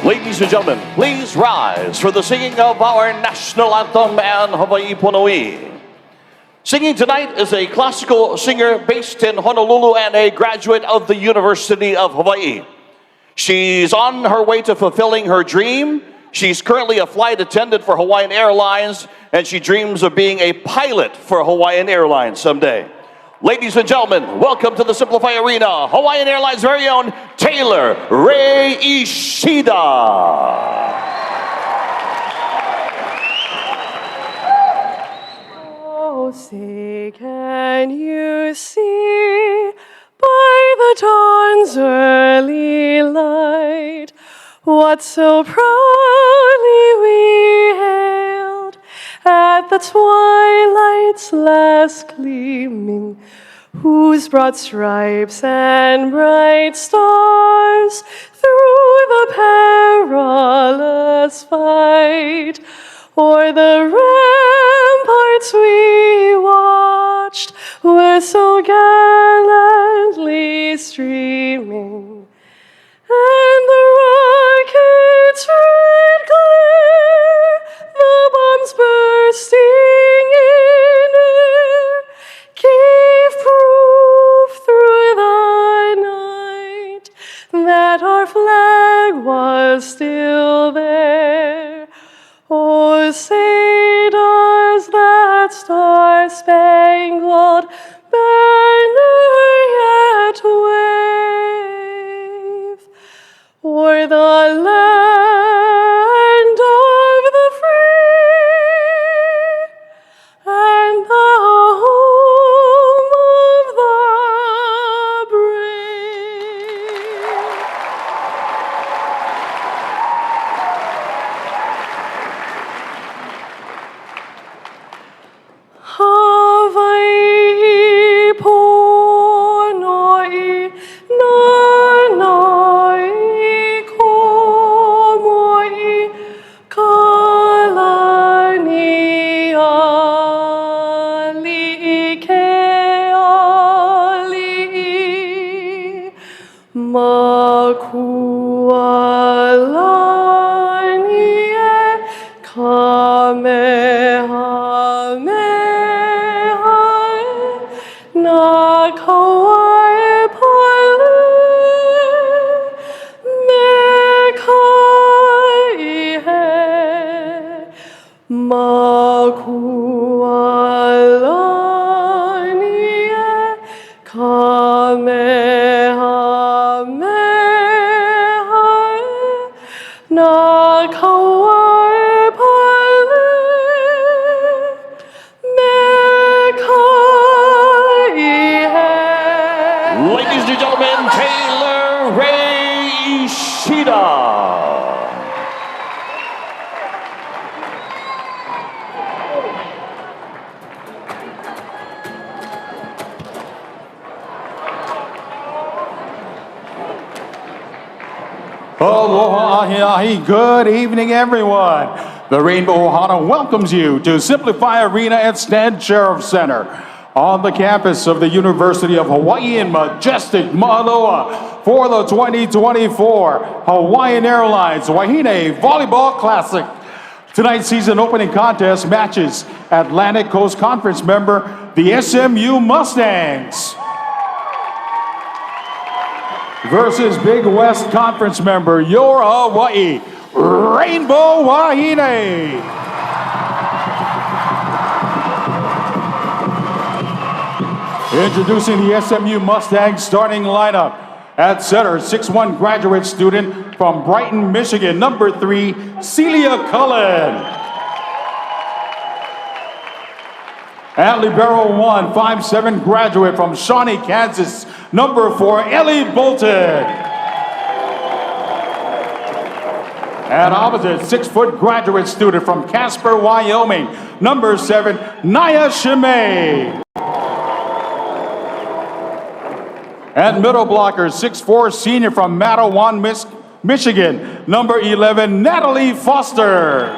Ladies and gentlemen, please rise for the singing of our national anthem and Hawai'i Pono'i. Singing tonight is a classical singer based in Honolulu and a graduate of the University of Hawaii. She's on her way to fulfilling her dream. She's currently a flight attendant for Hawaiian Airlines, and she dreams of being a pilot for Hawaiian Airlines someday. Ladies and gentlemen, welcome to the Simplify Arena, Hawaiian Airlines' very own Taylor Ray Ishida. Oh, say, can you see by the dawn's early light what so proudly we hailed at the twilight's last gleaming, whose broad stripes and bright stars through the perilous fight o'er the ramparts we watched were so gallantly streaming, and the rockets' red glare, the bombs bursting in air, gave proof through the night that our flag was still there. Oh, say does that star-spangled banner yet wave o'er the land of the free and the home of the brave? Hawai'i Pono'i Nanai Komo'i Kalani Ali'i Ke Ali'i Makualani E Kamehameha Na Kauai Pale Mekaihe Makualani E Kamehameha Na Kauai Pale Ladies and gentlemen, Taylor Ray Ishida. Aloha ahi ahi. Good evening, everyone. The Rainbow Ohana welcomes you to Simplify Arena at Stan Sheriff Center on the campus of the University of Hawaii in majestic Manoa for the 2024 Hawaiian Airlines Wahine Volleyball Classic. Tonight's season opening contest matches Atlantic Coast Conference member, the SMU Mustangs, versus Big West Conference member, your Hawaii Rainbow Wahine. Introducing the SMU Mustangs starting lineup. At center, 6'1" graduate student from Brighton, Michigan, number 3, Celia Cullen. At libero 1, 5'7" graduate from Shawnee, Kansas, number 4, Ellie Bolton. At opposite, 6' graduate student from Casper, Wyoming, number 7, Naya Shimei. At middle blocker, 6'4" senior from Mattawan, Michigan, number 11, Natalie Foster.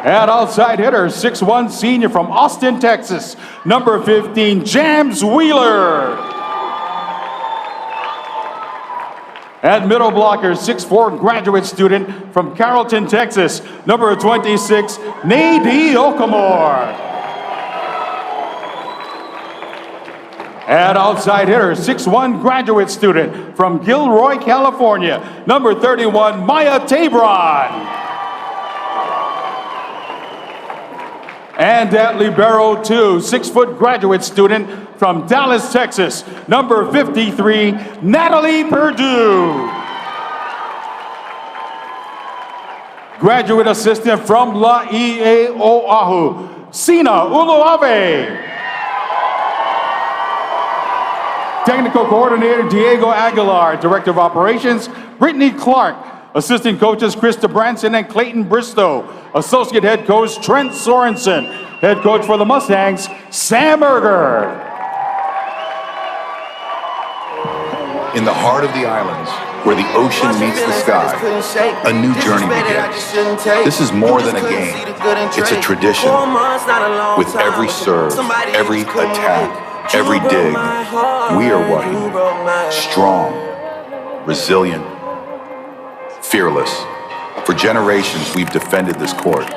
At outside hitter, 6'1" senior from Austin, Texas, number 15, James Wheeler. At middle blocker, 6'4" graduate student from Carrollton, Texas, number 26, Nadie Okamore. At outside hitter, 6'1" graduate student from Gilroy, California, number 31, Maya Tabron. And at libero, 2, 6-foot graduate student from Dallas, Texas, number 53, Natalie Perdue. Graduate assistant from Laie Oahu, Sina Uluave. Technical coordinator, Diego Aguilar. Director of operations, Brittany Clark. Assistant coaches, Krista Branson and Clayton Bristow. Associate head coach, Trent Sorensen. Head coach for the Mustangs, Sam Berger. In the heart of the islands, where the ocean meets the sky, a new journey begins. This is more than a game. It's a tradition. With every serve, every attack, every dig, we are Wahine. Strong, resilient, fearless. For generations, we've defended this court.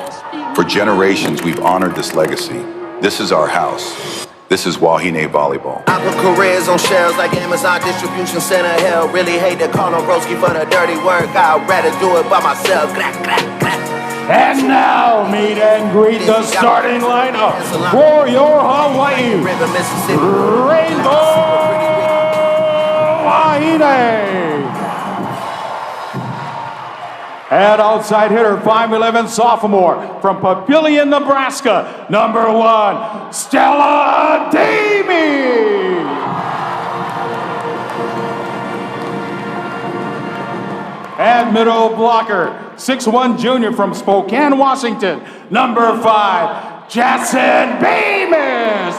For generations, we've honored this legacy. This is our house. This is Wahine Volleyball. I put careers on shelves like Amazon Distribution Center. Hell, really hate to call on Broski for the dirty work. I'd rather do it by myself. And now, meet and greet the starting lineup for your Hawaii River, Mississippi. Rainbow Wahine. At outside hitter, 5'11" sophomore from Papillion, Nebraska, number 1, Stella Davey. And middle blocker, 6'1" junior from Spokane, Washington, number 5, Jackson Bemis.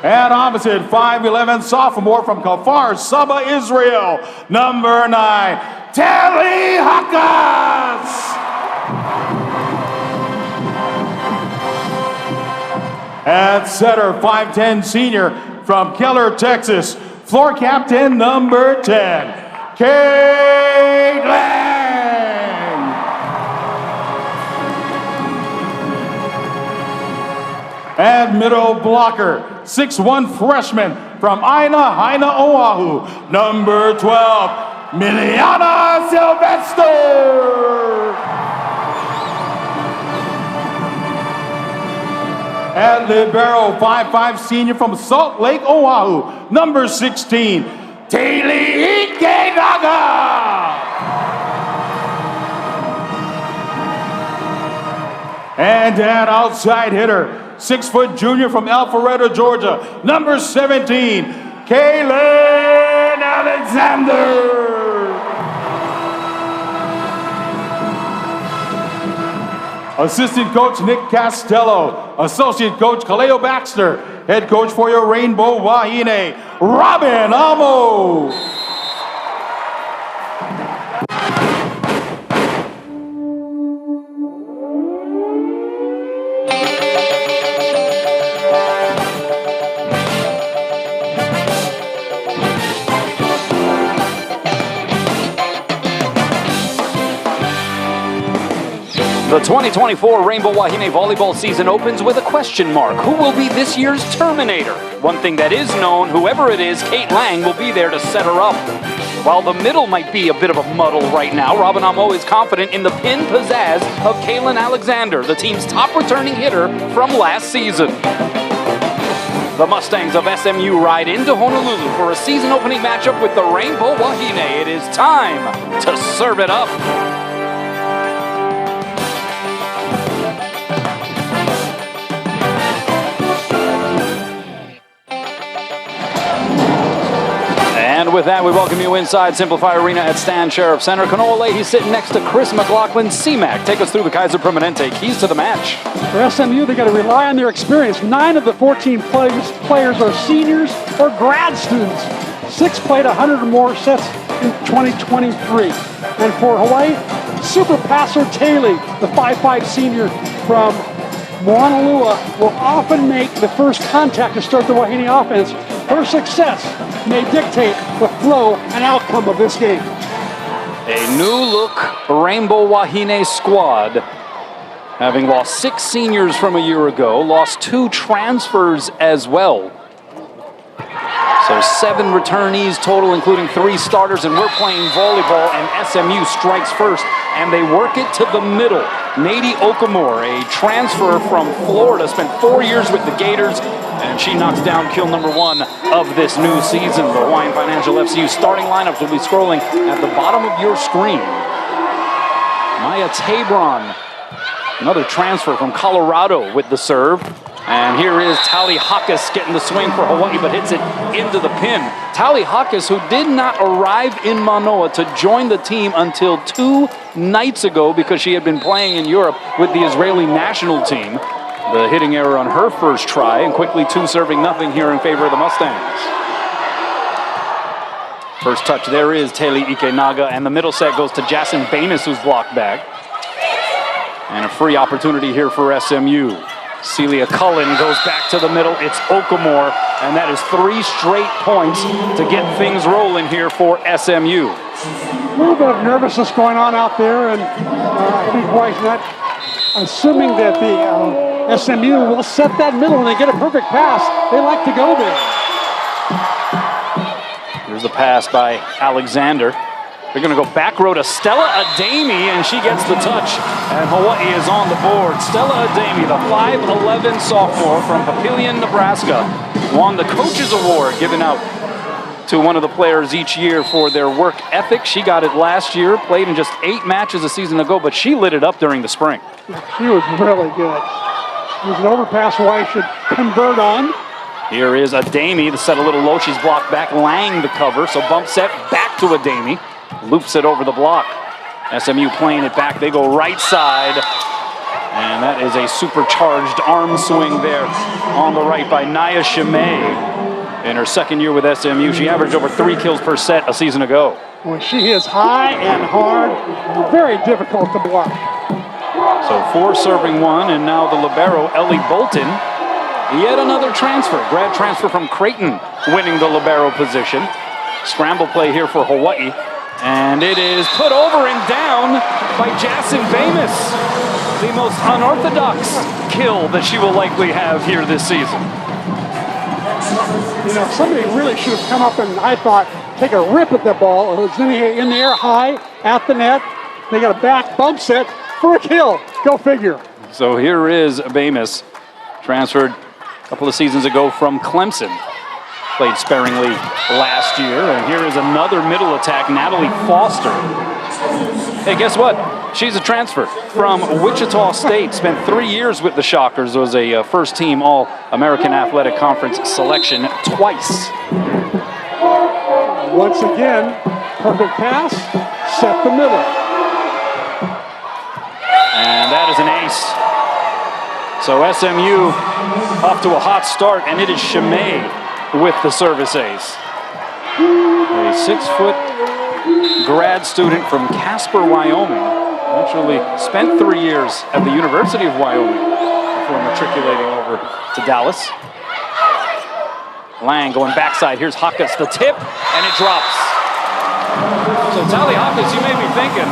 And opposite, 5'11" sophomore from Kafar Saba, Israel, number 9, Telly Hakas. At center, 5'10" senior from Keller, Texas, floor captain, number 10, Kate Lang. And middle blocker, 6'1" freshman from Haina, Oahu, number 12, Miliana Sylvester. At libero, 5'5" senior from Salt Lake, Oahu, number 16, Taylor Ikenaga. And at outside hitter, 6-foot junior from Alpharetta, Georgia, number 17, Kaylin Alexander. Assistant coach Nick Castello, associate coach Kaleo Baxter, head coach for your Rainbow Wahine, Robin Amo. The 2024 Rainbow Wahine volleyball season opens with a question mark. Who will be this year's Terminator? One thing that is known, whoever it is, Kate Lang will be there to set her up. While the middle might be a bit of a muddle right now, Robin Amo is confident in the pin pizzazz of Kaylin Alexander, the team's top returning hitter from last season. The Mustangs of SMU ride into Honolulu for a season opening matchup with the Rainbow Wahine. It is time to serve it up. And with that, we welcome you inside Simplify Arena at Stan Sheriff Center. Kanoa Leahy's sitting next to Chris McLaughlin. C-Mac, take us through the Kaiser Permanente keys to the match. For SMU, they got to rely on their experience. 9 of the 14 players are seniors or grad students. 6 played 100 or more sets in 2023. And for Hawaii, Super Passer Taylor, the 5'5" senior from Moanalua will often make the first contact to start the Wahine offense. Her success may dictate the flow and outcome of this game. A new-look Rainbow Wahine squad, having lost 6 seniors from a year ago, lost 2 transfers as well. So 7 returnees total, including 3 starters, and we're playing volleyball, and SMU strikes first, and they work it to the middle. Nady Okamore, a transfer from Florida, spent 4 years with the Gators, and she knocks down kill number 1 of this new season. The Hawaiian Financial FCU starting lineups will be scrolling at the bottom of your screen. Maya Tabron, another transfer from Colorado with the serve. And here is Tali Hakas getting the swing for Hawaii, but hits it into the pin. Tali Hakas, who did not arrive in Manoa to join the team until 2 nights ago because she had been playing in Europe with the Israeli national team. The hitting error on her first try, and quickly 2 serving nothing here in favor of the Mustangs. First touch there is Teli Ikenaga, and the middle set goes to Jason Banis, who's blocked back. And a free opportunity here for SMU. Celia Cullen goes back to the middle. It's Okamore, and that is 3 straight points to get things rolling here for SMU. A little bit of nervousness going on out there, and I think Hawaii's not assuming that the SMU will set that middle and they get a perfect pass. They like to go there. Here's the pass by Alexander. They're going to go back row to Stella Adami, and she gets the touch, and Hawaii is on the board. Stella Adami, the 5'11" sophomore from Papillion, Nebraska, won the Coaches Award given out to one of the players each year for their work ethic. She got it last year, played in just 8 matches a season ago, but she lit it up during the spring. She was really good. It was an overpass Hawaii should convert on. Here is Adami, the set a little low. She's blocked back. Lang the cover, so bump set back to Adami. Loops it over the block. SMU playing it back. They go right side. And that is a supercharged arm swing there on the right by Naya Shimei. In her second year with SMU, she averaged over 3 kills per set a season ago. Well, she is high and hard. Very difficult to block. So 4 serving 1, and now the libero, Ellie Bolton. Yet another transfer. Grad transfer from Creighton winning the libero position. Scramble play here for Hawaii. And it is put over and down by Jason Bamis. The most unorthodox kill that she will likely have here this season. You know, somebody really should have come up and, I thought, take a rip at the ball. It was in the air high at the net. They got a back bump set for a kill. Go figure. So here is Bamis, transferred a couple of seasons ago from Clemson. Played sparingly last year, and here is another middle attack, Natalie Foster. Hey, guess what? She's a transfer from Wichita State. Spent 3 years with the Shockers. Was a first-team All-American Athletic Conference selection twice. Once again, perfect pass, set the middle. And that is an ace. So SMU off to a hot start, and it is Shimei with the service ace. A 6-foot grad student from Casper, Wyoming. Actually spent 3 years at the University of Wyoming before matriculating over to Dallas. Lang going backside. Here's Hakas, the tip, and it drops. So Tali Hakas, you may be thinking,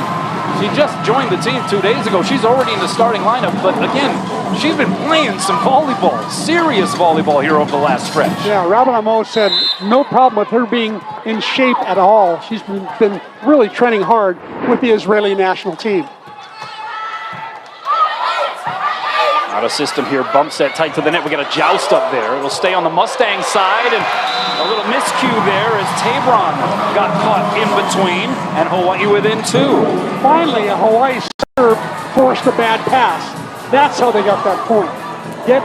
she just joined the team 2 days ago. She's already in the starting lineup, but again, she's been playing some volleyball, serious volleyball here over the last stretch. Yeah, Robin Amo said no problem with her being in shape at all. She's been really training hard with the Israeli national team. Out of system here, bump set tight to the net. We got a joust up there. It'll stay on the Mustang side, and a little miscue there as Tabron got caught in between, and Hawaii within 2. Finally, a Hawaii serve forced a bad pass. That's how they got that point. Get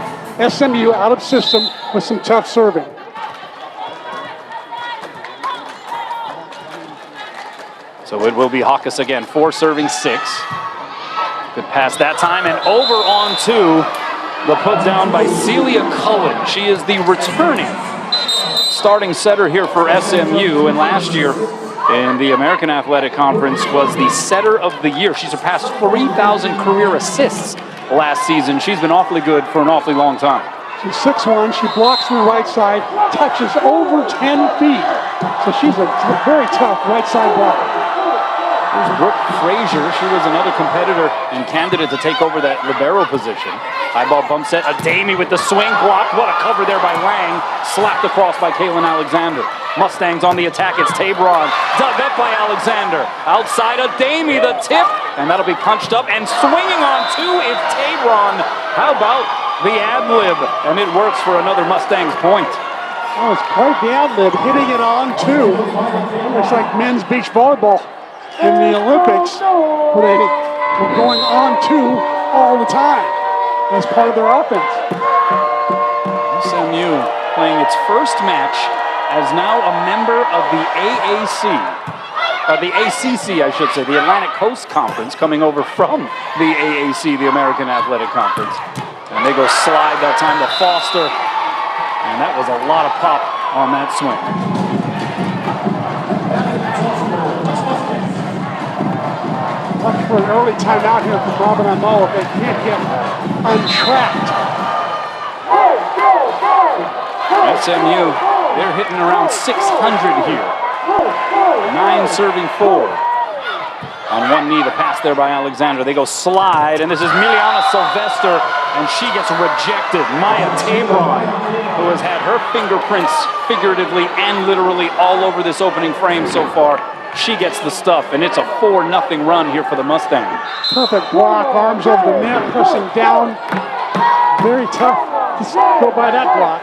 SMU out of system with some tough serving. So it will be Hakas again, 4 serving 6. Good pass that time, and over on 2. The put down by Celia Cullen. She is the returning starting setter here for SMU, and last year in the American Athletic Conference was the setter of the year. She surpassed 3,000 career assists last season. She's been awfully good for an awfully long time. She's 6'1", she blocks from the right side, touches over 10 feet. So she's a very tough right side blocker. Here's Brooke Frazier. She was another competitor and candidate to take over that libero position. High ball bump set. Ademi with the swing blocked. What a cover there by Lang. Slapped across by Kaylin Alexander. Mustangs on the attack. It's Tabron. Dug up by Alexander. Outside Ademi, the tip. And that'll be punched up. And swinging on two is Tabron. How about the ad-lib? And it works for another Mustangs point. Oh, it's quite the ad-lib, hitting it on two. Looks like men's beach volleyball in the Olympics, where they were going on two all the time as part of their offense. SMU playing its first match as now a member of the the ACC, I should say, the Atlantic Coast Conference, coming over from the AAC, the American Athletic Conference. And they go slide that time to Foster, and that was a lot of pop on that swing. Looking for an early timeout here from Robin Amo if they can't get untrapped. SMU, they're hitting around 600 here. 9 serving 4. On one knee, the pass there by Alexander. They go slide, and this is Miliana Sylvester, and she gets rejected. Maya Tabron, who has had her fingerprints figuratively and literally all over this opening frame so far. She gets the stuff, and it's a 4-0 run here for the Mustangs. Perfect block, arms over the net, pushing down. Very tough to go by that block.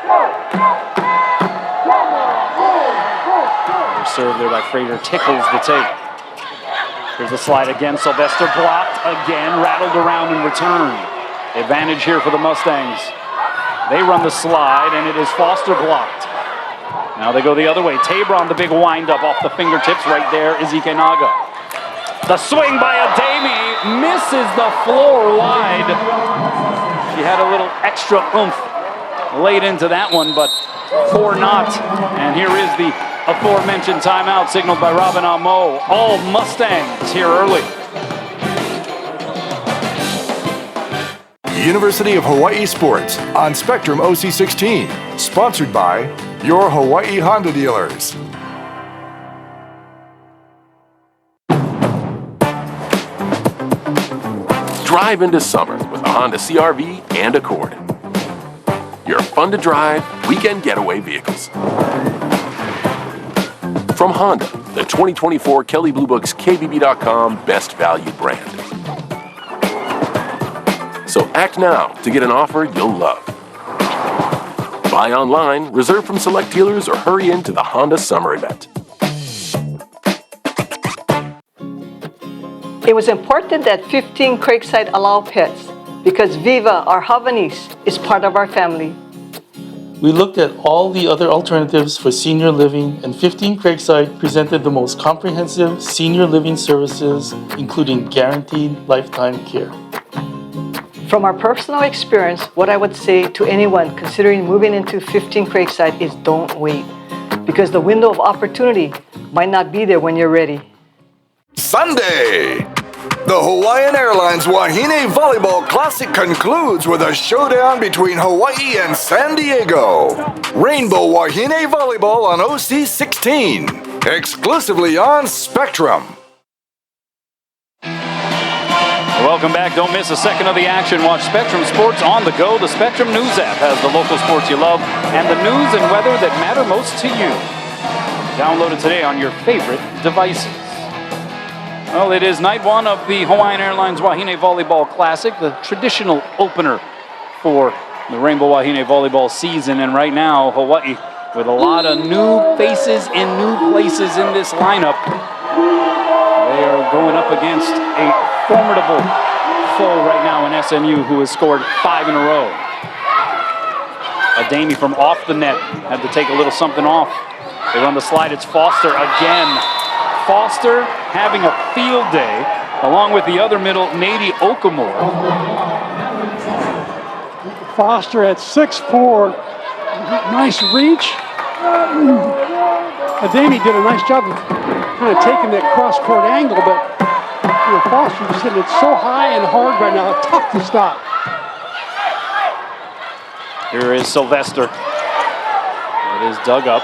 Serve there by Frazier tickles the tape. Here's the slide again. Sylvester blocked again, rattled around and returned. Advantage here for the Mustangs. They run the slide, and it is Foster blocked. Now they go the other way. Tabron, the big wind-up off the fingertips right there is Ikenaga. The swing by Ademi misses the floor wide. She had a little extra oomph late into that one, but 4-0. And here is the aforementioned timeout signaled by Robin Amo. All Mustangs here early. University of Hawaii Sports on Spectrum OC16. Sponsored by your Hawaii Honda dealers. Drive into summer with a Honda CR-V and Accord. Your fun-to-drive, weekend getaway vehicles. From Honda, the 2024 Kelley Blue Book's KBB.com Best Value brand. So act now to get an offer you'll love. Buy online, reserve from select dealers, or hurry into the Honda Summer Event. It was important that 15 Craigside allow pets because Viva, our Havanese, is part of our family. We looked at all the other alternatives for senior living, and 15 Craigside presented the most comprehensive senior living services, including guaranteed lifetime care. From our personal experience, what I would say to anyone considering moving into 15 Craigside is don't wait, because the window of opportunity might not be there when you're ready. Sunday! The Hawaiian Airlines Wahine Volleyball Classic concludes with a showdown between Hawaii and San Diego. Rainbow Wahine Volleyball on OC16, exclusively on Spectrum. Welcome back. Don't miss a second of the action. Watch Spectrum Sports on the go. The Spectrum News app has the local sports you love and the news and weather that matter most to you. Download it today on your favorite devices. Well, it is night one of the Hawaiian Airlines Wahine Volleyball Classic, the traditional opener for the Rainbow Wahine Volleyball season. And right now, Hawaii, with a lot of new faces in new places in this lineup, they are going up against a formidable foe right now in SMU, who has scored 5 in a row. Ademi from off the net had to take a little something off. They run the slide. It's Foster again. Foster having a field day, along with the other middle, Nady Okamura. Foster at 6'4", nice reach. Ademi did a nice job of kind of taking that cross-court angle, but Foster just hitting it so high and hard right now, tough to stop. Here is Sylvester. It is dug up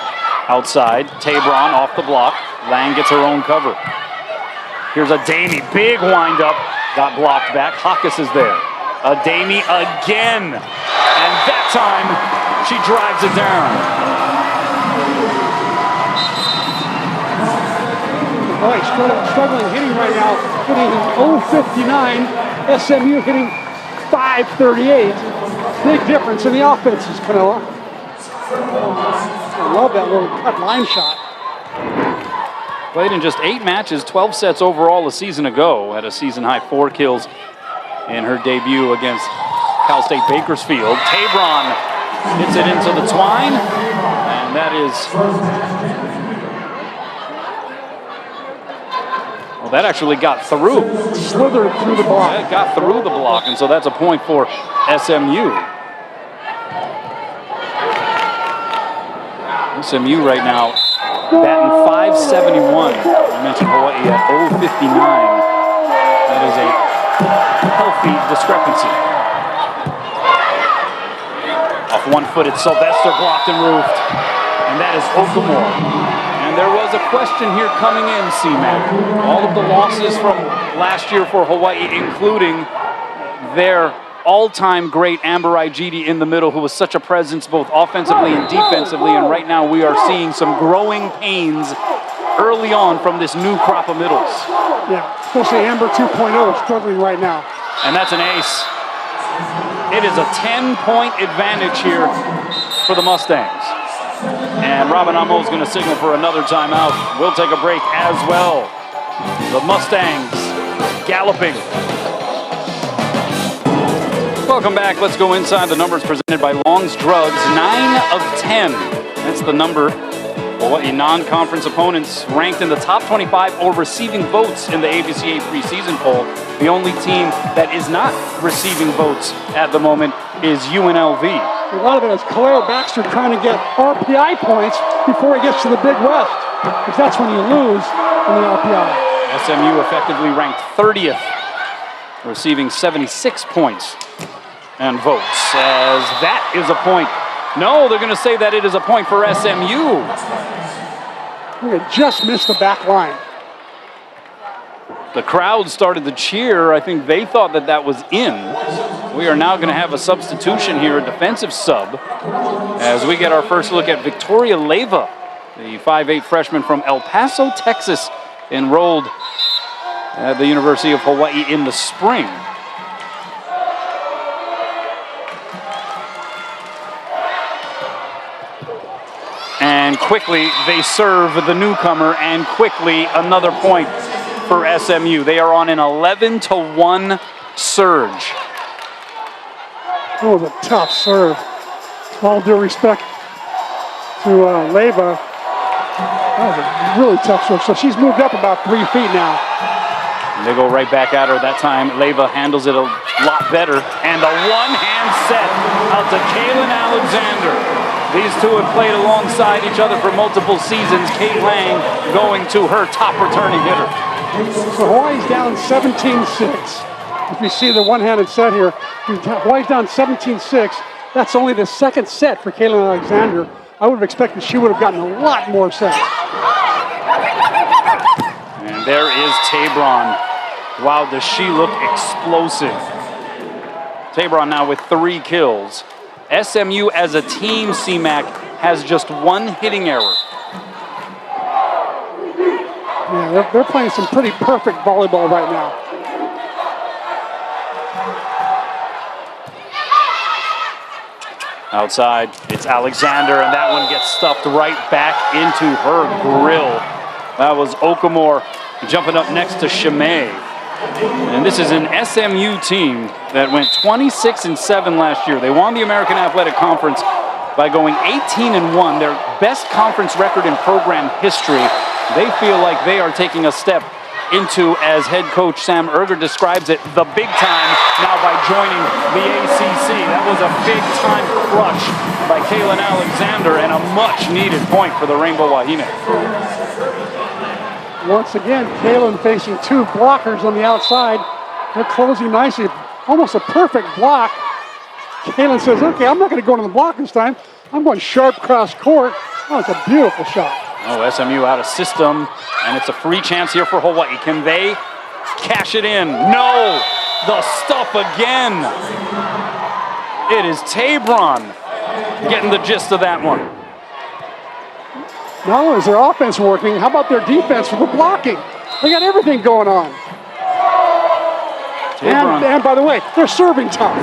outside. Tabron off the block. Lang gets her own cover. Here's Adami, big wind up. Got blocked back. Hawkes is there. Adami again. And that time, she drives it down. Boy, struggling hitting right now. Hitting 059. SMU hitting 538. Big difference in the offenses, Canella. I love that little cut line shot. Played in just 8 matches, 12 sets overall a season ago. Had a season high 4 kills in her debut against Cal State Bakersfield. Tabron hits it into the twine, and that is, well, that actually got through. Slithered through the block. It got through the block, and so that's a point for SMU. SMU right now batting .571. I mentioned Hawaii at 0.59. That is a healthy discrepancy. Off 1-footed, Sylvester blocked and roofed. And that is Okamore. And there was a question here coming in, C-Mac. All of the losses from last year for Hawaii, including their all-time great Amber Igidi in the middle, who was such a presence both offensively and defensively. And right now we are seeing some growing pains early on from this new crop of middles. Yeah, especially Amber 2.0 is struggling right now. And that's an ace. It is a 10-point advantage here for the Mustangs. And Robin Amo is going to signal for another timeout. We'll take a break as well. The Mustangs galloping. Welcome back. Let's go inside. The numbers presented by Long's Drugs. 9 of 10. That's the number. Hawaii non-conference opponents ranked in the top 25 or receiving votes in the ABCA preseason poll. The only team that is not receiving votes at the moment is UNLV. A lot of it is Kaleo Baxter trying to get RPI points before he gets to the Big West, because that's when you lose in the RPI. SMU effectively ranked 30th, receiving 76 points and votes, as that is a point. No, they're going to say that it is a point for SMU. We just missed the back line. The crowd started to cheer. I think they thought that that was in. We are now going to have a substitution here, a defensive sub, as we get our first look at Victoria Leyva, the 5'8" freshman from El Paso, Texas, enrolled at the University of Hawaii in the spring. And quickly, they serve the newcomer, and quickly, another point for SMU. They are on an 11-1 surge. That was a tough serve. With all due respect to Leyva, that was a really tough serve. So she's moved up about 3 feet now. And they go right back at her. That time, Leyva handles it a lot better. And a one-hand set out to Kaylin Alexander. These two have played alongside each other for multiple seasons. Kate Lang going to her top returning hitter. So Hawaii's down 17-6. If you see the one-handed set here, Hawaii's down 17-6. That's only the second set for Kaylin Alexander. I would have expected she would have gotten a lot more sets. And there is Tabron. Wow, does she look explosive. Tabron now with 3 kills. SMU as a team, C-Mac, has just 1 hitting error. Yeah, they're playing some pretty perfect volleyball right now. Outside, it's Alexander, and that one gets stuffed right back into her grill. That was Okamore jumping up next to Chimay. And this is an SMU team that went 26-7 last year. They won the American Athletic Conference by going 18-1, their best conference record in program history. They feel like they are taking a step into, as head coach Sam Erger describes it, the big time now by joining the ACC. That was a big time clutch by Kaylin Alexander and a much needed point for the Rainbow Wahine. Once again, Kalen facing two blockers on the outside. They're closing nicely. Almost a perfect block. Kalen says, okay, I'm not going to go into the block this time. I'm going sharp cross court. Oh, it's a beautiful shot. Oh, SMU out of system, and it's a free chance here for Hawaii. Can they cash it in? No! The stuff again. It is Tabron getting the gist of that one. Not only is their offense working, how about their defense with the blocking? They got everything going on. And by the way, they're serving tough.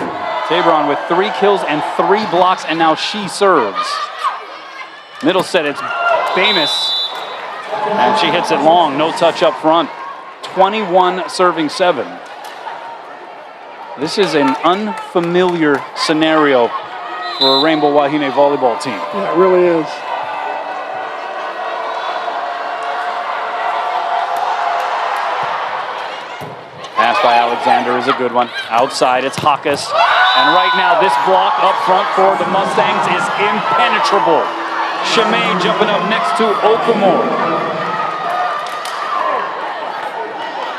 Tabron with 3 kills and 3 blocks, and now she serves. Middle set, it's famous. And she hits it long, no touch up front. 21 serving 7. This is an unfamiliar scenario for a Rainbow Wahine volleyball team. Yeah, it really is. Pass by Alexander is a good one. Outside, it's Hawkes. And right now, this block up front for the Mustangs is impenetrable. Shimei jumping up next to Okamore.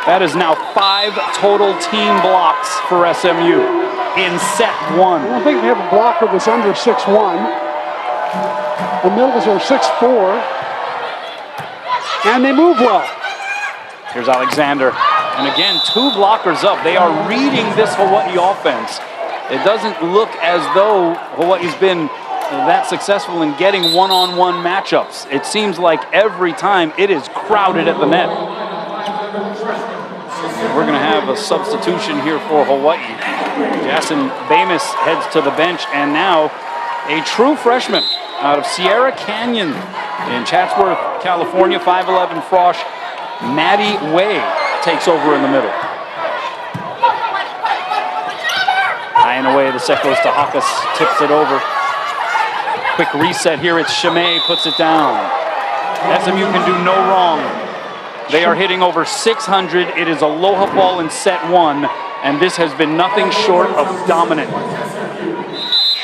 That is now 5 total team blocks for SMU in set 1. I don't think they have a blocker that's under 6'1". The middles are 6'4". And they move well. Here's Alexander. And again, 2 blockers up. They are reading this Hawaii offense. It doesn't look as though Hawaii's been that successful in getting one-on-one matchups. It seems like every time it is crowded at the net. We're going to have a substitution here for Hawaii. Jason Bamus heads to the bench, and now a true freshman out of Sierra Canyon in Chatsworth, California, 5'11" frosh, Maddie Way takes over in the middle. High and away, the set goes to Hawkes, tips it over. Quick reset here, it's Shimei, puts it down. SMU can do no wrong. They are hitting over 600. It is aloha ball in set 1, and this has been nothing short of dominant.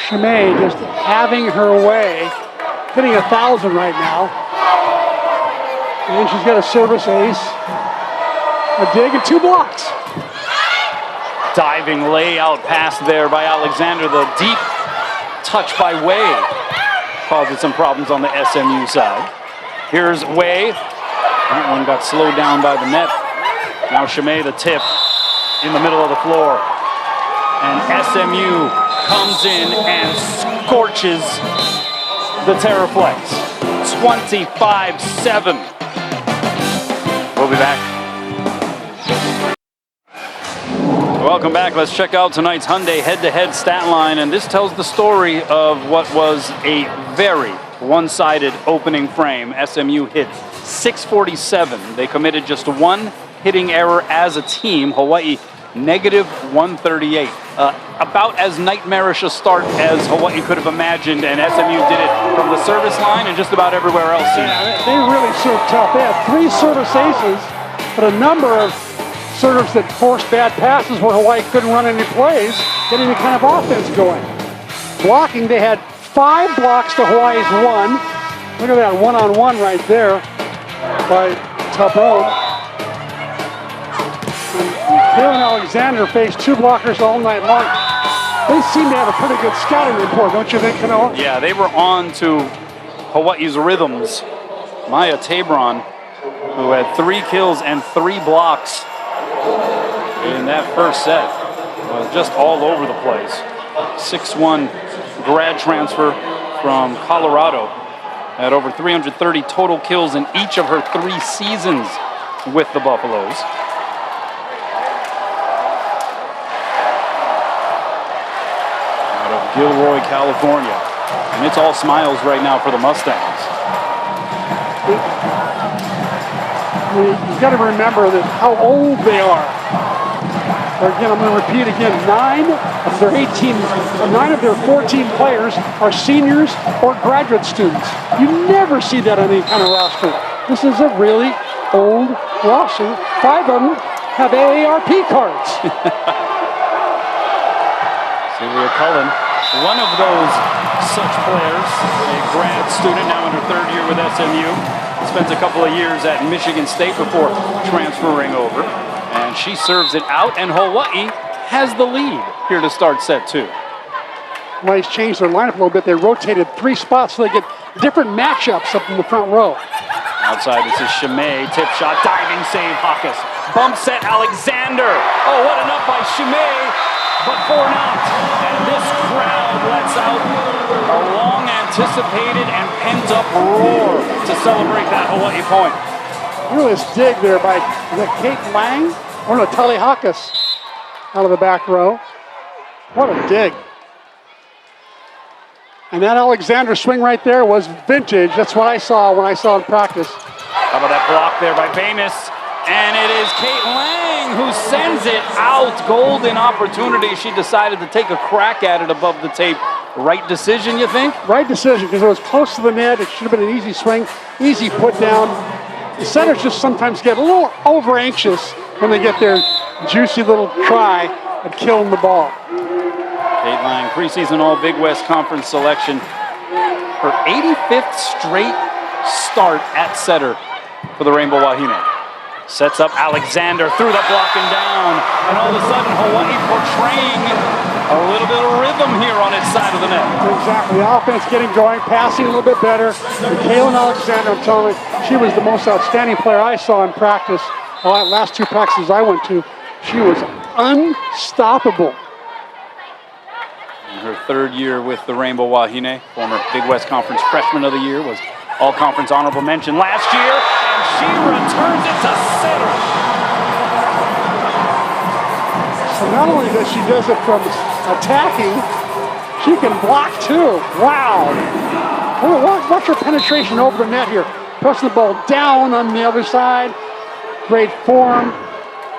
Shimei just having her way, hitting 1,000 right now. And she's got a service ace, a dig, and 2 blocks. Diving layout pass there by Alexander. The deep touch by Way causes some problems on the SMU side. Here's Way. That one got slowed down by the net. Now Shimei the tip in the middle of the floor. And SMU comes in and scorches the Terraflex. 25-7. We'll be back. Welcome back. Let's check out tonight's Hyundai head-to-head stat line. And this tells the story of what was a very one-sided opening frame. SMU hit 647. They committed just 1 hitting error as a team. Hawaii negative 138. About as nightmarish a start as Hawaii could have imagined, and SMU did it from the service line and just about everywhere else. Yeah, they really served tough. They had 3 service aces, but a number of serves that forced bad passes where Hawaii couldn't run any plays, get any kind of offense going. Blocking, they had 5 blocks to Hawaii's 1. Look at that one-on-one right there by Tabron. Kalen Alexander faced 2 blockers all night long. They seem to have a pretty good scouting report, don't you think, Kanoa? Yeah, they were on to Hawaii's rhythms. Maya Tabron, who had 3 kills and 3 blocks in that first set, was just all over the place. 6'1" grad transfer from Colorado. Had over 330 total kills in each of her 3 seasons with the Buffaloes. Out of Gilroy, California. And it's all smiles right now for the Mustangs. You've got to remember that how old they are. Again, I'm going to repeat again, 9 of their 14 players are seniors or graduate students. You never see that on any kind of roster. This is a really old roster. 5 of them have AARP cards. Celia Cullen, one of those such players, a grad student now in her 3rd year with SMU. Spends a couple of years at Michigan State before transferring over. And she serves it out, and Hawaii has the lead here to start set 2. Hawaii's changed their lineup a little bit. They rotated 3 spots so they get different matchups up in the front row. Outside, this is Chimay. Tip shot, diving save, Hawkes. Bump set, Alexander. Oh, what an up by Chimay, but for not. And this crowd lets out a long-anticipated and pent-up roar to celebrate that Hawaii point. Look at this dig there by Kate Lang. Or no, Tully Hawkes out of the back row. What a dig. And that Alexander swing right there was vintage. That's what I saw when I saw in practice. How about that block there by Bamis? And it is Kate Lang who sends it out. Golden opportunity. She decided to take a crack at it above the tape. Right decision, you think? Right decision, because it was close to the net. It should have been an easy swing, easy put down. The setters just sometimes get a little over anxious when they get their juicy little try at killing the ball. Kate Lang, preseason All Big West Conference selection. Her 85th straight start at setter for the Rainbow Wahine. Sets up Alexander through the block and down. And all of a sudden, Hawaii portraying a little bit of rhythm here on its side of the net. Exactly. The offense getting going, passing a little bit better. And Kaylin Alexander, I'm telling you, she was the most outstanding player I saw in practice. The last 2 practices I went to, she was unstoppable. In her 3rd year with the Rainbow Wahine, former Big West Conference Freshman of the Year, was All-Conference Honorable Mention last year, and she returns it to center. So not only does she does it from attacking, she can block too. Wow. Watch her penetration over the net here. Pressing the ball down on the other side. Great form.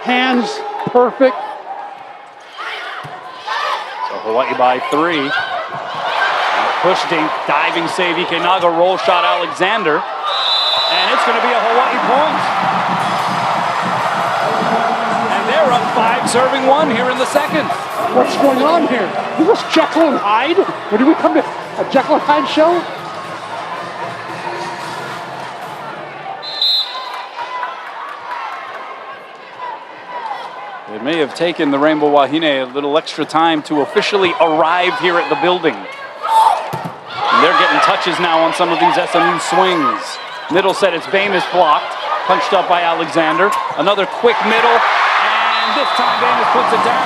Hands perfect. Hawaii by 3. Push dink, diving save, Ikenaga, roll shot, Alexander. And it's going to be a Hawaii point. And they're up 5, serving 1 here in the second. What's going on here? Is this Jekyll and Hyde? Or did we come to a Jekyll and Hyde show? It may have taken the Rainbow Wahine a little extra time to officially arrive here at the building. And they're getting touches now on some of these SMU swings. Middle set, it's Bamis blocked. Punched up by Alexander. Another quick middle. And this time Bamis puts it down.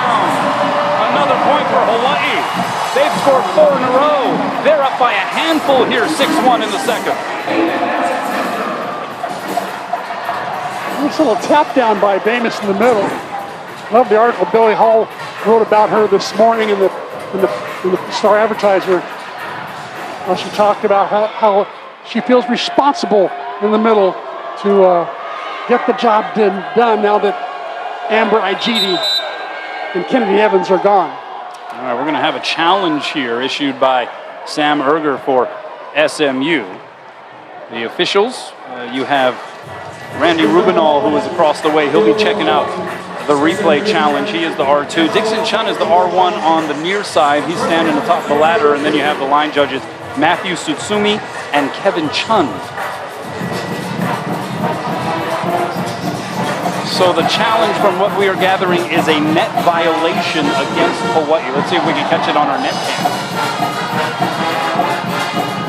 Another point for Hawaii. They've scored 4 in a row. They're up by a handful here, 6-1 in the second. This little tap down by Bamis in the middle. Love the article Billy Hall wrote about her this morning in the Star Advertiser. She talked about how she feels responsible in the middle to get the job done now that Amber Igidi and Kennedy Evans are gone. All right, we're going to have a challenge here issued by Sam Erger for SMU. The officials, you have Randy Rubinall, who is across the way. He'll be checking out the replay challenge. He is the R2. Dixon Chun is the R1 on the near side. He's standing atop the ladder, and then you have the line judges, Matthew Tsutsumi and Kevin Chun. So the challenge from what we are gathering is a net violation against Hawaii. Let's see if we can catch it on our net cam.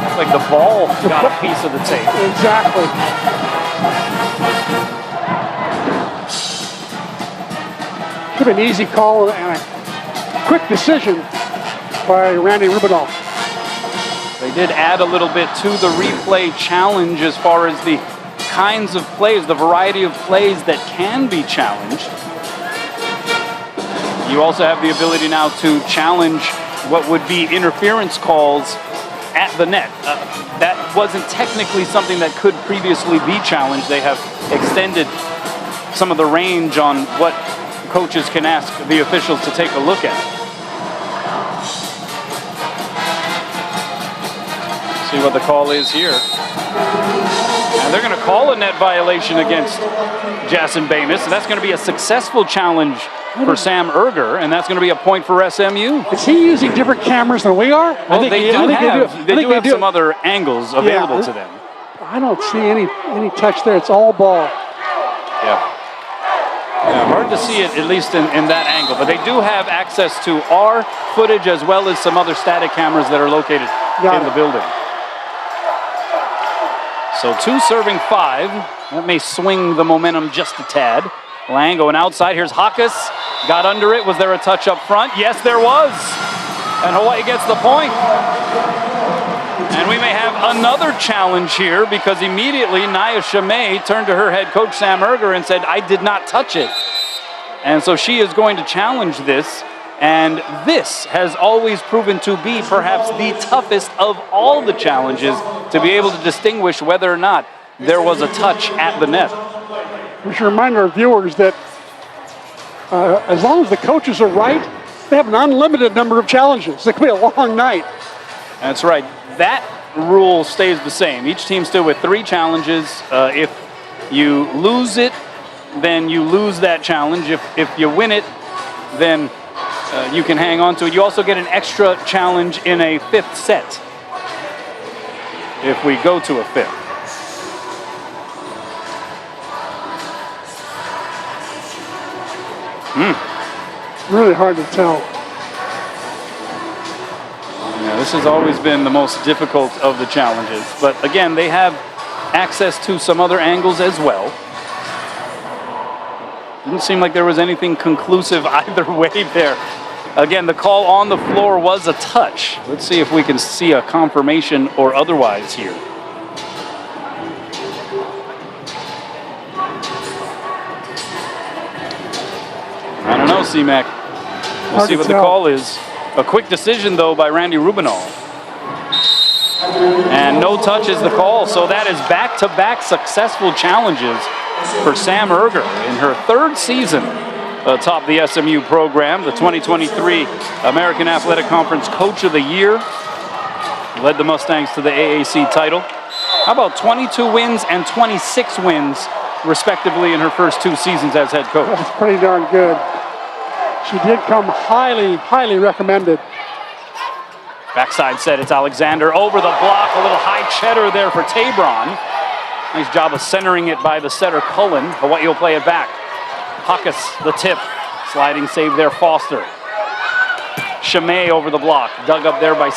Looks like the ball got a piece of the tape. Exactly. Should have been an easy call and a quick decision by Randy Rubinall. They did add a little bit to the replay challenge as far as the kinds of plays, the variety of plays that can be challenged. You also have the ability now to challenge what would be interference calls at the net. That wasn't technically something that could previously be challenged. They have extended some of the range on what coaches can ask the officials to take a look at. See what the call is here. And they're going to call a net violation against Jason Bamis, and that's going to be a successful challenge for Sam Erger, and that's going to be a point for SMU. Is he using different cameras than we are? Well, they do have some other angles available to them. I don't see any touch there. It's all ball. Yeah. Hard to see it, at least in that angle. But they do have access to our footage as well as some other static cameras that are located in the building. So 2 serving 5. That may swing the momentum just a tad. Lang going outside. Here's Hakas. Got under it. Was there a touch up front? Yes, there was. And Hawaii gets the point. And we may have another challenge here because immediately Nia Shamay turned to her head coach Sam Erger and said, I did not touch it. And so she is going to challenge this. And this has always proven to be perhaps the toughest of all the challenges to be able to distinguish whether or not there was a touch at the net. We should remind our viewers that as long as the coaches are right, they have an unlimited number of challenges. It could be a long night. That's right. That rule stays the same. Each team still with 3 challenges. If you lose it, then you lose that challenge. If you win it, then you can hang on to it. You also get an extra challenge in a 5th set if we go to a 5th. Really hard to tell. Yeah, this has always been the most difficult of the challenges. But again, they have access to some other angles as well. Didn't seem like there was anything conclusive either way there. Again, the call on the floor was a touch. Let's see if we can see a confirmation or otherwise here. I don't know, C-Mac. We'll see what the call is. A quick decision, though, by Randy Rubinall. And no touch is the call, so that is back-to-back successful challenges for Sam Erger in her 3rd season atop the SMU program, the 2023 American Athletic Conference Coach of the Year. Led the Mustangs to the AAC title. How about 22 wins and 26 wins, respectively, in her first 2 seasons as head coach? That's pretty darn good. She did come highly, highly recommended. Backside set, it's Alexander over the block. A little high cheddar there for Tabron. Nice job of centering it by the setter Cullen. Hawaii will play it back. Hakas, the tip. Sliding save there, Foster. Shamay over the block. Dug up there by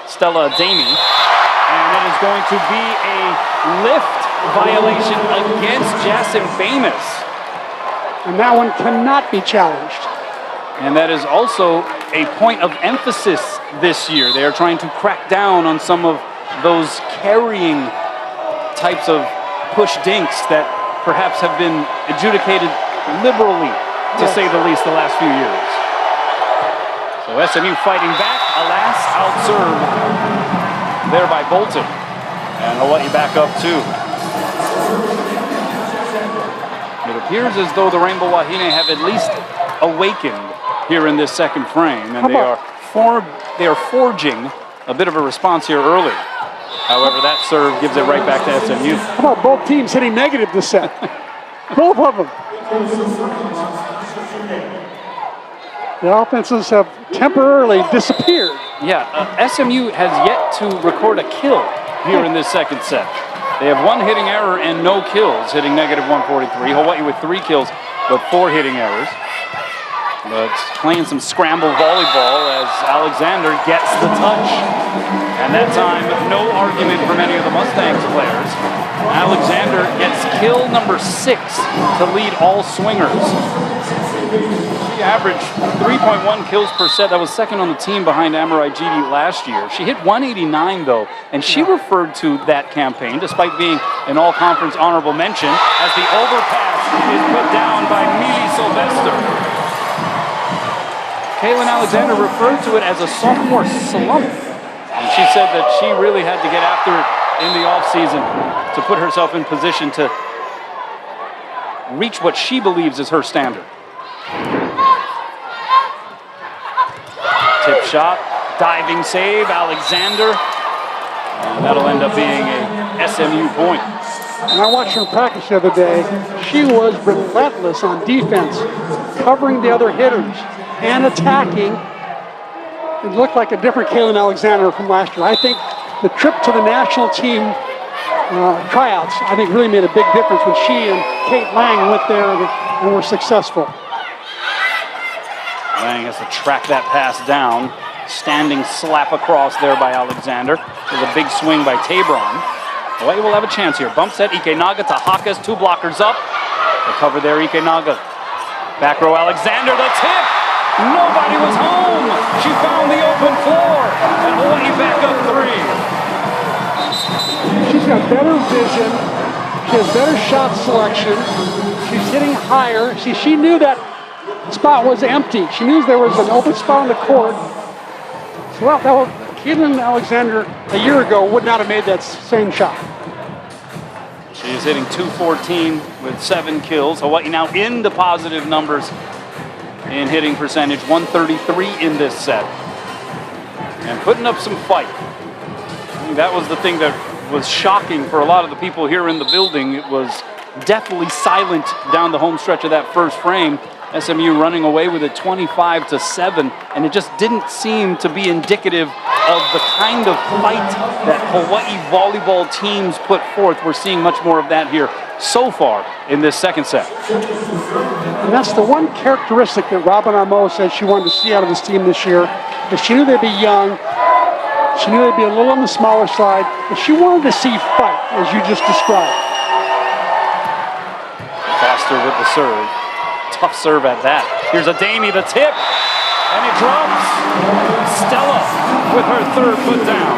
Stella Ademi. And it is going to be a lift violation against Jassim Famous. And that one cannot be challenged. And that is also a point of emphasis this year. They are trying to crack down on some of those carrying types of push dinks that perhaps have been adjudicated liberally, to say the least, the last few years. So SMU fighting back, alas, outserved there by Bolton. And Hawaii back up 2. It appears as though the Rainbow Wahine have at least awakened here in this 2nd frame, and they are forging a bit of a response here early. However, that serve gives it right back to SMU. How about both teams hitting negative this set? Both of them. The offenses have temporarily disappeared. Yeah, SMU has yet to record a kill here in this 2nd set. They have 1 hitting error and no kills, hitting negative 143. Hawaii with 3 kills, but 4 hitting errors. But playing some scramble volleyball as Alexander gets the touch. And that time, no argument from any of the Mustangs players. Alexander gets kill number 6 to lead all swingers. She averaged 3.1 kills per set. That was 2nd on the team behind Amarai Gidi last year. She hit 189, though, and she referred to that campaign, despite being an all-conference honorable mention, as the overpass is put down by Mili Sylvester. Kaylin Alexander referred to it as a sophomore slump. And she said that she really had to get after it in the offseason to put herself in position to reach what she believes is her standard. Tip shot, diving save, Alexander. And that'll end up being a SMU point. And I watched her practice the other day. She was relentless on defense, covering the other hitters and attacking. It looked like a different Kaylin Alexander from last year. I think the trip to the national team tryouts, I think really made a big difference when she and Kate Lang went there and were successful. Lang has to track that pass down. Standing slap across there by Alexander. There's a big swing by Tabron. Hawaii will have a chance here. Bump set, Ikenaga to Hakas, 2 blockers up. The cover there, Ikenaga. Back row, Alexander, the tip! Nobody was home! She found the open floor, and Hawaii back up 3. She's got better vision. She has better shot selection. She's hitting higher. She knew that spot was empty. She knew there was an open spot on the court. So well, Caitlin Alexander a year ago would not have made that same shot. She is hitting .214 with 7 kills. Hawaii now into positive numbers in hitting percentage, 133 in this set. And putting up some fight. I think that was the thing that was shocking for a lot of the people here in the building. It was definitely silent down the home stretch of that first frame. SMU running away with it 25-7, and it just didn't seem to be indicative of the kind of fight that Hawaii volleyball teams put forth. We're seeing much more of that here so far in this second set. And that's the one characteristic that Robin Armo said she wanted to see out of this team this year, is she knew they'd be young, she knew they'd be a little on the smaller side, but she wanted to see fight, as you just described. Foster with the serve. Tough serve at that. Here's a Damie, the tip, and it drops. Stella with her 3rd foot down.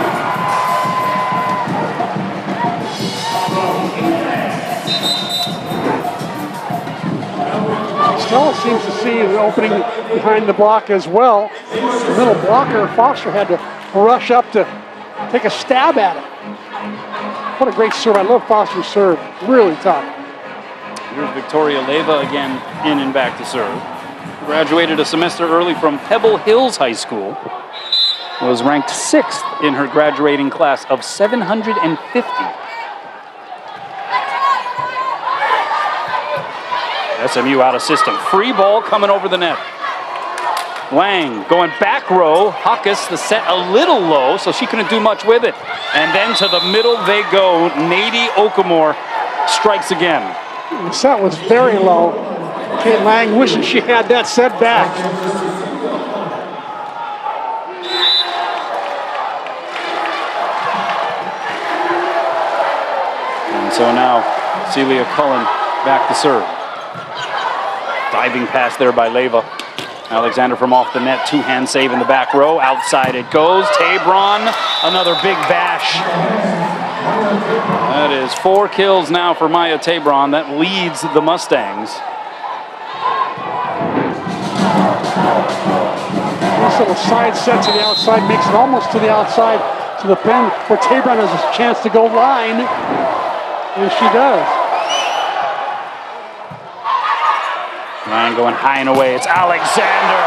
Stella seems to see an opening behind the block as well. The middle blocker, Foster, had to rush up to take a stab at it. What a great serve. I love Foster's serve. Really tough. Here's Victoria Leyva again in and back to serve. Graduated a semester early from Pebble Hills High School. Was ranked 6th in her graduating class of 750. SMU out of system. Free ball coming over the net. Lang going back row. Hakas, the set a little low, so she couldn't do much with it. And then to the middle they go. Nady Okamore strikes again. The set was very low. Kate Lang wishing she had that set back. And so now Celia Cullen back to serve. Diving pass there by Leyva. Alexander from off the net, 2-hand save in the back row. Outside it goes. Tabron, another big bash. That is 4 kills now for Maya Tabron. That leads the Mustangs. This little side set to the outside makes it almost to the outside to the pin where Tabron has a chance to go line. And she does. Ryan going high and away. It's Alexander.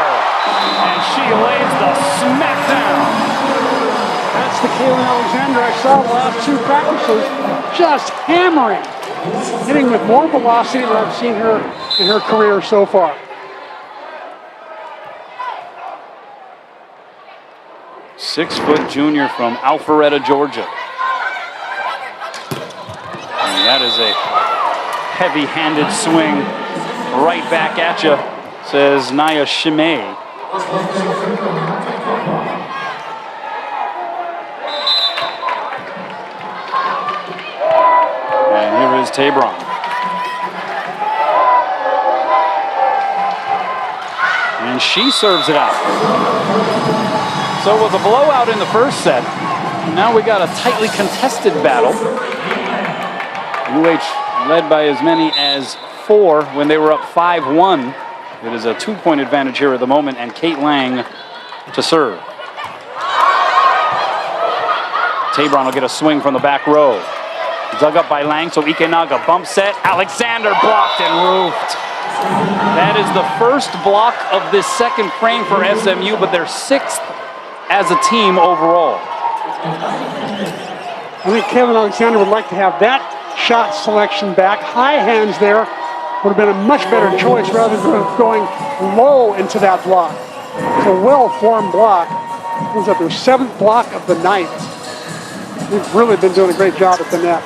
And she lays the smackdown. That's the Kaylin Alexander I saw the last 2 practices, just hammering, hitting with more velocity than I've seen her in her career so far. 6-foot junior from Alpharetta, Georgia. And that is a heavy-handed swing right back at you, says Naya Shimei. And here is Tabron. And she serves it out. So with a blowout in the first set, now we got a tightly contested battle. UH led by as many as 4 when they were up 5-1. It is a 2-point advantage here at the moment, and Kate Lang to serve. Tabron will get a swing from the back row. Dug up by Lang, so Ikenaga bump set. Alexander blocked and roofed. That is the first block of this second frame for SMU, but they're 6th as a team overall. I think Kevin Alexander would like to have that shot selection back. High hands there would have been a much better choice rather than going low into that block. It's a well-formed block. It was up their 7th block of the night. We've really been doing a great job at the net.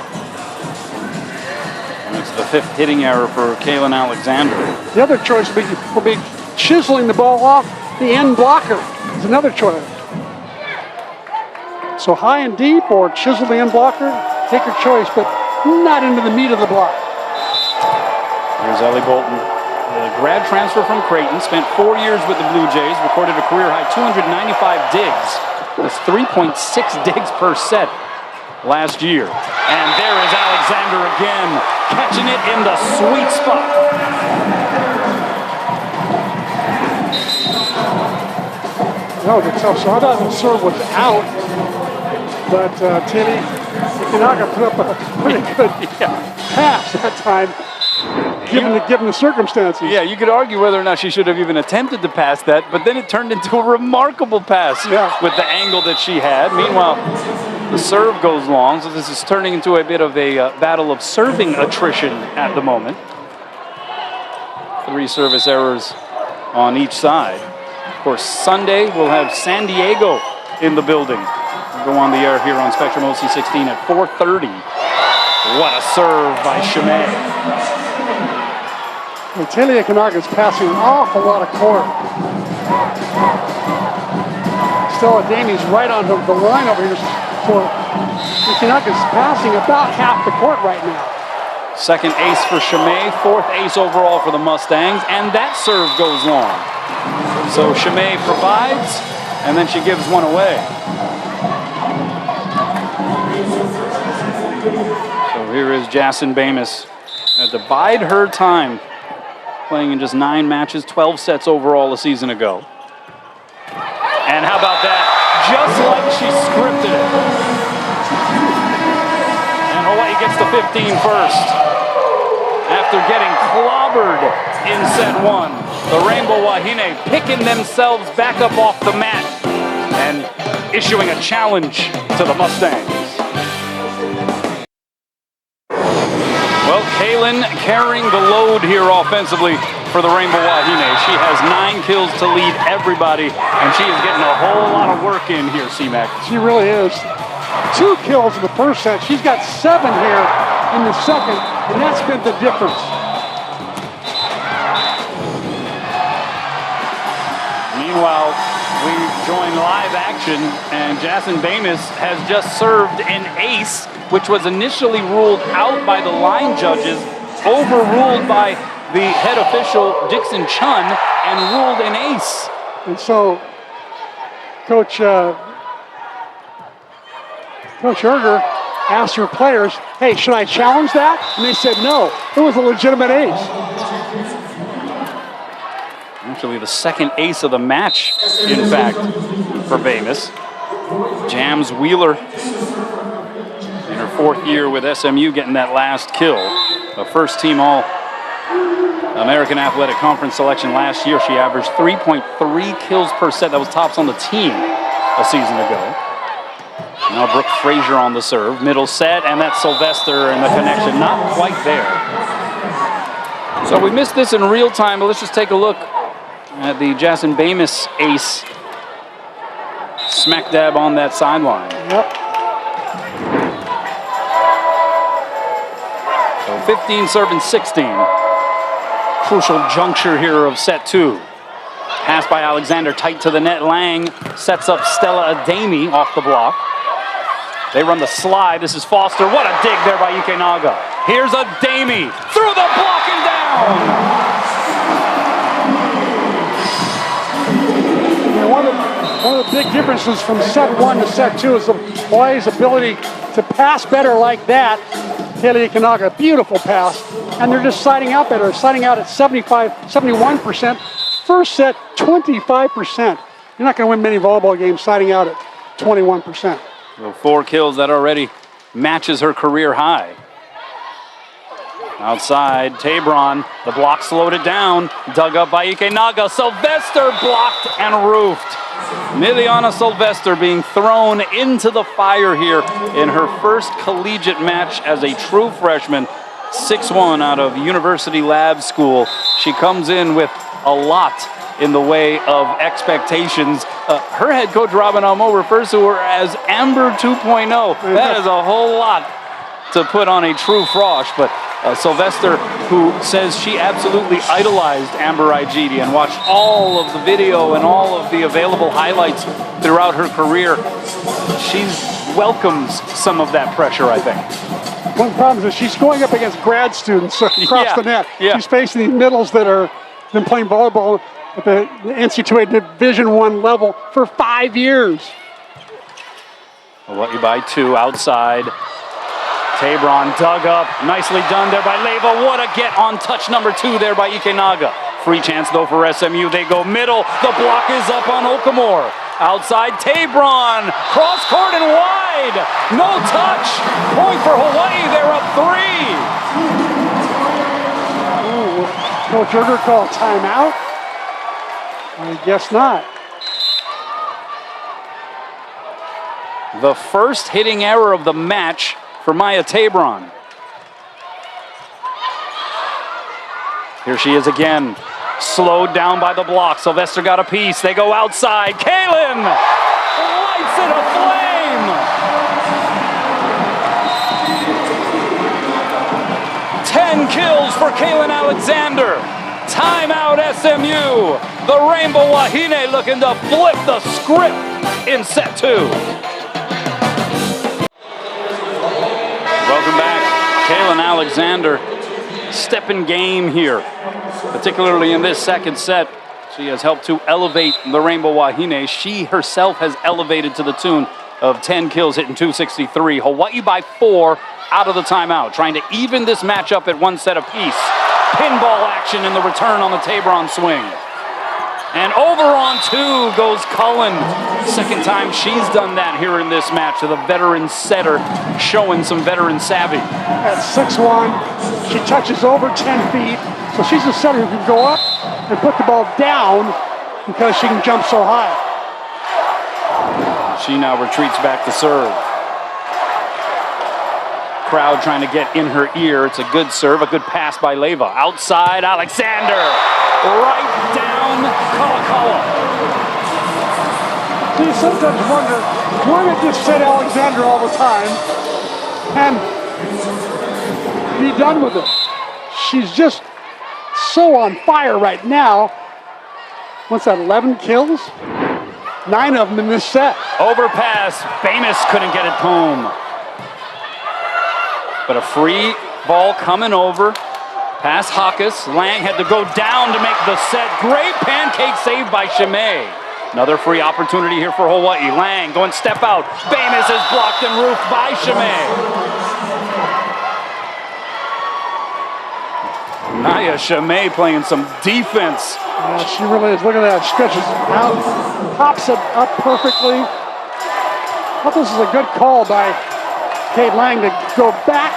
fifth hitting error for Kaylin Alexander. The other choice will be chiseling the ball off the end blocker. Is another choice. So high and deep or chisel the end blocker, take your choice, but not into the meat of the block. Here's Ellie Bolton, the grad transfer from Creighton, spent 4 years with the Blue Jays, recorded a career high 295 digs. That's 3.6 digs per set last year. And there is Alexander again, catching it in the sweet spot. That was a tough shot. I thought the serve was out, but Tilly Ikenaka put up a pretty good pass that time, given the circumstances. Yeah, you could argue whether or not she should have even attempted to pass that, but then it turned into a remarkable pass with the angle that she had. Meanwhile, the serve goes long, so this is turning into a bit of a battle of serving attrition at the moment. 3 service errors on each side. Of course, Sunday we'll have San Diego in the building. We'll go on the air here on Spectrum OC16 at 4:30. What a serve by Chimay. Talia Kanaka is passing an awful lot of court. Stella Damey's right on the line over here. So Kanaka's passing about half the court right now. Second ace for Chimay, 4th ace overall for the Mustangs, and that serve goes long. So Chimay provides, and then she gives one away. So here is Jason Bamus. To bide her time, playing in just 9 matches, 12 sets overall a season ago. And how about that? Just like she scripted it. And Hawaii gets to 15 first. After getting clobbered in set 1, the Rainbow Wahine picking themselves back up off the mat and issuing a challenge to the Mustangs. Well, Kaylin carrying the load here offensively for the Rainbow Wahine. She has 9 kills to lead everybody, and she is getting a whole lot of work in here, C-Mac. She really is. 2 kills in the first set. She's got 7 here in the second, and that's been the difference. Meanwhile, we join live action, and Jason Bamus has just served an ace, which was initially ruled out by the line judges, overruled by the head official, Dixon Chun, and ruled an ace. And so, Coach Erger asked her players, hey, should I challenge that? And they said no. It was a legitimate ace. Actually, the second ace of the match, in fact, for Bamus. Jams Wheeler in her 4th year with SMU getting that last kill. The first team All-American Athletic Conference selection last year. She averaged 3.3 kills per set. That was tops on the team a season ago. Now Brooke Frazier on the serve. Middle set, and that's Sylvester and the connection. Not quite there. So we missed this in real time, but let's just take a look at the Jason Bamus ace. Smack dab on that sideline. Yep. So 15 serving 16. Crucial juncture here of set 2. Pass by Alexander, tight to the net. Lang sets up Stella Ademi off the block. They run the slide. This is Foster. What a dig there by Ikenaga. Here's Ademi through the block and down. One of the big differences from set 1 to set 2 is Hawaii's ability to pass better like that. Haley Ikenaga, beautiful pass. And they're just siding out better, siding out at 71%. First set, 25%. You're not going to win many volleyball games siding out at 21%. So 4 kills, that already matches her career high. Outside, Tabron, the block slowed it down. Dug up by Ikenaga. Sylvester blocked and roofed. Miliana Sylvester being thrown into the fire here in her first collegiate match as a true freshman. 6'1" out of University Lab School. She comes in with a lot in the way of expectations. Her head coach, Robin Amo, refers to her as Amber 2.0. That is a whole lot to put on a true frosh, but Sylvester, who says she absolutely idolized Amber Igidi and watched all of the video and all of the available highlights throughout her career. She welcomes some of that pressure, I think. One of the problems is she's going up against grad students across the net. Yeah. She's facing these middles that are been playing volleyball at the NCAA Division I level for 5 years. Hawaii by 2 outside. Tabron dug up. Nicely done there by Leva. What a get on touch number 2 there by Ikenaga. Free chance though for SMU. They go middle. The block is up on Okamore. Outside Tabron. Cross court and wide. No touch. Point for Hawaii. They're up 3. Coach Erger called timeout? I guess not. The first hitting error of the match for Maya Tabron. Here she is again. Slowed down by the block. Sylvester got a piece. They go outside. Kaylin lights it aflame. 10 kills for Kaylin Alexander. Timeout SMU. The Rainbow Wahine looking to flip the script in set 2. Welcome back. Kaylin Alexander stepping game here, particularly in this second set. She has helped to elevate the Rainbow Wahine. She herself has elevated to the tune of 10 kills, hitting 263. Hawaii by 4 out of the timeout, trying to even this matchup at 1 set apiece. Pinball action in the return on the Tabron swing. And over on 2 goes Cullen. Second time she's done that here in this match. The veteran setter showing some veteran savvy. At 6'1", she touches over 10 feet. So she's a setter who can go up and put the ball down because she can jump so high. She now retreats back to serve. Crowd trying to get in her ear. It's a good serve, a good pass by Leva. Outside, Alexander. Right down Kalakaua. You sometimes wonder, why not just set Alexander all the time and be done with it? She's just so on fire right now. What's that, 11 kills? 9 of them in this set. Overpass. Bamus couldn't get it home. But a free ball coming over. Past Hawkes. Lang had to go down to make the set. Great pancake save by Chimay. Another free opportunity here for Hawaii. Lang going step out. Bamus is blocked and roofed by Chimay. Naya Chimay playing some defense. Yeah, she really is. Look at that. Stretches out, pops it up perfectly. I thought this is a good call by Kate Lang to go back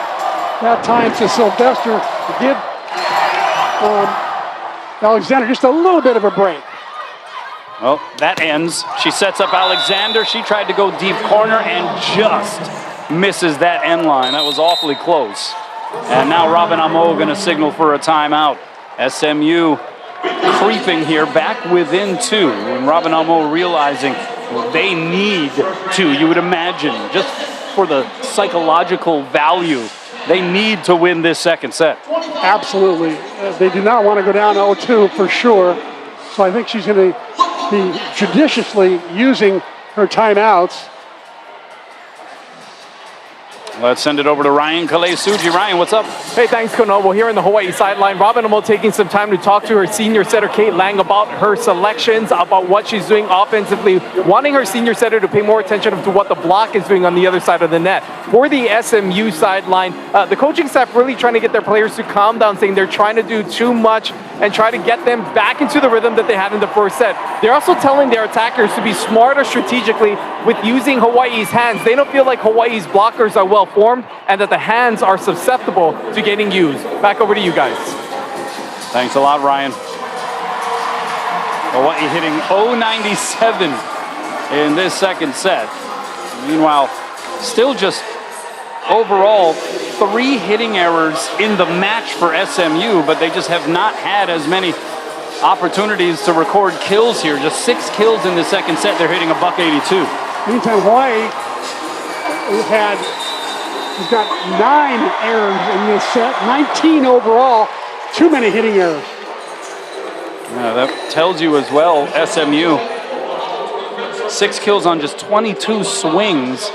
that time to Sylvester to give Alexander just a little bit of a break. Well, that ends. She sets up Alexander. She tried to go deep corner and just misses that end line. That was awfully close. And now Robin Amo going to signal for a timeout. SMU creeping here back within 2. And Robin Amo realizing they need to, you would imagine, just for the psychological value, they need to win this second set. Absolutely. They do not want to go down 0-2 for sure. So I think she's going to be judiciously using her timeouts. Let's send it over to Ryan Kalei-Suji. Ryan, what's up? Hey, thanks, Kono. Well, here in the Hawaii sideline, Robin Amo taking some time to talk to her senior setter, Kate Lang, about her selections, about what she's doing offensively, wanting her senior setter to pay more attention to what the block is doing on the other side of the net. For the SMU sideline, the coaching staff really trying to get their players to calm down, saying they're trying to do too much and try to get them back into the rhythm that they had in the first set. They're also telling their attackers to be smarter strategically with using Hawaii's hands. They don't feel like Hawaii's blockers are well formed and that the hands are susceptible to getting used. Back over to you guys. Thanks a lot, Ryan. Hawaii hitting 097 in this second set. Meanwhile, still just overall 3 hitting errors in the match for SMU, but they just have not had as many opportunities to record kills here. Just 6 kills in the second set. They're hitting $182. Meantime, Hawaii had He's got 9 errors in this set, 19 overall. Too many hitting errors. Yeah, that tells you as well, SMU. 6 kills on just 22 swings.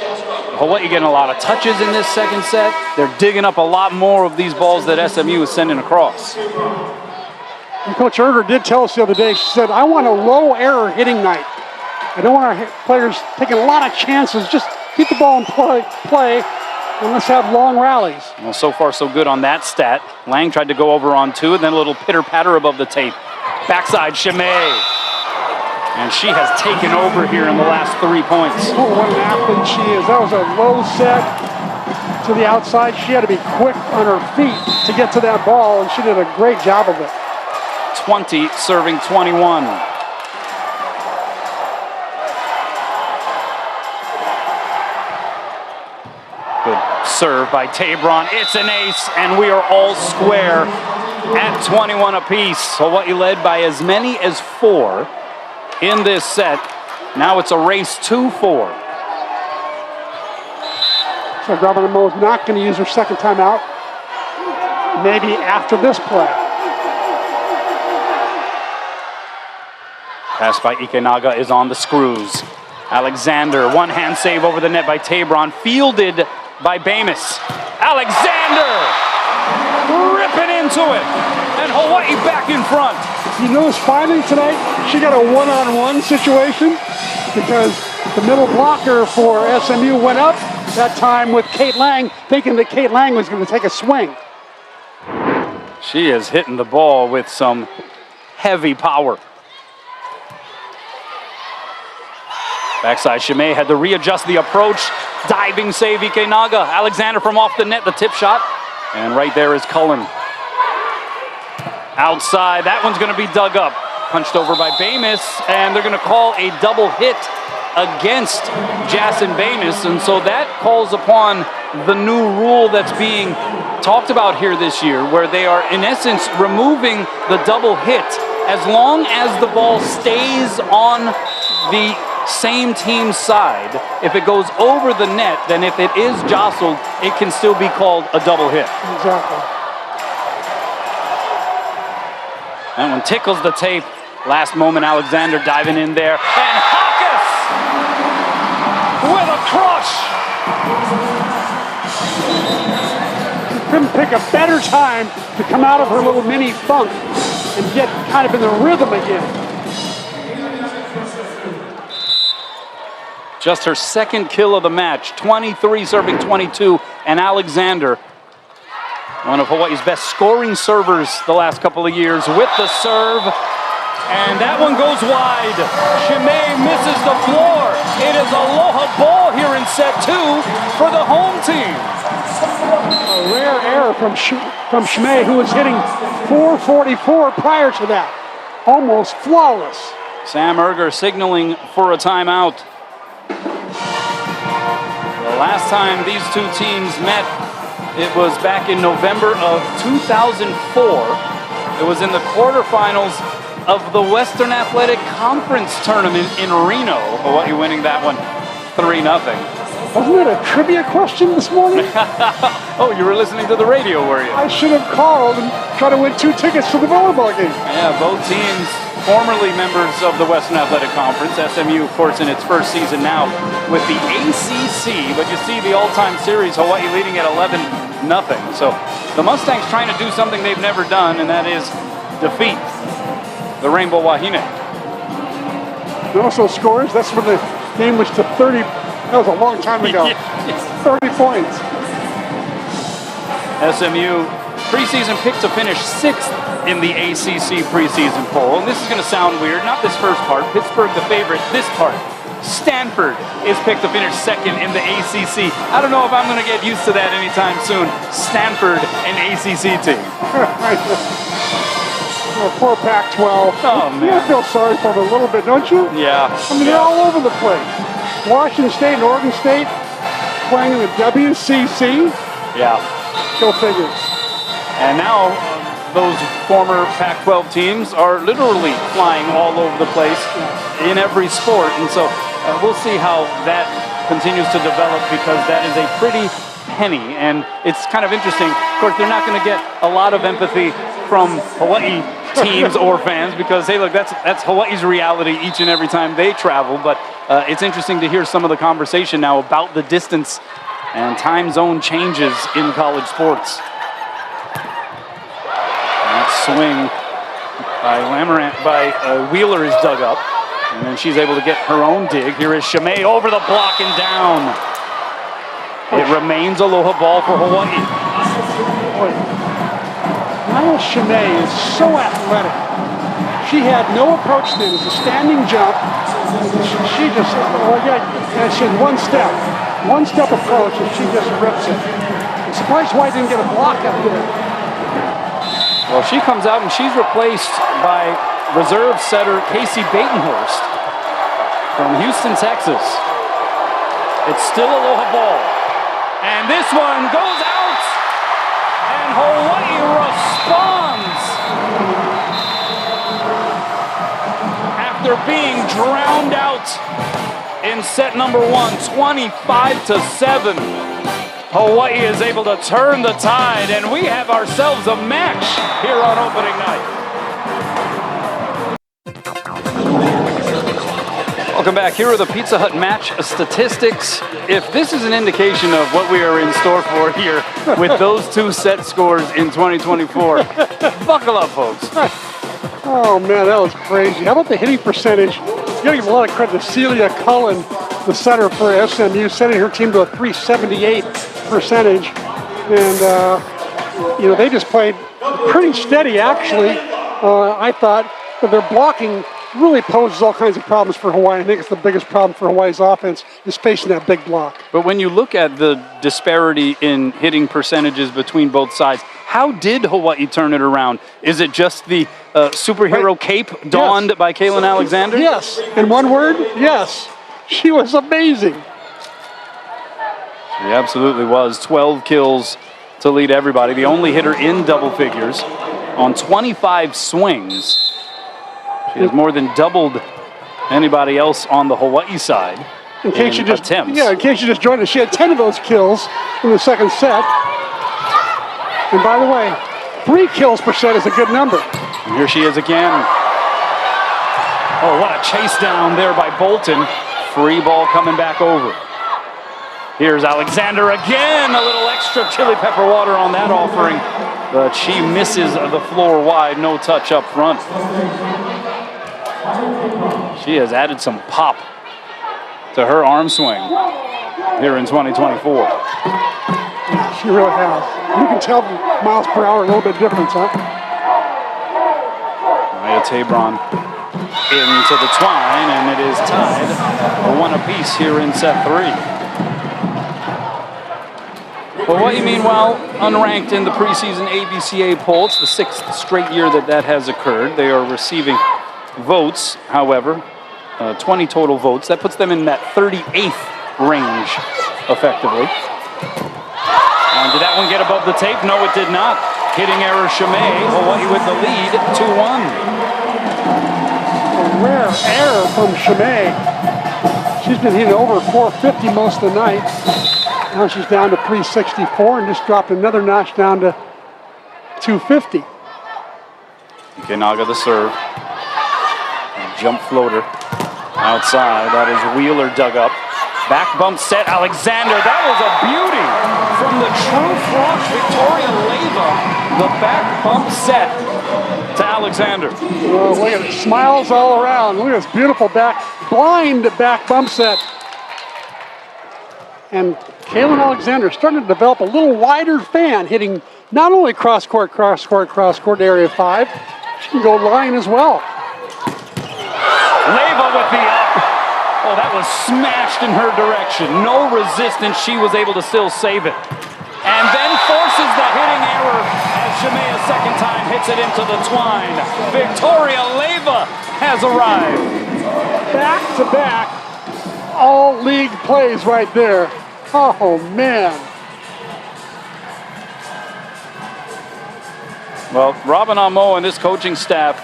Hawaii getting a lot of touches in this second set. They're digging up a lot more of these balls that SMU is sending across. And Coach Erger did tell us the other day, she said, I want a low error hitting night. I don't want our players taking a lot of chances. Just keep the ball in play and let's have long rallies. Well, so far so good on that stat. Lang tried to go over on 2, and then a little pitter-patter above the tape. Backside, Chimay. And she has taken over here in the last 3 points. Oh, what an athlete she is. That was a low set to the outside. She had to be quick on her feet to get to that ball, and she did a great job of it. 20 serving 21. Good serve by Tabron. It's an ace, and we are all square at 21 apiece. Hawaii led by as many as 4 in this set. Now it's a race 2-4. So Governor is not going to use her second timeout. Maybe after this play. Pass by Ikenaga is on the screws. Alexander, one-hand save over the net by Tabron, fielded by Bamus. Alexander ripping into it, and Hawaii back in front. You notice finally tonight, she got a one-on-one situation because the middle blocker for SMU went up that time with Kate Lang, thinking that Kate Lang was going to take a swing. She is hitting the ball with some heavy power. Backside, Chimay had to readjust the approach. Diving save, Ikenaga. Alexander from off the net, the tip shot. And right there is Cullen. Outside, that one's gonna be dug up. Punched over by Bamus, and they're gonna call a double hit against Jason Bamus. And so that calls upon the new rule that's being talked about here this year, where they are in essence removing the double hit as long as the ball stays on the same team's side. If it goes over the net, then if it is jostled, it can still be called a double hit. Exactly. That one tickles the tape. Last moment, Alexander diving in there. And Hawkes with a crush. She couldn't pick a better time to come out of her little mini funk and get kind of in the rhythm again. Just her second kill of the match, 23 serving 22, and Alexander, one of Hawaii's best scoring servers the last couple of years, with the serve, and that one goes wide. Chimay misses the floor. It is aloha ball here in set 2 for the home team. A rare error from Chimay, who was hitting .444 prior to that. Almost flawless. Sam Erger signaling for a timeout. The last time these two teams met, it was back in November of 2004. It was in the quarterfinals of the Western Athletic Conference tournament in Reno. Hawaii winning that one 3-0. Wasn't it a trivia question this morning? Oh, you were listening to the radio, were you? I should have called and tried to win 2 tickets to the volleyball game. Yeah, both teams formerly members of the Western Athletic Conference. SMU, of course, in its first season now with the ACC. But you see the all-time series, Hawaii leading at 11-0. So the Mustangs trying to do something they've never done, and that is defeat the Rainbow Wahine. And also scores. That's when the game was to 30. That was a long time ago. 30 points. SMU preseason picked to finish 6th in the ACC preseason poll. And this is going to sound weird, not this first part. Pittsburgh the favorite, this part. Stanford is picked to finish 2nd in the ACC. I don't know if I'm going to get used to that anytime soon. Stanford, an ACC team. Oh, poor Pac-12. Oh, man. You feel sorry for them a little bit, don't you? Yeah. I mean, they're all over the place. Washington State and Oregon State playing in the WCC. Yeah. Go figure. And now those former Pac-12 teams are literally flying all over the place in every sport. And so we'll see how that continues to develop, because that is a pretty penny. And it's kind of interesting. Of course, they're not going to get a lot of empathy from Hawaii teams or fans because, hey, look, that's Hawaii's reality each and every time they travel. But it's interesting to hear some of the conversation now about the distance and time zone changes in college sports. That swing by Wheeler is dug up. And then she's able to get her own dig. Here is Shimei over the block and down. It remains aloha ball for Hawaii. Niall Shimei is so athletic. She had no approach then. It's a standing jump. She just, and she had one step approach, and she just rips it. I'm surprised why I didn't get a block up there. Well, she comes out and she's replaced by reserve setter Casey Batenhurst from Houston, Texas. It's still aloha ball. And this one goes out. And Hawaii responds. After being drowned out in set number 1, 25-7. Hawaii is able to turn the tide, and we have ourselves a match here on opening night. Welcome back. Here are the Pizza Hut match statistics. If this is an indication of what we are in store for here with those two set scores in 2024, buckle up, folks. Oh, man, that was crazy. How about the hitting percentage? You got to give a lot of credit to Celia Cullen, the setter for SMU, setting her team to a 378 percentage. And, they just played pretty steady, actually. I thought that their blocking really poses all kinds of problems for Hawaii. I think it's the biggest problem for Hawaii's offense is facing that big block. But when you look at the disparity in hitting percentages between both sides, how did Hawaii turn it around? Is it just the superhero cape donned by Kaylin Alexander? Yes. In one word, yes. She was amazing. She absolutely was. 12 kills to lead everybody. The only hitter in double figures on 25 swings. She has more than doubled anybody else on the Hawaii side in case you just attempts. Yeah, in case you just joined us, she had 10 of those kills in the second set. And by the way, 3 kills per set is a good number. And here she is again. Oh, what a chase down there by Bolton. Free ball coming back over. Here's Alexander again. A little extra chili pepper water on that offering. But she misses the floor wide. No touch up front. She has added some pop to her arm swing here in 2024. She really has. You can tell the miles per hour a little bit difference, huh? Maya Tabron into the twine, and it is tied 1 apiece here in set 3. Hawaii, meanwhile, unranked in the preseason ABCA poll. It's the 6th straight year that has occurred. They are receiving votes, however, 20 total votes. That puts them in that 38th range, effectively. And did that one get above the tape? No, it did not. Hitting error, Shimei. Hawaii with the lead, 2-1. A rare error from Shimei. She's been hitting over 450 most of the night. Now she's down to 364 and just dropped another notch down to 250. Ikenaga the serve. Jump floater outside. That is Wheeler dug up. Back bump set, Alexander. That was a beauty from the true frosh Victoria Leyva. The back bump set to Alexander. Oh, look at it. Smiles all around. Look at this beautiful blind back bump set. And Kaylin Alexander starting to develop a little wider fan, hitting not only cross-court to area 5, she can go line as well. Leyva with the up. Oh, that was smashed in her direction. No resistance. She was able to still save it. And then forces the hitting error as Shimei a second time hits it into the twine. Victoria Leyva has arrived. Back-to-back all-league plays right there. Oh, man. Well, Robin Amo and his coaching staff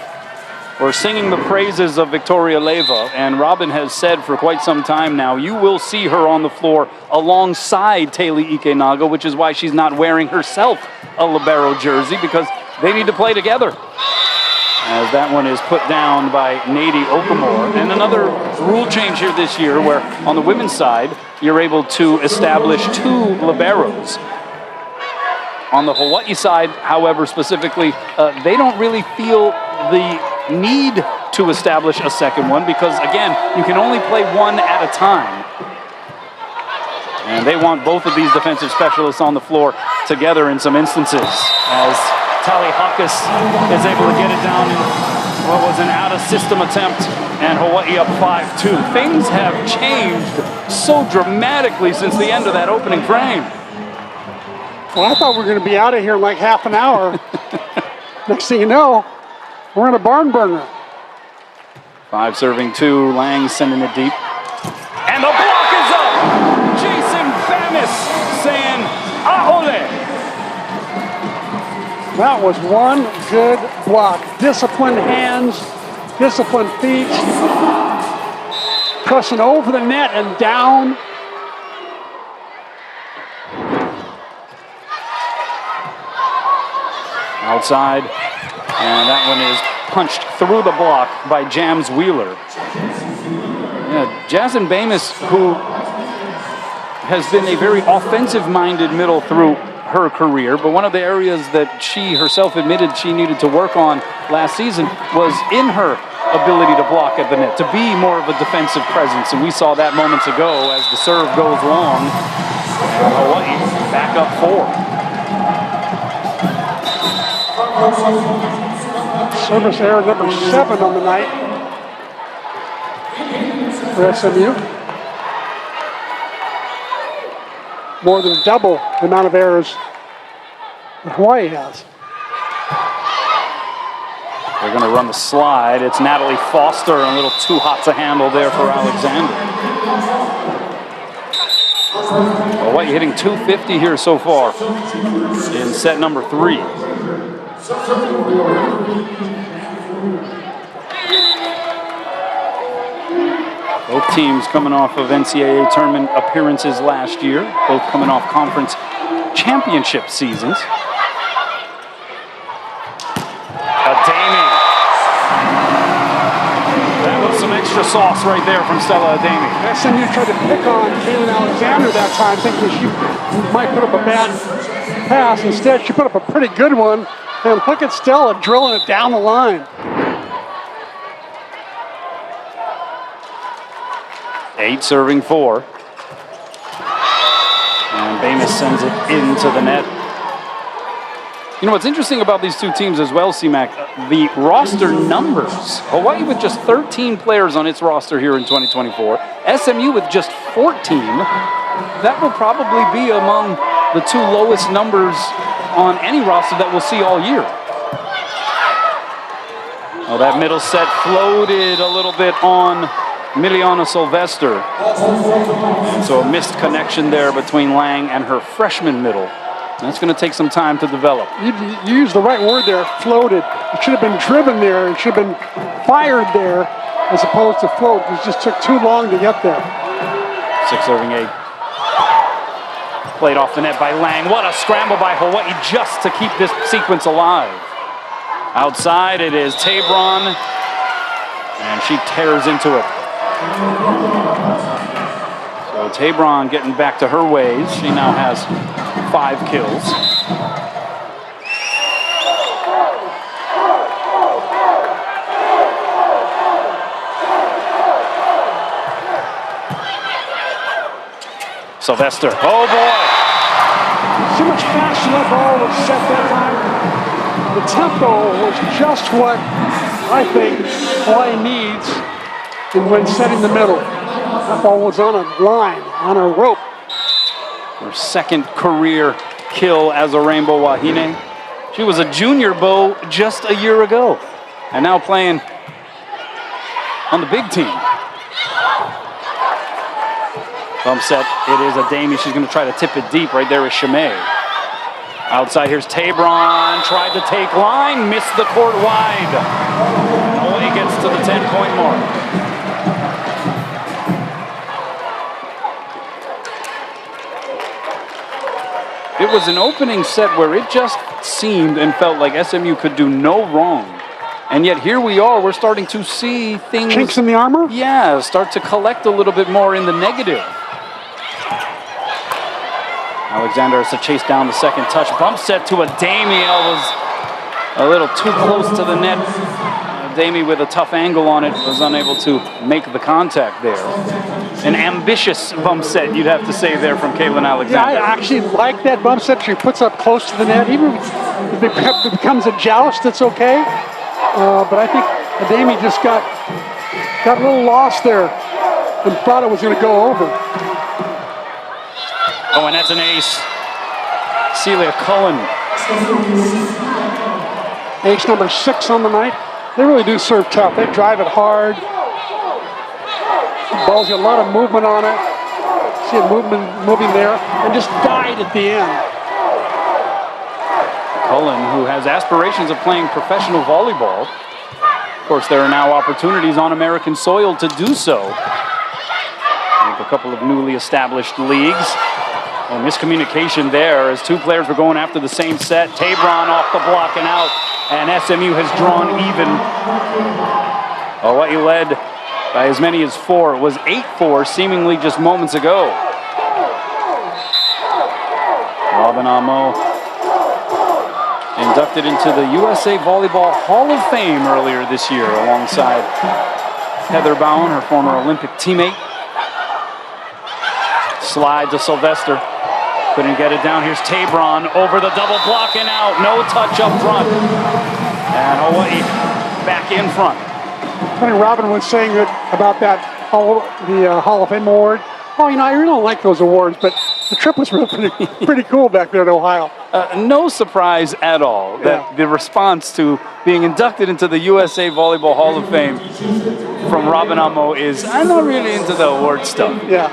We're singing the praises of Victoria Leva, and Robin has said for quite some time now, you will see her on the floor alongside Taylor Ikenaga, which is why she's not wearing herself a libero jersey, because they need to play together. As that one is put down by Nady Okamore. And another rule change here this year where on the women's side, you're able to establish 2 liberos. On the Hawaii side, however, specifically, they don't really feel the need to establish a second one because, again, you can only play one at a time. And they want both of these defensive specialists on the floor together in some instances as Tali Hawkes is able to get it down in what was an out-of-system attempt, and Hawaii up 5-2. Things have changed so dramatically since the end of that opening frame. Well, I thought we were going to be out of here in like half an hour. Next thing you know, we're in a barn burner. 5 serving 2, Lang sending it deep. And the block is up! Jason Bamis saying, ahole! That was one good block. Disciplined hands, disciplined feet. Pressing over the net and down. Outside, and that one is punched through the block by Jams Wheeler. Yeah, Jason Bamis, who has been a very offensive-minded middle through her career, but one of the areas that she herself admitted she needed to work on last season was in her ability to block at the net, to be more of a defensive presence, and we saw that moments ago as the serve goes long, and Hawaii back up 4. Service error number 7 on the night for SMU. More than double the amount of errors that Hawaii has. They're going to run the slide. It's Natalie Foster, a little too hot to handle there for Alexander. Hawaii hitting 250 here so far in set number 3. Both teams coming off of NCAA tournament appearances last year, both coming off conference championship seasons. Ademi. That was some extra sauce right there from Stella Ademi. SMU tried to pick on Kaylin Alexander that time, thinking she might put up a bad pass. Instead, she put up a pretty good one. And look at Stella drilling it down the line. 8 serving 4. And Bamis sends it into the net. You know what's interesting about these two teams as well, C-Mac, the roster numbers. Hawaii with just 13 players on its roster here in 2024. SMU with just 14. That will probably be among the 2 lowest numbers on any roster that we'll see all year. Oh, that middle set floated a little bit on Miliana Sylvester. So a missed connection there between Lang and her freshman middle. That's going to take some time to develop. You used the right word there, floated. It should have been driven there. It should have been fired there as opposed to float. It just took too long to get there. 6 serving 8. Played off the net by Lang. What a scramble by Hawaii just to keep this sequence alive. Outside it is Tabron, and she tears into it. So Tabron getting back to her ways. She now has 5 kills. Sylvester, oh boy! See much faster that ball was set that time. The tempo was just what I think Hawaii needs when setting the middle. That ball was on a line, on a rope. Her second career kill as a Rainbow Wahine. She was a junior bow just a year ago, and now playing on the big team. Bump set, it is Ademi. She's going to try to tip it deep. Right there is Chimay. Outside, here's Tabron. Tried to take line, missed the court wide. Hawaii gets to the 10-point mark. It was an opening set where it just seemed and felt like SMU could do no wrong. And yet here we are, we're starting to see things... Chinks in the armor? Yeah, start to collect a little bit more in the negative. Alexander has to chase down the second touch. Bump set to Damiel was a little too close to the net. Damie with a tough angle on it was unable to make the contact there. An ambitious bump set, you'd have to say there from Caitlin Alexander. Yeah, I actually like that bump set she puts up close to the net. Even if it becomes a joust, it's okay. But I think Damie just got a little lost there and thought it was going to go over. Oh, and that's an ace. Celia Cullen. Ace number 6 on the night. They really do serve tough. They drive it hard. The ball's got a lot of movement on it. See it moving there, and just died at the end. Cullen, who has aspirations of playing professional volleyball. Of course, there are now opportunities on American soil to do so. With a couple of newly established leagues. Oh, miscommunication there as two players were going after the same set. Tabron off the block and out, and SMU has drawn even. Hawaii led by as many as 4. It was 8-4 seemingly just moments ago. Robin Amo inducted into the USA Volleyball Hall of Fame earlier this year alongside Heather Bowen, her former Olympic teammate. Slide to Sylvester. Couldn't get it down. Here's Tabron over the double block and out. No touch up front. And Hawaii back in front. Funny, Robin was saying that about the Hall of Fame award. Oh, you know, I really don't like those awards, but the trip was really pretty cool back there in Ohio. No surprise at all that the response to being inducted into the USA Volleyball Hall of Fame from Robin Amo is, I'm not really into the award stuff. Yeah.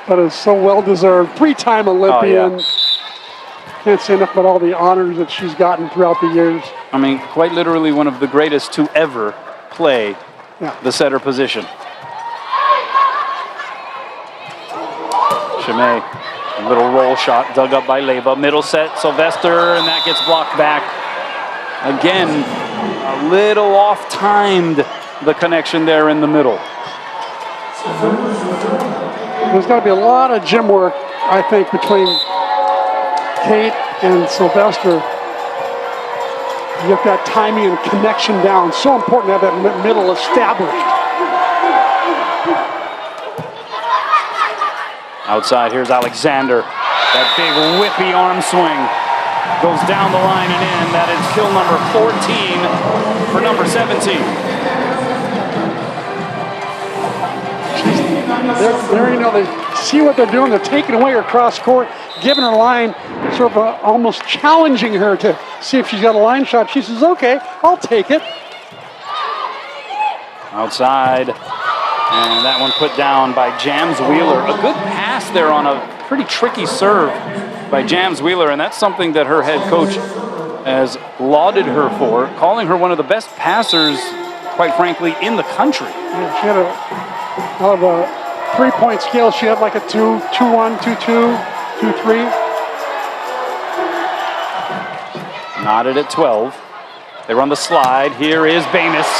But it's so well-deserved. 3-time Olympian. Oh, yeah. Can't say enough about all the honors that she's gotten throughout the years. I mean, quite literally one of the greatest to ever play the setter position. Chimay, a little roll shot dug up by Leyva. Middle set, Sylvester, and that gets blocked back. Again, a little off-timed, the connection there in the middle. There's got to be a lot of gym work, I think, between Kate and Sylvester. You get that timing and connection down. So important to have that middle established. Outside, here's Alexander. That big whippy arm swing goes down the line and in. That is kill number 14 for number 17. There, you know, they see what they're doing. They're taking away her cross court, giving her line, sort of almost challenging her to see if she's got a line shot. She says, okay, I'll take it. Outside, and that one put down by Jams Wheeler. A good pass there on a pretty tricky serve by Jams Wheeler, and that's something that her head coach has lauded her for, calling her one of the best passers, quite frankly, in the country. Yeah, she had out of a 3-point scale, she had like a 2, 2-1, 2-2, 2-3. Knotted at 12. They run the slide. Here is Bamis,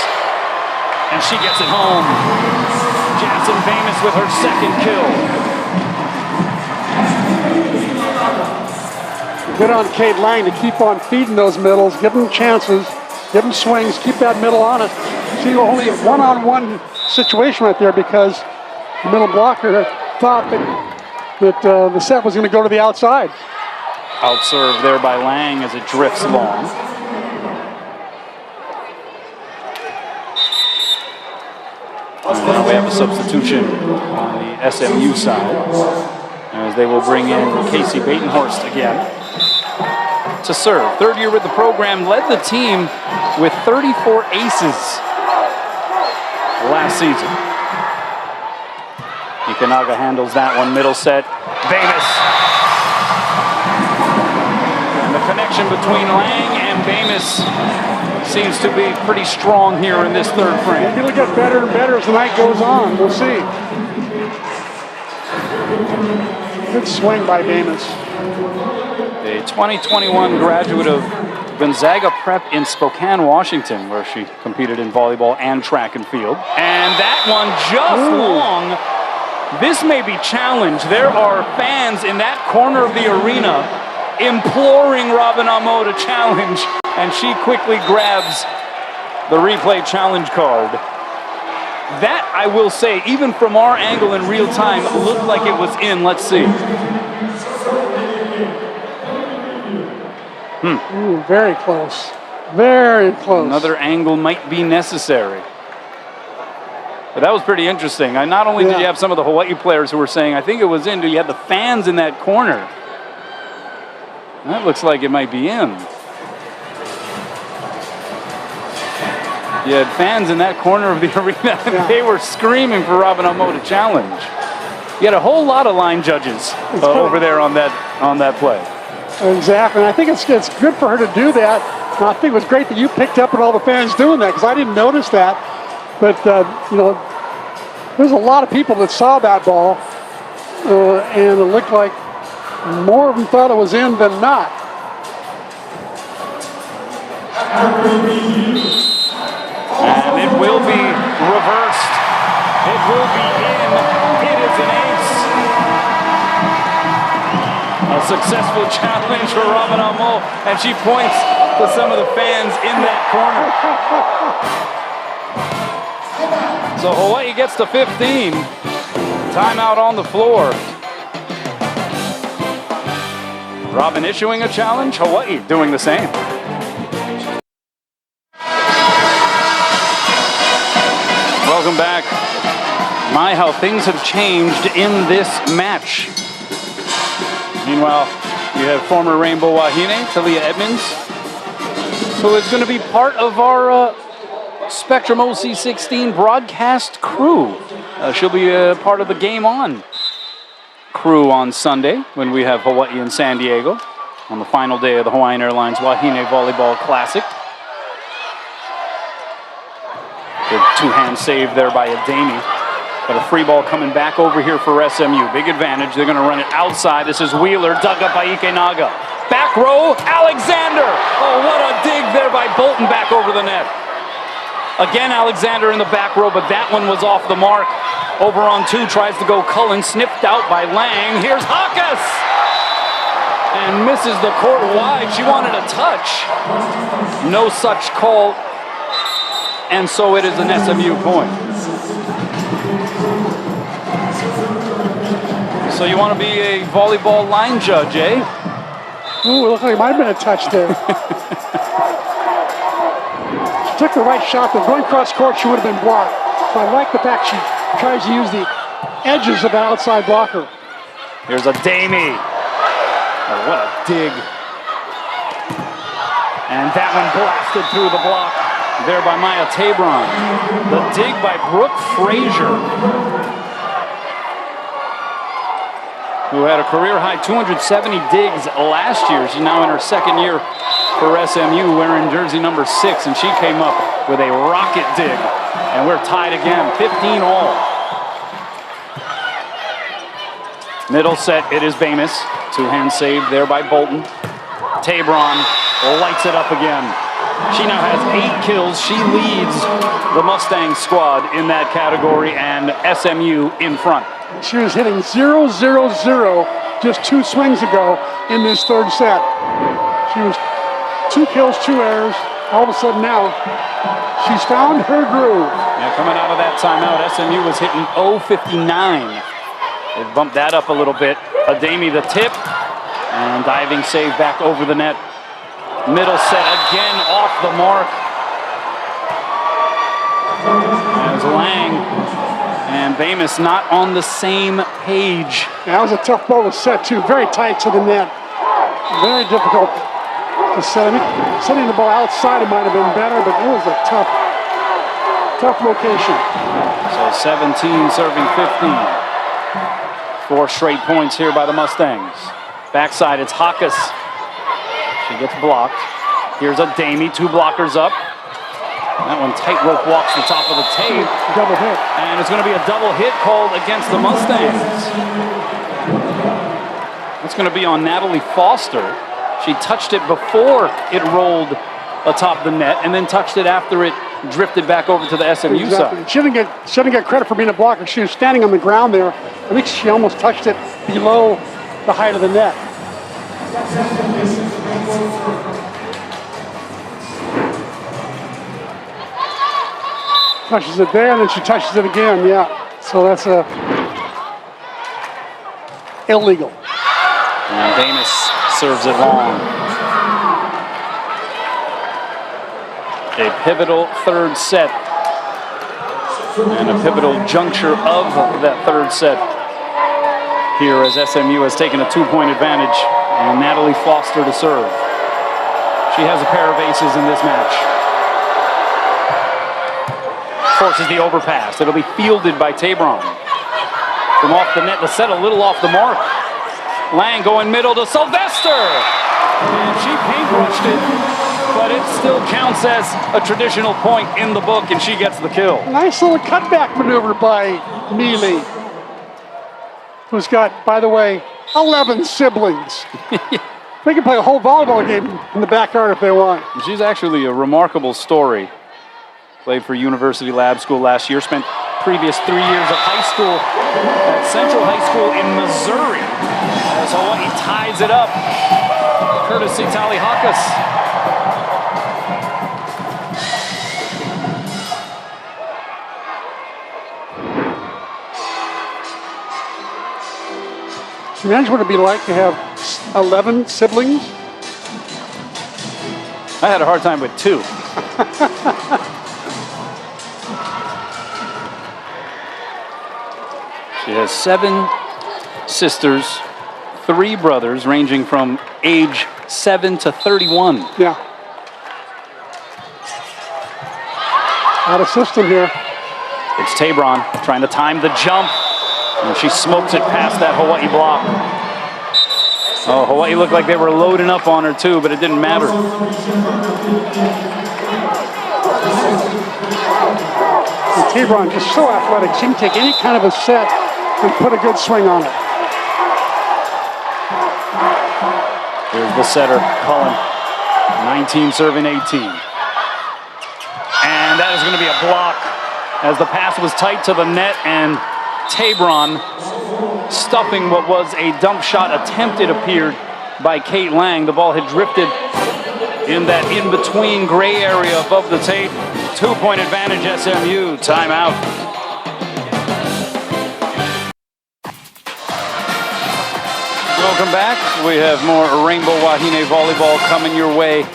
and she gets it home. Jansen Bamis with her second kill. Good on Kate Lang to keep on feeding those middles, give them chances, give them swings, keep that middle honest. See, only a one-on-one situation right there because the middle blocker thought that the set was going to go to the outside. Outserve there by Lang as it drifts long. And now we have a substitution on the SMU side as they will bring in Casey Batenhorst again to serve. Third year with the program, led the team with 34 aces last season. Ikanaga handles that one, middle set. Bamis. And the connection between Lang and Bamis seems to be pretty strong here in this third frame. Maybe it'll get better and better as the night goes on. We'll see. Good swing by Davis. A 2021 graduate of Gonzaga Prep in Spokane, Washington, where she competed in volleyball and track and field. And that one just long. This may be challenged. There are fans in that corner of the arena imploring Robin Amo to challenge, and she quickly grabs the replay challenge card. That, I will say, even from our angle in real time, looked like it was in. Let's see. Ooh, very close. Very close. Another angle might be necessary. But that was pretty interesting. Not only did you have some of the Hawaii players who were saying, I think it was in, you had the fans in that corner. That looks like it might be in. You had fans in that corner of the arena, and they were screaming for Robin Amo to challenge. You had a whole lot of line judges over there on that play. Exactly, and I think it's good for her to do that. And I think it was great that you picked up on all the fans doing that, because I didn't notice that. But, there's a lot of people that saw that ball, and it looked like more of them thought it was in than not. And it will be reversed. It will be in. It is an ace. A successful challenge for Robin Amo, and she points to some of the fans in that corner. So Hawaii gets to 15. Timeout on the floor. Robin issuing a challenge, Hawaii doing the same. Welcome back. My, how things have changed in this match. Meanwhile, you have former Rainbow Wahine, Talia Edmonds, who is going to be part of our Spectrum OC16 broadcast crew. She'll be a part of the Game On crew on Sunday when we have Hawaii and San Diego on the final day of the Hawaiian Airlines Wahine Volleyball Classic. Good two-hand save there by Ademi. But a free ball coming back over here for SMU. Big advantage. They're going to run it outside. This is Wheeler, dug up by Ikenaga. Back row, Alexander. Oh, what a dig there by Bolton back over the net. Again, Alexander in the back row, but that one was off the mark. Over on two, tries to go Cullen, sniffed out by Lang. Here's Hakas! And misses the court wide. She wanted a touch. No such call. And so it is an SMU point. So you want to be a volleyball line judge, eh? Ooh, it looked like it might have been a touch there. She took the right shot, but going cross court, she would have been blocked. So I like the fact she tries to use the edges of the outside blocker. Here's Ademi. Oh, what a dig. And that one blasted through the block there by Maya Tabron. The dig by Brooke Frazier, who had a career-high 270 digs last year. She's now in her second year for SMU, wearing jersey number 6, and she came up with a rocket dig. And we're tied again, 15 all. Middle set, it is Bamus. Two-hand save there by Bolton. Tabron lights it up again. She now has 8 kills. She leads the Mustangs squad in that category, and SMU in front. She was hitting 0-0-0 just 2 swings ago in this third set. She was 2 kills, 2 errors. All of a sudden now, she's found her groove. Yeah, coming out of that timeout, SMU was hitting 0-59. They bumped that up a little bit. Ademi the tip, and diving save back over the net. Middle set again off the mark. As Lang and Bamus not on the same page. That was a tough ball to set too. Very tight to the net. Very difficult to set. I mean, setting the ball outside it might have been better, but it was a tough location. So 17 serving 15. 4 straight points here by the Mustangs. Backside, it's Hakas. She gets blocked. Here's Ademi, 2 blockers up. That one tightrope walks the top of the tape. Double hit. And it's going to be a double hit called against the Mustangs. It's going to be on Natalie Foster. She touched it before it rolled atop the net and then touched it after it drifted back over to the SMU side. She didn't get credit for being a blocker. She was standing on the ground there. I think she almost touched it below the height of the net. Touches it there, and then she touches it again, yeah. So that's illegal. And Danis serves it long. A pivotal third set. And a pivotal juncture of that third set here as SMU has taken a 2-point advantage. And Natalie Foster to serve. She has a pair of aces in this match. Forces the overpass. It'll be fielded by Tabron. From off the net, the set a little off the mark. Lang going middle to Sylvester. And she paintbrushed it, but it still counts as a traditional point in the book, and she gets the kill. Nice little cutback maneuver by Neely, who's got, by the way, 11 siblings. They can play a whole volleyball game in the backyard if they want. She's actually a remarkable story. Played for University Lab School last year, spent previous 3 years of high school at Central High School in Missouri. As Hawaii ties it up, courtesy Tali Hakas. Can you imagine what it'd be like to have 11 siblings? I had a hard time with 2. She has 7 sisters, 3 brothers, ranging from age 7 to 31. Yeah. Out of system here. It's Tabron trying to time the jump, and she smokes it past that Hawaii block. Oh, Hawaii looked like they were loading up on her too, but it didn't matter. And Tabron just so athletic. She can take any kind of a set and put a good swing on it. Here's the setter, Cullen. 19 serving 18. And that is going to be a block as the pass was tight to the net, and Tabron stuffing what was a dump shot attempt, it appeared, by Kate Lang. The ball had drifted in that in-between gray area above the tape. 2-point advantage SMU. Timeout. Welcome back. We have more Rainbow Wahine Volleyball coming your way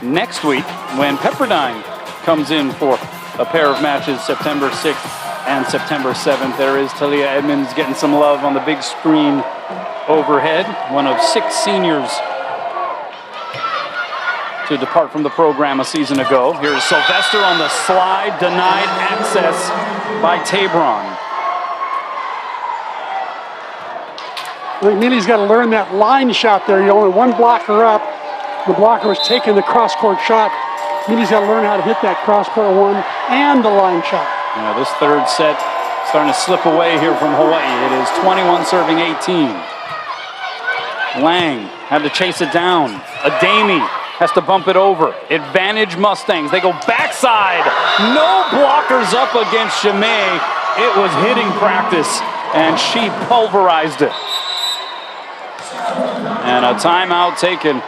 next week when Pepperdine comes in for a pair of matches September 6th and September 7th. There is Talia Edmonds getting some love on the big screen overhead. One of 6 seniors to depart from the program a season ago. Here's Sylvester on the slide, denied access by Tabron. I think Neely's got to learn that line shot there. You're only one blocker up. The blocker was taking the cross-court shot. Neely's got to learn how to hit that cross-court one and the line shot. Yeah, this third set starting to slip away here from Hawaii. It is 21 serving 18. Lang had to chase it down. Ademi has to bump it over. Advantage Mustangs. They go backside. No blockers up against Chimay. It was hitting practice, and she pulverized it. And a timeout taken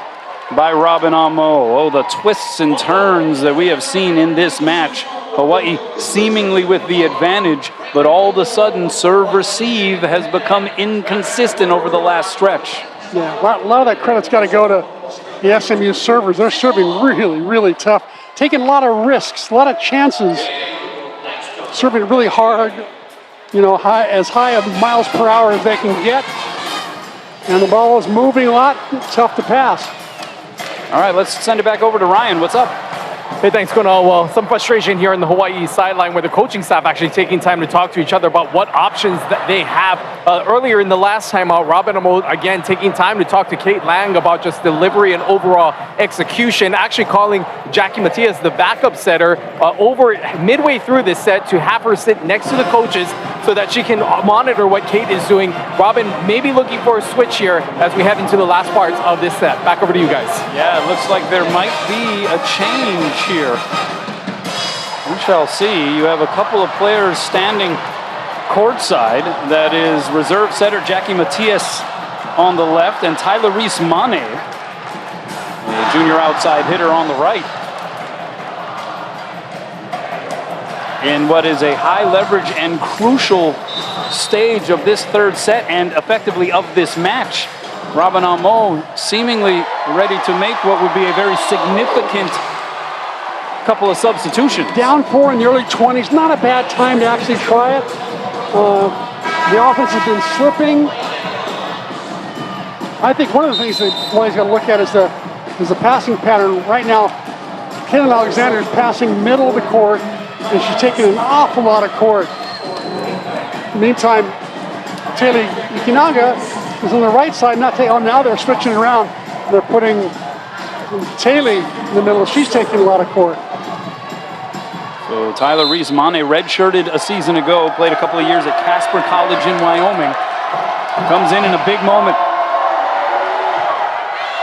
by Robin Amo. Oh, the twists and turns that we have seen in this match. Hawaii seemingly with the advantage, but all of a sudden serve-receive has become inconsistent over the last stretch. Yeah, a lot of that credit's got to go to the SMU servers. They're serving really, really tough, taking a lot of risks, a lot of chances, serving really hard, you know, as high of miles per hour as they can get. And the ball is moving a lot. It's tough to pass. All right, let's send it back over to Ryan. What's up? Hey, thanks, Gunnar. Well, some frustration here on the Hawaii sideline where the coaching staff actually taking time to talk to each other about what options that they have. Earlier in the last timeout, Robin Amo, again, taking time to talk to Kate Lang about just delivery and overall execution, actually calling Jackie Matias, the backup setter, over midway through this set to have her sit next to the coaches so that she can monitor what Kate is doing. Robin may be looking for a switch here as we head into the last parts of this set. Back over to you guys. Yeah, it looks like there might be a change here. We shall see. You have a couple of players standing courtside. That is reserve setter Jackie Matias on the left and Tyler Reese-Mane, the junior outside hitter, on the right. In what is a high leverage and crucial stage of this third set and effectively of this match. Robin Amo seemingly ready to make what would be a very significant couple of substitutions. Down 4 in the early 20s, not a bad time to actually try it. The offense has been slipping. I think one of the things that Hawaii's got to look at is the passing pattern. Right now, Kaylin Alexander is passing middle of the court, and she's taking an awful lot of court. Meantime, Taylor Ikinaga is on the right side, not taking. Oh, now they're switching around. They're putting Taylor in the middle. She's taking a lot of court. So Tyler Reese-Mane redshirted a season ago, played a couple of years at Casper College in Wyoming. Comes in a big moment.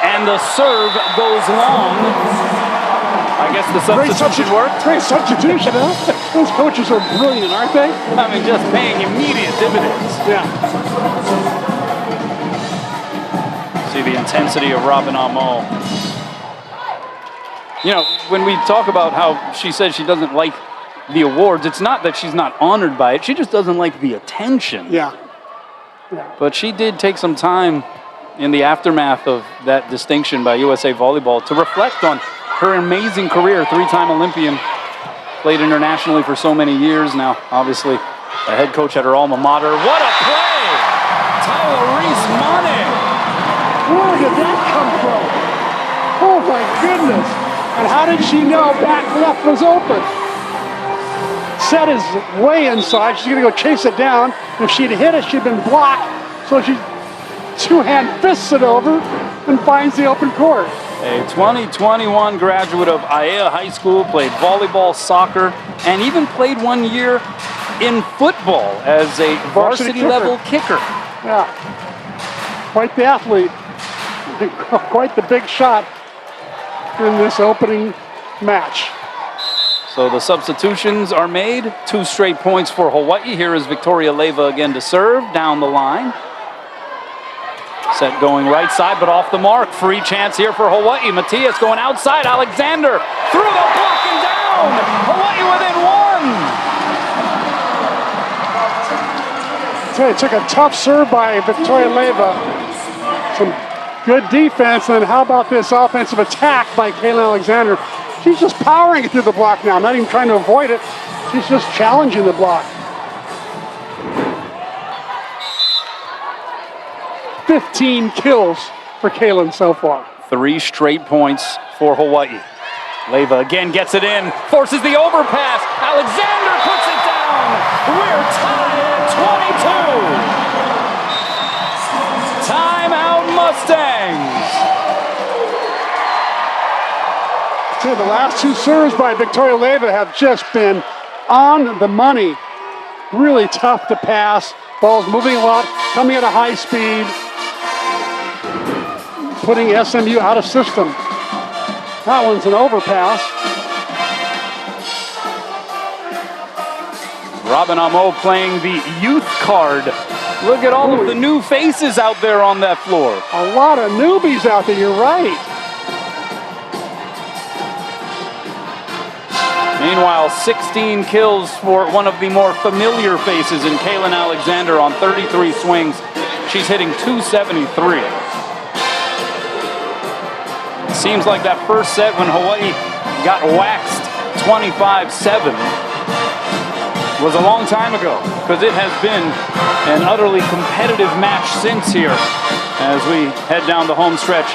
And the serve goes long. I guess the substitution worked. Great substitution, huh? Those coaches are brilliant, aren't they? I mean, just paying immediate dividends. Yeah. See the intensity of Robin Amo. You know, when we talk about how she says she doesn't like the awards, it's not that she's not honored by it. She just doesn't like the attention. Yeah. But she did take some time in the aftermath of that distinction by USA Volleyball to reflect on her amazing career. 3-time Olympian, played internationally for so many years now. Obviously, a head coach at her alma mater. What a play! Tyler Reese-Mane! Where did that come from? Oh my goodness! And how did she know back left was open? Set is way inside. She's gonna go chase it down. If she'd hit it, she'd been blocked. So she two-hand fists it over and finds the open court. A 2021 graduate of Aiea High School, played volleyball, soccer, and even played 1 year in football as a varsity level kicker. Yeah, quite the athlete, quite the big shot in this opening match. So the substitutions are made. 2 straight points for Hawaii. Here is Victoria Leyva again to serve down the line. Set going right side, but off the mark. Free chance here for Hawaii. Matias going outside. Alexander through the block and down. Hawaii within 1. So it took a tough serve by Victoria Leyva. Some good defense, and how about this offensive attack by Kaylin Alexander? She's just powering it through the block now, not even trying to avoid it. She's just challenging the block. 15 kills for Kaylin so far. 3 straight points for Hawaii. Leyva again gets it in, forces the overpass. Alexander puts it down. We're tied at 22. Timeout Mustangs. So the last 2 serves by Victoria Leyva have just been on the money. Really tough to pass. Ball's moving a lot, coming at a high speed, putting SMU out of system. That one's an overpass. Robin Amo playing the youth card. Look at all of the new faces out there on that floor. A lot of newbies out there, you're right. Meanwhile, 16 kills for one of the more familiar faces in Kaylin Alexander on 33 swings. She's hitting .273. Seems like that first set when Hawaii got waxed 25-7 was a long time ago, because it has been an utterly competitive match since here as we head down the home stretch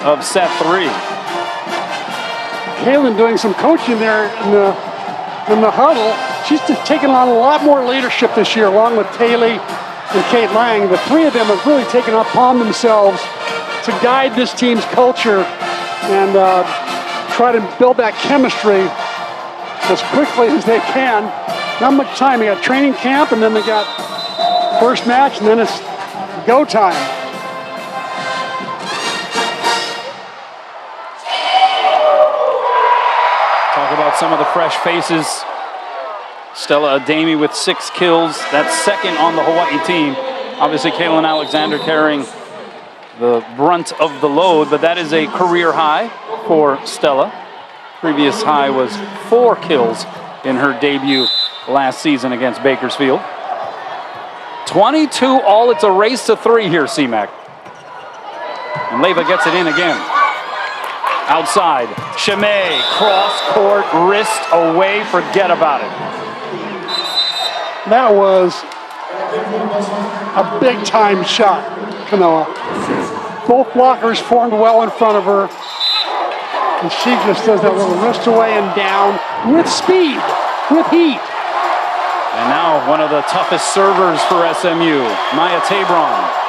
of set 3. Kaylin doing some coaching there in the huddle. She's taken on a lot more leadership this year, along with Taylor and Kate Lang. The 3 of them have really taken upon themselves to guide this team's culture and try to build that chemistry as quickly as they can. Not much time. They got training camp, and then they got first match, and then it's go time. Talk about some of the fresh faces. Stella Ademi with 6 kills. That's second on the Hawaii team. Obviously, Kaylin Alexander carrying the brunt of the load, but that is a career high for Stella. Previous high was 4 kills in her debut last season against Bakersfield. 22 all. It's a race to 3 here, C-Mac. And Leyva gets it in again. Outside, Chimay, cross court, wrist away, forget about it. That was a big time shot, Kanoa. Both blockers formed well in front of her. And she just does that little wrist away and down with speed, with heat. And now one of the toughest servers for SMU, Maya Tabron.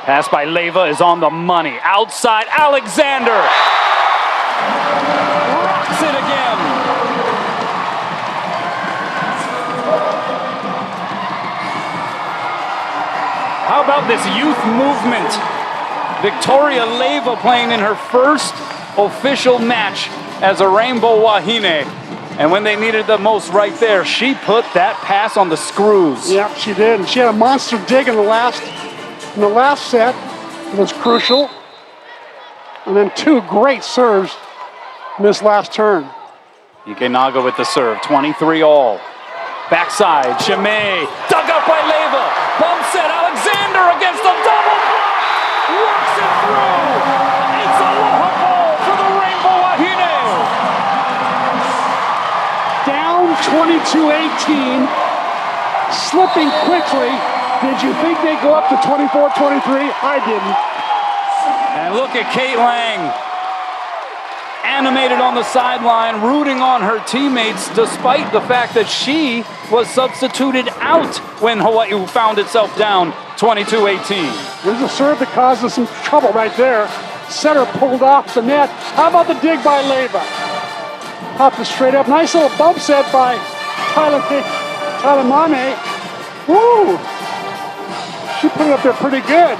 Pass by Leyva is on the money. Outside, Alexander. Rocks it again. How about this youth movement? Victoria Leyva playing in her first official match as a Rainbow Wahine. And when they needed the most right there, she put that pass on the screws. Yep, she did. And she had a monster dig in the last set. It was crucial. And then 2 great serves in this last turn. Ike Naga with the serve, 23 all. Backside, Chimay, dug up by Leyva. Bump set, Alexander against the double block. Works it through. It's a aloha ball for the Rainbow Wahine. Down 22-18, slipping quickly. Did you think they'd go up to 24-23? I didn't. And look at Kate Lang, animated on the sideline, rooting on her teammates despite the fact that she was substituted out when Hawaii found itself down 22-18. There's a serve that causes some trouble right there. Setter pulled off the net. How about the dig by Leyva? Popped it straight up. Nice little bump set by Tyler Mane. Woo! She put it up there pretty good.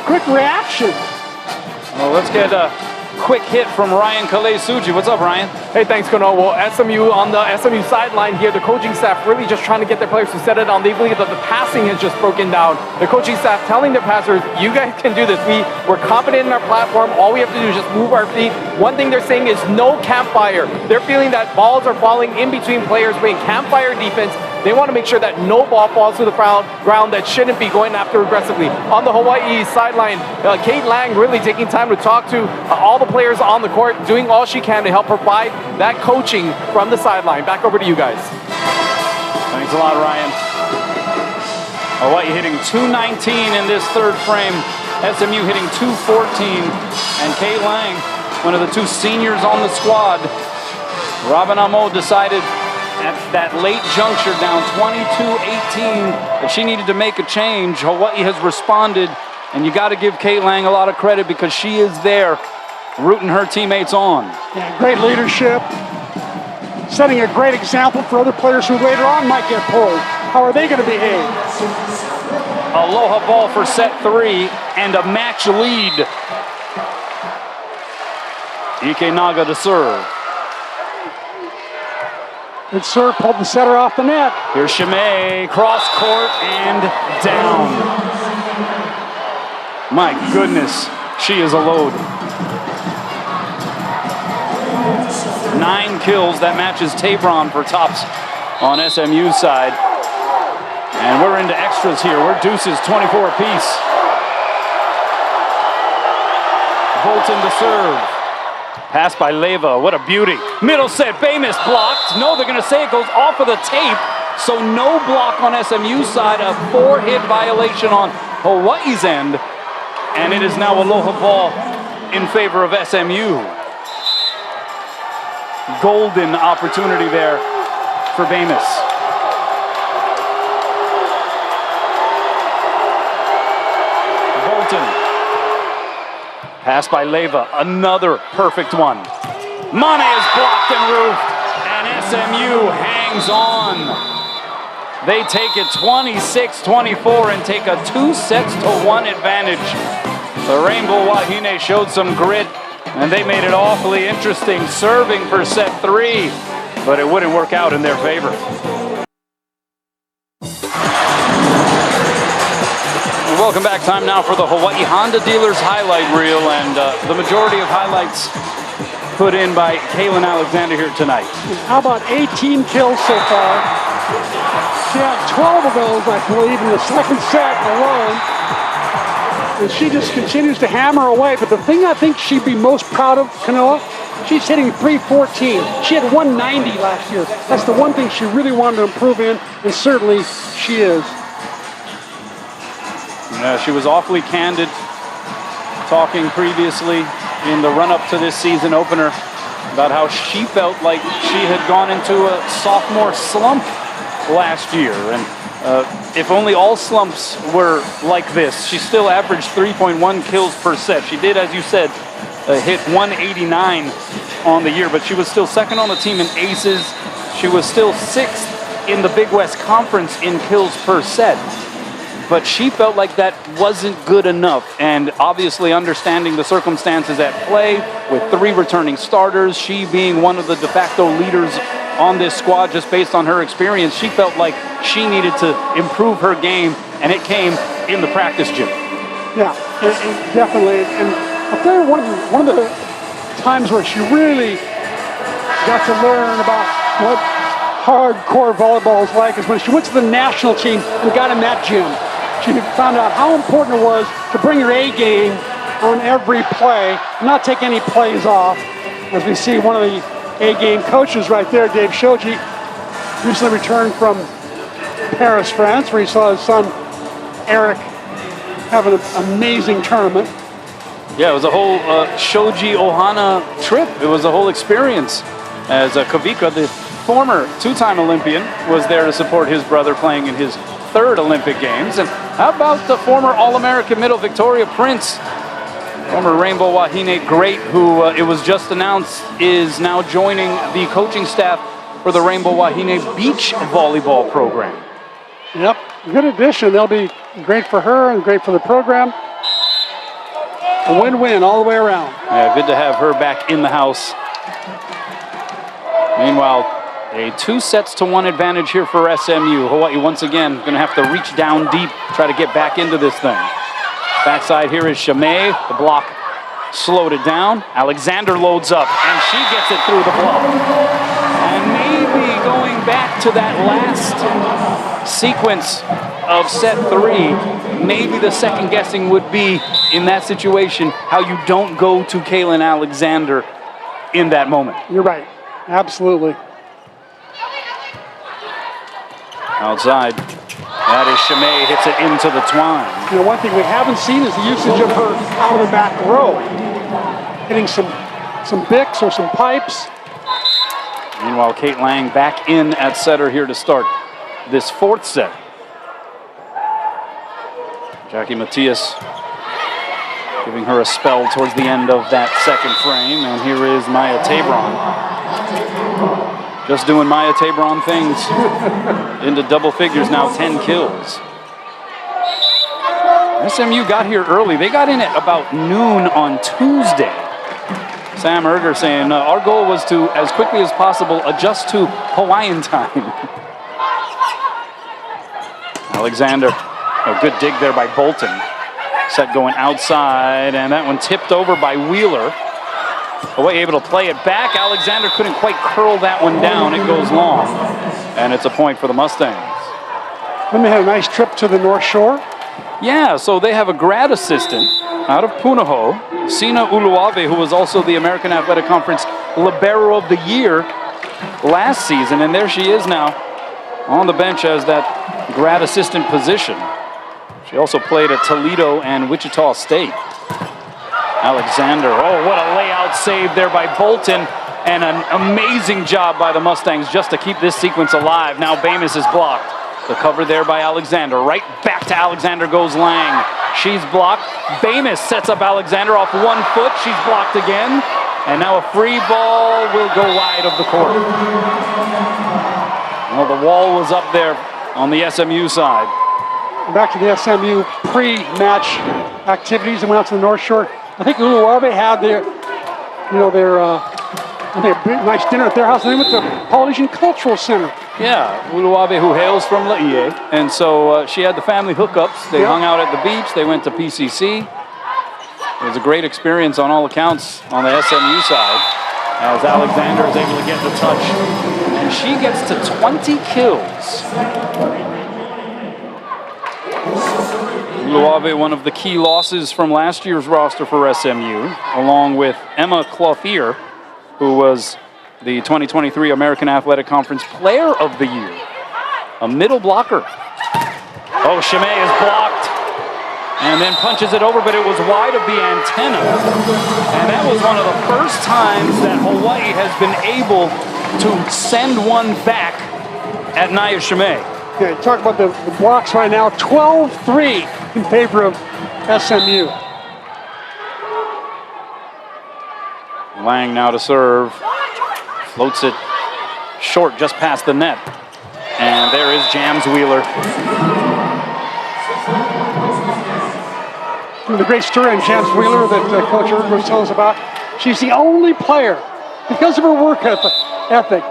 Quick reaction. Well, let's get a quick hit from Ryan Kalei-Suji. What's up, Ryan? Hey, thanks, Kono. Well, SMU on the SMU sideline here, the coaching staff really just trying to get their players to set it on. They believe that the passing has just broken down. The coaching staff telling their passers, you guys can do this. We're confident in our platform. All we have to do is just move our feet. One thing they're saying is no campfire. They're feeling that balls are falling in between players, playing campfire defense. They want to make sure that no ball falls to the ground that shouldn't be going after aggressively. On the Hawaii sideline, Kate Lang really taking time to talk to all the players on the court, doing all she can to help provide that coaching from the sideline. Back over to you guys. Thanks a lot, Ryan. Hawaii hitting 219 in this third frame. SMU hitting 214. And Kate Lang, one of the 2 seniors on the squad. Robin Amo decided at that late juncture, down 22-18, that she needed to make a change. Hawaii has responded, and you got to give Kate Lang a lot of credit because she is there rooting her teammates on. Yeah, great leadership. Setting a great example for other players who later on might get pulled. How are they going to behave? Aloha ball for set 3 and a match lead. Ike Naga to serve. Good serve, pulled the setter off the net. Here's Chimay, cross court and down. My goodness, she is a load. 9 kills, that matches Tabron for tops on SMU's side. And we're into extras here. We're deuces, 24 apiece. Bolton to serve. Pass by Leyva, what a beauty. Middle set, Bamis blocked. No, they're gonna say it goes off of the tape. So no block on SMU's side, a 4-hit violation on Hawaii's end. And it is now Aloha ball in favor of SMU. Golden opportunity there for Bamis. Pass by Leva, another perfect one. Mane is blocked and roofed, and SMU hangs on. They take it 26-24 and take a 2-1 advantage. The Rainbow Wahine showed some grit, and they made it awfully interesting, serving for set 3, but it wouldn't work out in their favor. Welcome back. Time now for the Hawaii Honda Dealers highlight reel, and the majority of highlights put in by Kaylin Alexander here tonight. How about 18 kills so far? She had 12 of those, I believe, in the second set alone. And she just continues to hammer away. But the thing I think she'd be most proud of, Kanoa, she's hitting 314. She had 190 last year. That's the one thing she really wanted to improve in, and certainly she is. Yeah, she was awfully candid talking previously in the run-up to this season opener about how she felt like she had gone into a sophomore slump last year. And if only all slumps were like this, she still averaged 3.1 kills per set. She did, as you said, hit 189 on the year, but she was still second on the team in aces. She was still 6th in the Big West Conference in kills per set. But she felt like that wasn't good enough, and obviously understanding the circumstances at play with 3 returning starters, she being one of the de facto leaders on this squad just based on her experience, she felt like she needed to improve her game, and it came in the practice gym. Yeah, definitely. And I'll tell you, one of the times where she really got to learn about what hardcore volleyball is like is when she went to the national team and got in that gym. She found out how important it was to bring your A game on every play, not take any plays off. As we see one of the A game coaches right there, Dave Shoji, recently returned from Paris, France, where he saw his son Eric have an amazing tournament. Yeah, it was a whole Shoji Ohana trip. It was a whole experience. As Kavika, the former 2-time Olympian, was there to support his brother playing in his 3rd Olympic Games. And how about the former All-American Middle Victoria Prince, former Rainbow Wahine great, who it was just announced is now joining the coaching staff for the Rainbow Wahine Beach Volleyball program. Yep, good addition. They'll be great for her and great for the program. A win-win all the way around. Yeah, good to have her back in the house. Meanwhile, a 2-1 advantage here for SMU. Hawaii once again going to have to reach down deep, try to get back into this thing. Backside here is Shamay. The block slowed it down. Alexander loads up, and she gets it through the block. And maybe going back to that last sequence of set 3, maybe the second guessing would be in that situation how you don't go to Kaylin Alexander in that moment. You're right. Absolutely. Outside, that is Shamay, hits it into the twine. You know, one thing we haven't seen is the usage of her out of the back row. Hitting some bicks or some pipes. Meanwhile, Kate Lang back in at setter here to start this 4th set. Jackie Matias giving her a spell towards the end of that 2nd frame. And here is Maya Tabron. Just doing Maya Tabron things into double figures now, 10 kills. SMU got here early. They got in at about noon on Tuesday. Sam Erger saying, our goal was to, as quickly as possible, adjust to Hawaiian time. Alexander, a good dig there by Bolton. Set going outside, and that one tipped over by Wheeler. Hawaii able to play it back. Alexander couldn't quite curl that one down. It goes long, and it's a point for the Mustangs. Then they had a nice trip to the North Shore. Yeah, so they have a grad assistant out of Punahou, Sina Uluave, who was also the American Athletic Conference Libero of the Year last season, and there she is now on the bench as that grad assistant position. She also played at Toledo and Wichita State. Alexander, oh, what a layout save there by Bolton, and an amazing job by the Mustangs just to keep this sequence alive. Now Bamus is blocked. The cover there by Alexander. Right back to Alexander goes Lang. She's blocked. Bamus sets up Alexander off 1 foot. She's blocked again. And now a free ball will go wide of the court. Well, the wall was up there on the SMU side. Back to the SMU pre-match activities and went out to the North Shore. I think Uluwebe had their I think a big, nice dinner at their house, and then went to Polynesian Cultural Center. Yeah, Uluwebe, who hails from Laie, and so she had the family hookups. They hung out at the beach. They went to PCC. It was a great experience on all accounts on the SMU side, as Alexander is able to get the touch, and she gets to 20 kills. Uluwebe, one of the key losses from last year's roster for SMU, along with Emma Clothier, who was the 2023 American Athletic Conference Player of the Year. A middle blocker. Oh, Chimay is blocked and then punches it over, but it was wide of the antenna. And that was one of the first times that Hawaii has been able to send one back at Nia Chimay. Yeah, talk about the blocks right now, 12-3 in favor of SMU. Lang now to serve. Floats it short just past the net. And there is Jams Wheeler. The great story on Jams Wheeler that Coach Erg was telling us about. She's the only player, because of her work ethic,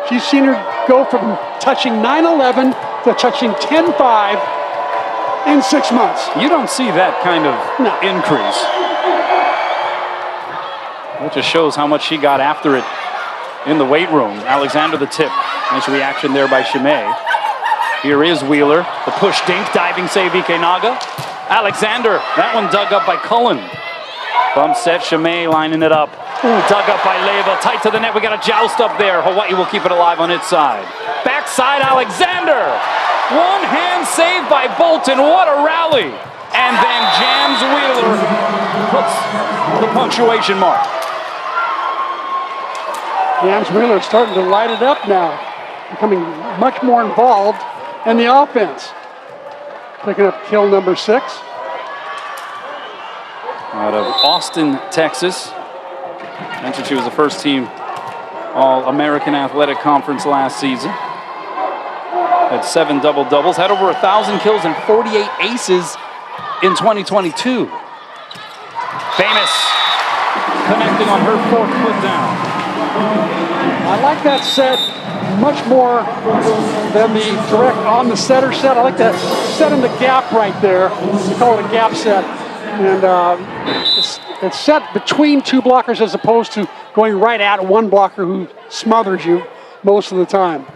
she's seen her go from touching 9-11 to touching 10-5 in 6 months. You don't see that kind of increase. That just shows how much she got after it in the weight room. Alexander the tip. Nice reaction there by Chimay. Here is Wheeler. The push dink, diving save Ike Naga. Alexander, that one dug up by Cullen. Bump set, Chimay lining it up. Dug up by Leva, tight to the net. We got a joust up there. Hawaii will keep it alive on its side. Backside, Alexander. One hand save by Bolton. What a rally. And then Jams Wheeler puts the punctuation mark. Jams Wheeler starting to light it up now, becoming much more involved in the offense. Picking up kill number 6. Out of Austin, Texas. Mentioned she was the first team All-American Athletic Conference last season. Had 7 double-doubles, had over 1,000 kills and 48 aces in 2022. Famous connecting on her 4th put down. I like that set much more than the direct on the setter set. I like that set in the gap right there. We call it a gap set. And it's set between 2 blockers as opposed to going right at one blocker who smothers you most of the time.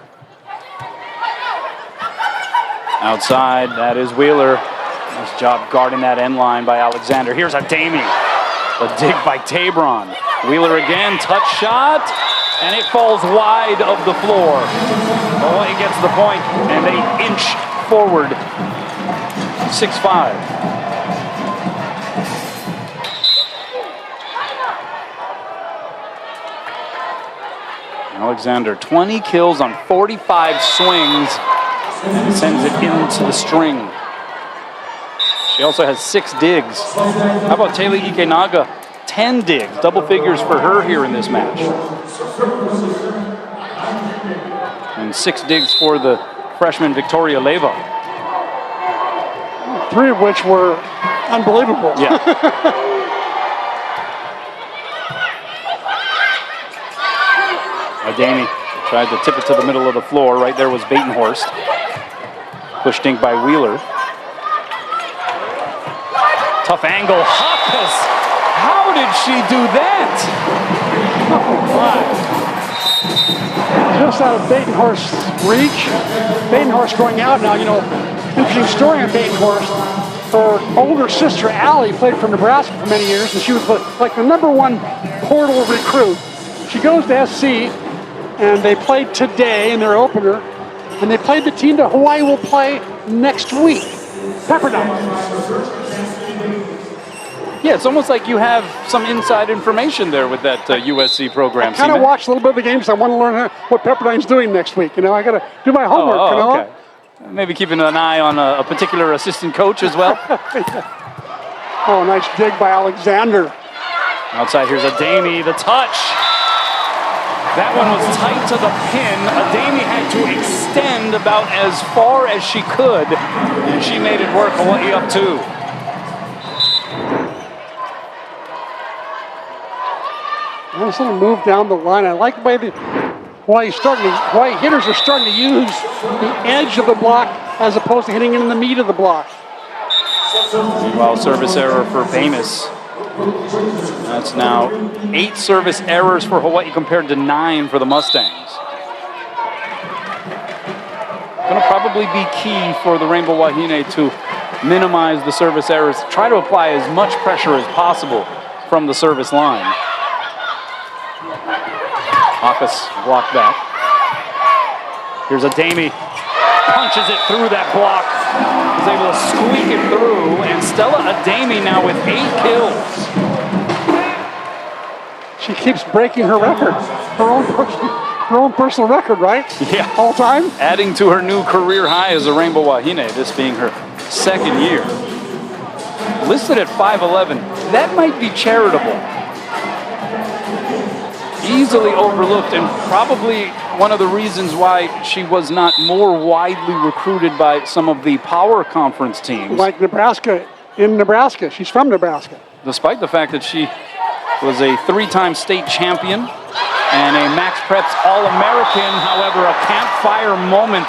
Outside, that is Wheeler. Nice job guarding that end line by Alexander. Here's a Damie. A dig by Tabron. Wheeler again, touch shot, and it falls wide of the floor. Hawaii gets the point, and they inch forward. 6-5. Alexander, 20 kills on 45 swings, and sends it into the string. She also has 6 digs. How about Taylor Ikenaga? 10 digs, double figures for her here in this match. And 6 digs for the freshman Victoria Leva. 3 of which were unbelievable. Yeah. Adami tried to tip it to the middle of the floor. Right there was Batenhorst. Push dink by Wheeler. Tough angle. Hoppus. How did she do that? Oh my. Just out of Batenhorst's reach. Batenhorst going out now. You know, interesting story on Batenhorst. Her older sister, Allie, played for Nebraska for many years, and she was like the #1 portal recruit. She goes to SC, and they played today in their opener, and they played the team that Hawaii will play next week, Pepperdine. Yeah, it's almost like you have some inside information there with that USC program. I kind of watched a little bit of the games. I want to learn what Pepperdine's doing next week. You know, I got to do my homework. Okay. Maybe keeping an eye on a particular assistant coach as well. Oh, nice dig by Alexander. Outside, here's Ademi, the touch. That one was tight to the pin. Ademi had to extend about as far as she could, and she made it work. Hawaii up 2. Nice little move down the line. I like the way the Hawaii hitters are starting to use the edge of the block as opposed to hitting it in the meat of the block. Meanwhile, service error for Bamus. That's now 8 service errors for Hawaii compared to 9 for the Mustangs. Going to probably be key for the Rainbow Wahine to minimize the service errors. Try to apply as much pressure as possible from the service line. Hoppus blocked back. Here's Ademi. Punches it through that block. Is able to squeak it through. And Stella Ademi now with 8 kills. She keeps breaking her record. Her own personal record, right? Yeah. All time? Adding to her new career high as a Rainbow Wahine, this being her 2nd year. Listed at 5'11". That might be charitable. Easily overlooked, and probably one of the reasons why she was not more widely recruited by some of the power conference teams. Like Nebraska, in Nebraska. She's from Nebraska. Despite the fact that she was a 3-time state champion and a Max Preps All-American, however, a campfire moment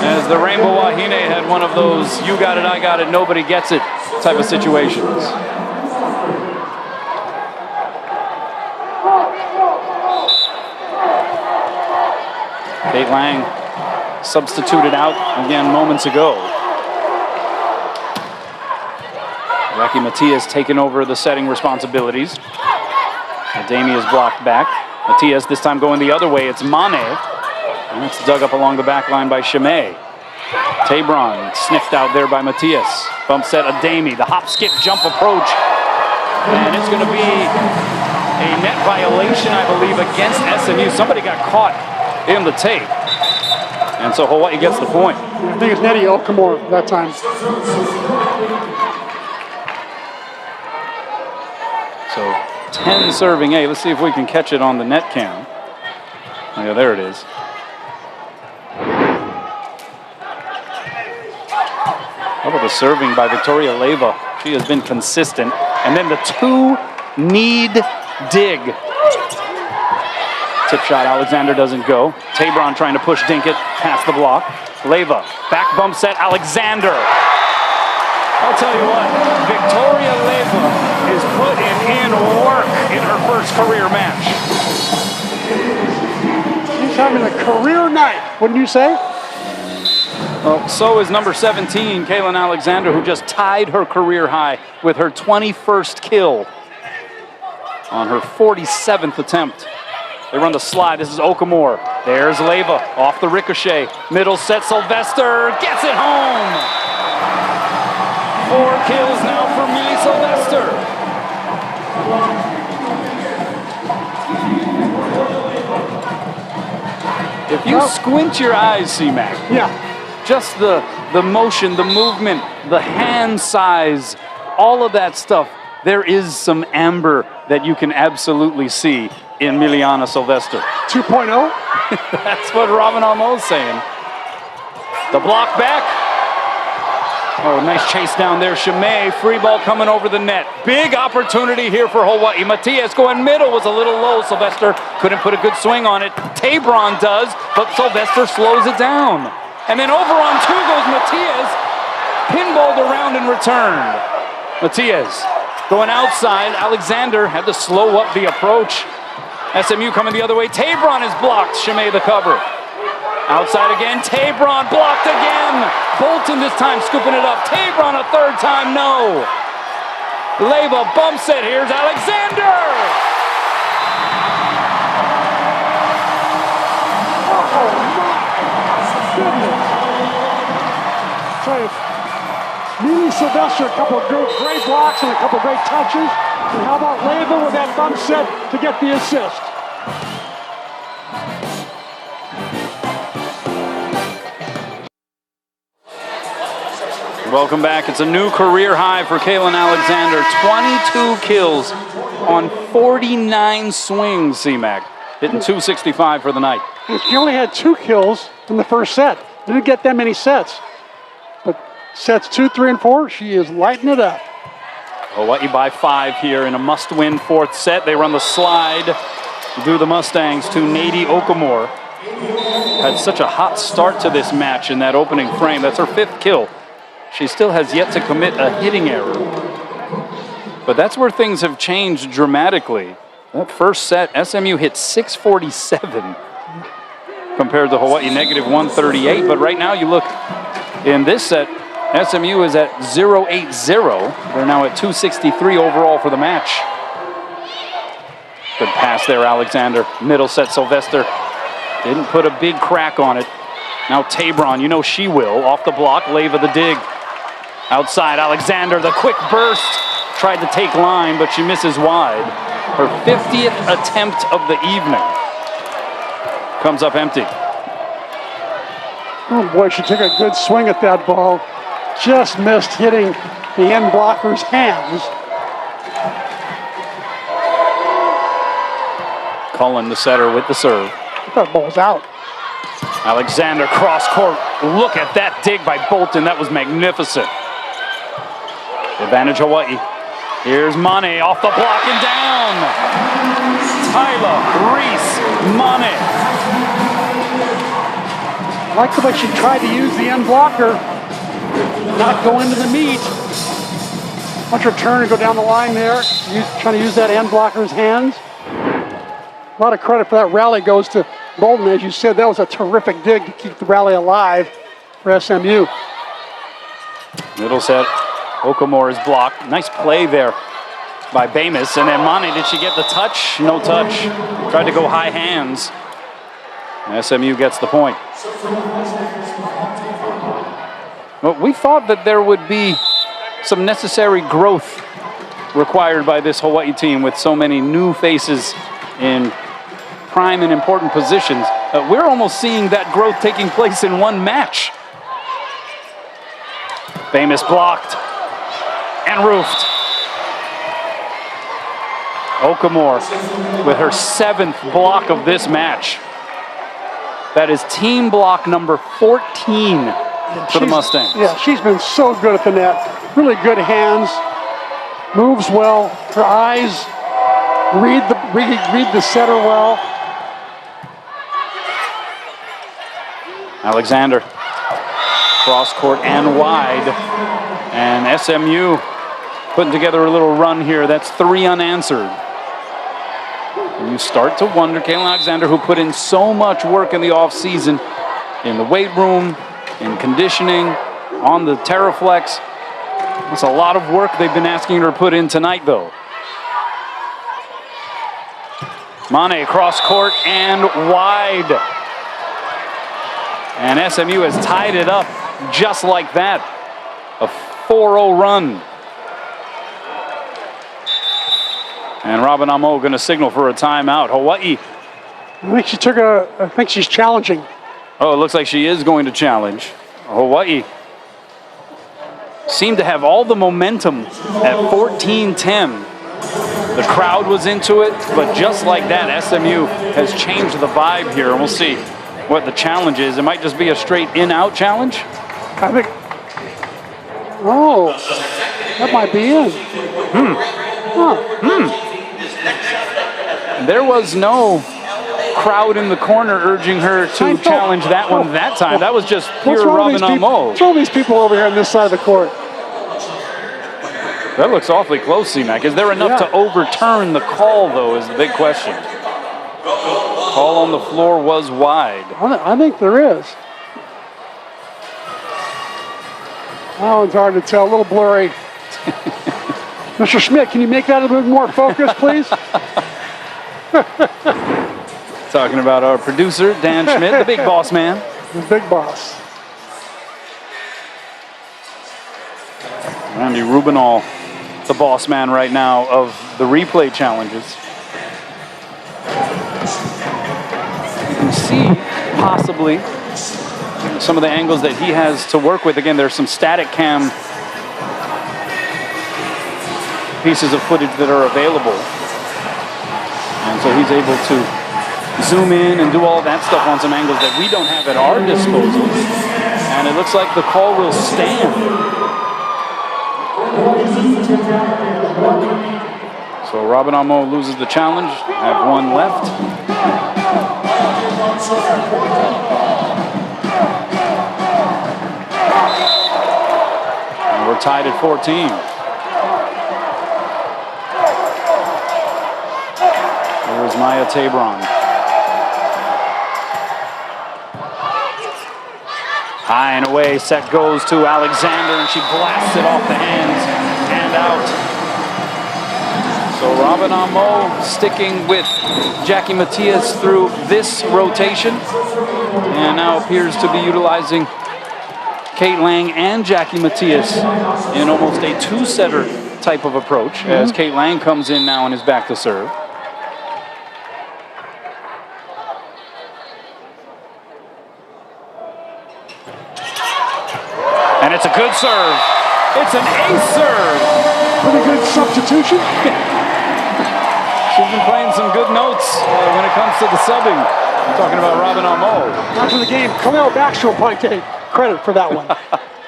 as the Rainbow Wahine had one of those you got it, I got it, nobody gets it type of situations. Kate Lang substituted out again moments ago. Rocky Matias taking over the setting responsibilities. Ademi is blocked back. Matias this time going the other way. It's Mane. And that's dug up along the back line by Chimay. Tabron sniffed out there by Matias. Bump set Ademi. The hop, skip, jump approach. And it's going to be a net violation, I believe, against SMU. Somebody got caught in the tape. And so Hawaii gets the point. I think it's Nettie Elkamore that time. So 10 serving A. Let's see if we can catch it on the net cam. Oh, yeah, there it is. How about the serving by Victoria Leyva? She has been consistent. And then the 2-need dig. Tip shot, Alexander doesn't go. Tabron trying to push Dinkett past the block. Leyva, back bump set, Alexander. I'll tell you what, Victoria Leyva is putting in work in her first career match. She's having a career night, wouldn't you say? Well, so is number 17, Kaylin Alexander, who just tied her career high with her 21st kill on her 47th attempt. They run the slide. This is Okamore. There's Leyva off the ricochet. Middle set. Sylvester gets it home. 4 kills now for Millie Sylvester. If you squint your eyes, C-Mac. Yeah. Just the motion, the movement, the hand size, all of that stuff. There is some amber that you can absolutely see in Miliana Sylvester. 2.0? That's what Robin Almo's saying. The block back. Oh, nice chase down there. Chimay, free ball coming over the net. Big opportunity here for Hawaii. Matias going middle was a little low. Sylvester couldn't put a good swing on it. Tabron does, but Sylvester slows it down. And then over on 2 goes Matias. Pinballed around and returned. Matias going outside. Alexander had to slow up the approach. SMU coming the other way. Tabron is blocked. Chimay the cover. Outside again. Tabron blocked again. Bolton this time scooping it up. Tabron a 3rd time. No. Leyva bump set. Here's Alexander. Oh, my goodness. So Millie Sylvester, a couple of great blocks and a couple of great touches. And how about Leyva with that bump set to get the assist? Welcome back. It's a new career high for Kaylin Alexander. 22 kills on 49 swings, C-Mac. Hitting 265 for the night. She only had 2 kills in the first set. Didn't get that many sets. But sets 2, 3, and 4, she is lighting it up. Hawaii by 5 here in a must-win 4th set. They run the slide through the Mustangs to Nady Okamore. Had such a hot start to this match in that opening frame. That's her 5th kill. She still has yet to commit a hitting error. But that's where things have changed dramatically. That first set, SMU hit 647 compared to Hawaii negative 138. But right now you look in this set, SMU is at 0-8-0. They're now at 263 overall for the match. Good pass there, Alexander. Middle set, Sylvester. Didn't put a big crack on it. Now Tabron, you know she will. Off the block, Leyva the dig. Outside, Alexander, the quick burst. Tried to take line, but she misses wide. Her 50th attempt of the evening. Comes up empty. Oh boy, she took a good swing at that ball. Just missed hitting the end blocker's hands. Cullen, the setter, with the serve. That ball's out. Alexander cross court. Look at that dig by Bolton. That was magnificent. Advantage Hawaii. Here's Mane off the block and down. Tyler Reese Mane. I like the way she tried to use the end blocker, not go into the meat. Watch her turn and go down the line there, trying to use that end blocker's hands. A lot of credit for that rally goes to Bolton. As you said, that was a terrific dig to keep the rally alive for SMU. Middle set, Okamore is blocked. Nice play there by Bamis. And then Mane, did she get the touch? No touch. Tried to go high hands. SMU gets the point. Well, we thought that there would be some necessary growth required by this Hawaii team with so many new faces in prime and important positions. We're almost seeing that growth taking place in one match. Bamis blocked and roofed. Okamore with her 7th block of this match. That is team block number 14 for the Mustangs. Yeah, she's been so good at the net. Really good hands, moves well, her eyes read the setter well. Alexander, cross court and wide. And SMU putting together a little run here. That's 3 unanswered. And you start to wonder, Kaylin Alexander, who put in so much work in the offseason, in the weight room, in conditioning, on the Terraflex. That's a lot of work they've been asking her to put in tonight, though. Mane cross court and wide. And SMU has tied it up just like that. A 4-0 run. And Robin Amo going to signal for a timeout. Hawaii. I think she's challenging. Oh, it looks like she is going to challenge. Hawaii seemed to have all the momentum at 14-10. The crowd was into it, but just like that, SMU has changed the vibe here, and we'll see what the challenge is. It might just be a straight in-out challenge. I think, that might be in. There was no crowd in the corner urging her to challenge that one that time. That was just pure Robin Amo. Throw these people over here on this side of the court. That looks awfully close, C-Mac. Is there enough to overturn the call, though, is the big question. Call on the floor was wide. I think there is. That one's hard to tell, a little blurry. Mr. Schmidt, can you make that a little more focused, please? Talking about our producer, Dan Schmidt, the big boss man. The big boss. Randy Rubinall, the boss man right now of the replay challenges. You can see possibly some of the angles that he has to work with. Again, there's some static cam pieces of footage that are available. And so he's able to zoom in and do all that stuff on some angles that we don't have at our disposal. And it looks like the call will stand. So Robin Amo loses the challenge. Have one left. And we're tied at 14. Here's Maya Tabron. High and away, set goes to Alexander, and she blasts it off the hands and out. So Robin Amo sticking with Jackie Matias through this rotation, and now appears to be utilizing Kate Lang and Jackie Matias in almost a two-setter type of approach, as Kate Lang comes in now and is back to serve. And it's a good serve. It's an ace serve. Pretty good substitution. She's been playing some good notes when it comes to the subbing. I'm talking about Robin Amo. After the game, Khalil Baxter will probably take credit for that one.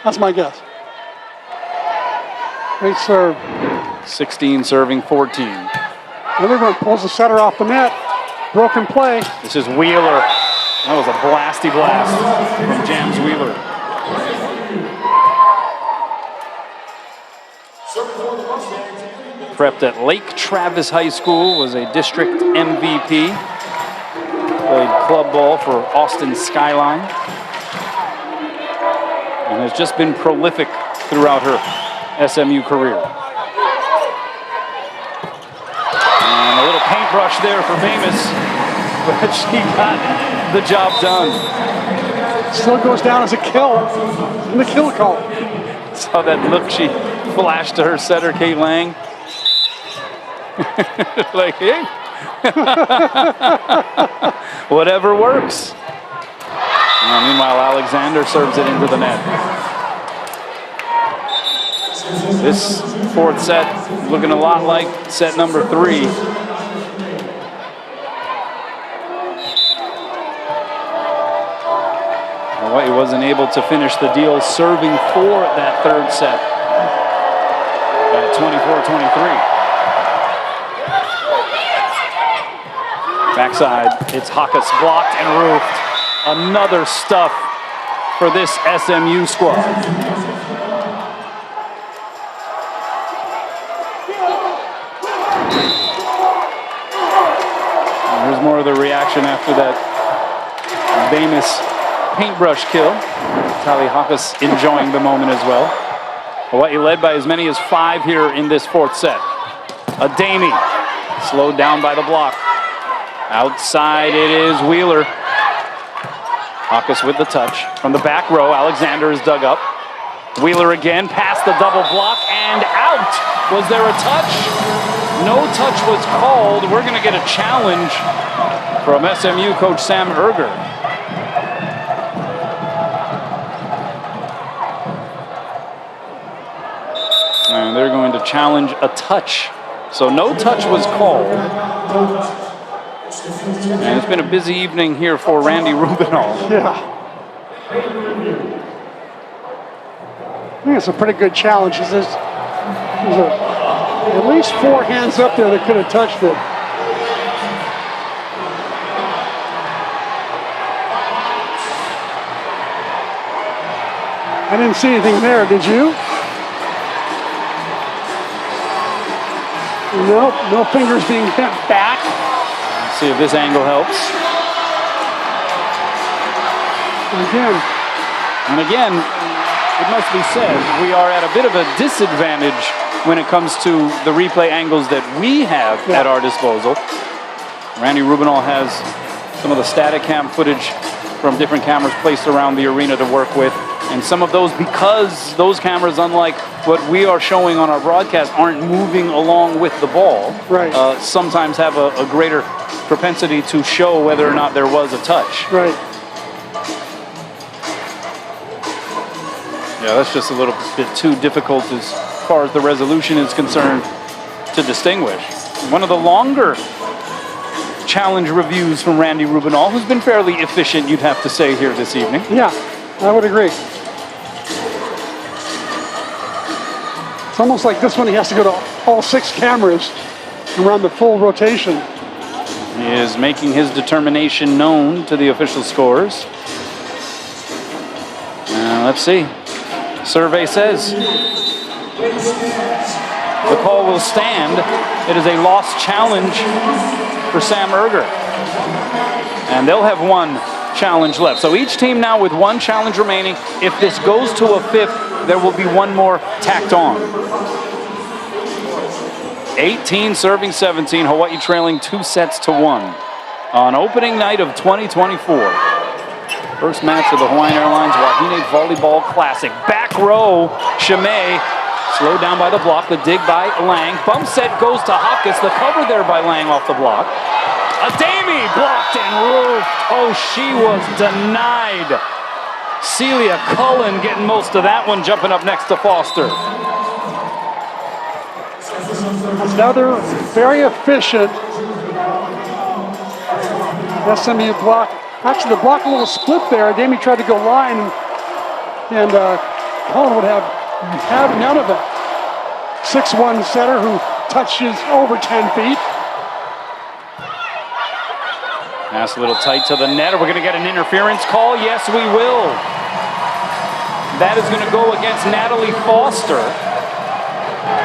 That's my guess. Great serve. 16 serving 14. Everyone pulls the setter off the net. Broken play. This is Wheeler. That was a blasty blast from Jams Wheeler. Prepped at Lake Travis High School, was a district MVP. Played club ball for Austin Skyline. And has just been prolific throughout her SMU career. And a little paintbrush there for Famous, but she got the job done. Still goes down as a kill in the kill call. Saw that look she flashed to her setter, Kate Lang. Like, hey, whatever works. Meanwhile, Alexander serves it into the net. This fourth set looking a lot like set number 3. Hawaii wasn't able to finish the deal serving for that third set at 24-23. Backside, it's Hawkes blocked and roofed. Another stuff for this SMU squad. And here's more of the reaction after that famous paintbrush kill. Tally Hawkes enjoying the moment as well. Hawaii led by as many as 5 here in this fourth set. Ademi slowed down by the block. Outside it is Wheeler. Hawkes with the touch. From the back row, Alexander is dug up. Wheeler again, past the double block and out. Was there a touch? No touch was called. We're going to get a challenge from SMU coach Sam Erger. And they're going to challenge a touch. So no touch was called. And it's been a busy evening here for Randy Rubinall. Yeah. I think it's a pretty good challenge. There's at least 4 hands up there that could have touched it. I didn't see anything there, did you? Nope, no fingers being bent back. Let's see if this angle helps. And again, it must be said, we are at a bit of a disadvantage when it comes to the replay angles that we have at our disposal. Randy Rubinall has some of the static cam footage from different cameras placed around the arena to work with. And some of those, because those cameras, unlike what we are showing on our broadcast, aren't moving along with the ball, sometimes have a greater propensity to show whether or not there was a touch. Right. Yeah, that's just a little bit too difficult as far as the resolution is concerned to distinguish. One of the longer challenge reviews from Randy Rubinall, who's been fairly efficient, you'd have to say, here this evening. Yeah, I would agree. It's almost like this one he has to go to all 6 cameras and run the full rotation. He is making his determination known to the official scorers. Let's see. Survey says the call will stand. It is a lost challenge for Sam Erger. And they'll have 1 challenge left. So each team now with 1 challenge remaining. If this goes to a 5th, there will be 1 more tacked on. 18 serving 17, Hawaii trailing 2-1 on opening night of 2024. First match of the Hawaiian Airlines Wahine Volleyball Classic. Back row, Chimay, slowed down by the block. The dig by Lang. Bump set goes to Hopkins. The cover there by Lang off the block. Ademi blocked and roofed. Oh, she was denied. Celia Cullen getting most of that one, jumping up next to Foster. Another very efficient SMU block. Actually, the block a little split there. Ademi tried to go line, and Cullen would have none of it. 6'1" setter who touches over 10 feet. Pass a little tight to the net. Are we going to get an interference call? Yes, we will. That is going to go against Natalie Foster.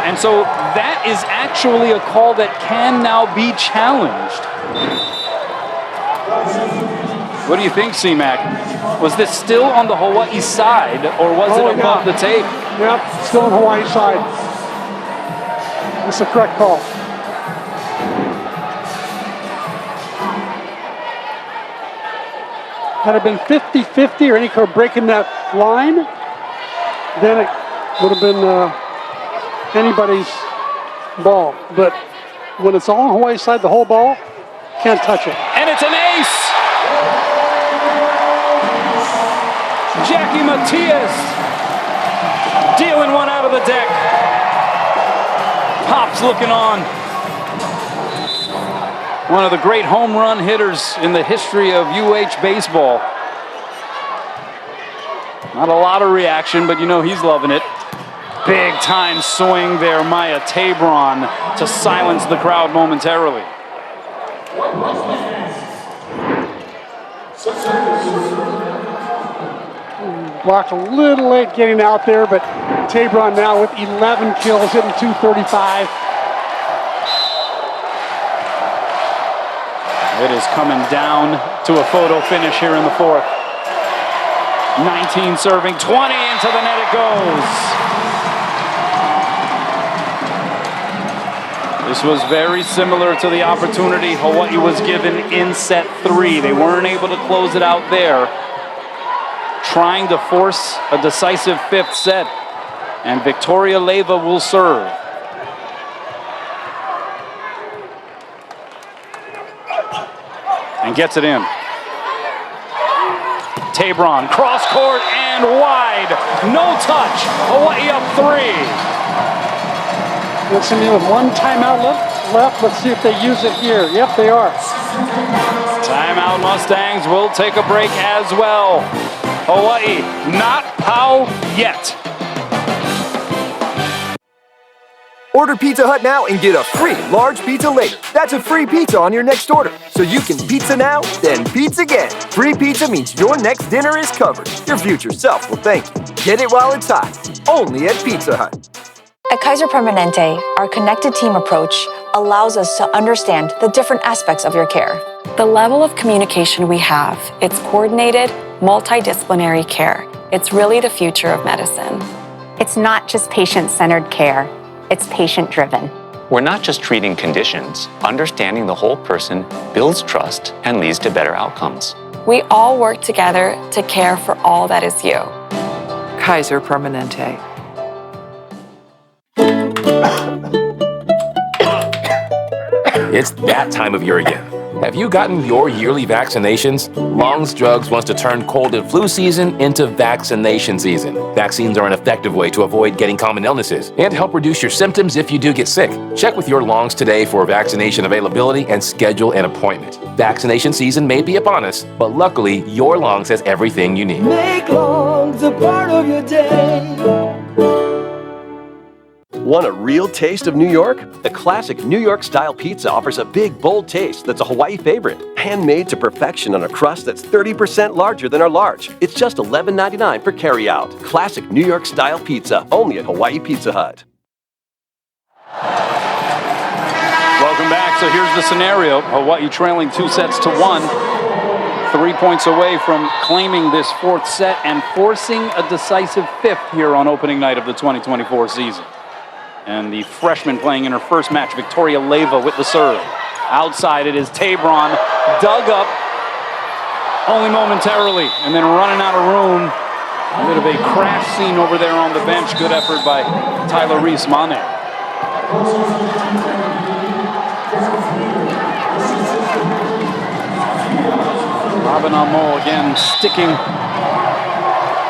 And so that is actually a call that can now be challenged. What do you think, C-Mac? Was this still on the Hawaii side, or was it above the tape? Yep, still on Hawaii side. That's the correct call. Had it been 50-50 or any kind of breaking that line, then it would have been anybody's ball. But when it's all on Hawaii side, the whole ball, can't touch it. And it's an ace! Jackie Matias dealing one out of the deck. Pops looking on. One of the great home run hitters in the history of UH baseball. Not a lot of reaction, but you know he's loving it. Big time swing there, Maya Tabron, to silence the crowd momentarily. Blocked a little late getting out there, but Tabron now with 11 kills, hitting .235. It is coming down to a photo finish here in the 4th. 19 serving, 20 into the net it goes. This was very similar to the opportunity Hawaii was given in set 3. They weren't able to close it out there, trying to force a decisive 5th set. And Victoria Leyva will serve. And gets it in. Tabron, cross court and wide. No touch. Hawaii up 3. SMU with 1 timeout left. Let's see if they use it here. Yep, they are. Timeout. Mustangs will take a break as well. Hawaii, not pow yet. Order Pizza Hut now and get a free large pizza later. That's a free pizza on your next order. So you can pizza now, then pizza again. Free pizza means your next dinner is covered. Your future self will thank you. Get it while it's hot. Only at Pizza Hut. At Kaiser Permanente, our connected team approach allows us to understand the different aspects of your care. The level of communication we have, it's coordinated, multidisciplinary care. It's really the future of medicine. It's not just patient-centered care. It's patient-driven. We're not just treating conditions. Understanding the whole person builds trust and leads to better outcomes. We all work together to care for all that is you. Kaiser Permanente. It's that time of year again. Have you gotten your yearly vaccinations? Long's Drugs wants to turn cold and flu season into vaccination season. Vaccines are an effective way to avoid getting common illnesses and help reduce your symptoms if you do get sick. Check with your Longs today for vaccination availability and schedule an appointment. Vaccination season may be upon us, but luckily, your Longs has everything you need. Make Longs a part of your day. Want a real taste of New York? The classic New York-style pizza offers a big, bold taste that's a Hawaii favorite. Handmade to perfection on a crust that's 30% larger than our large. It's just $11.99 for carryout. Classic New York-style pizza, only at Hawaii Pizza Hut. Welcome back. So here's the scenario. Hawaii trailing 2-1. 3 points away from claiming this fourth set and forcing a decisive fifth here on opening night of the 2024 season. And the freshman playing in her first match, Victoria Leyva with the serve. Outside it is Tabron, dug up only momentarily, and then running out of room. A bit of a crash scene over there on the bench. Good effort by Tyler Reese-Mane. Robin Amo again sticking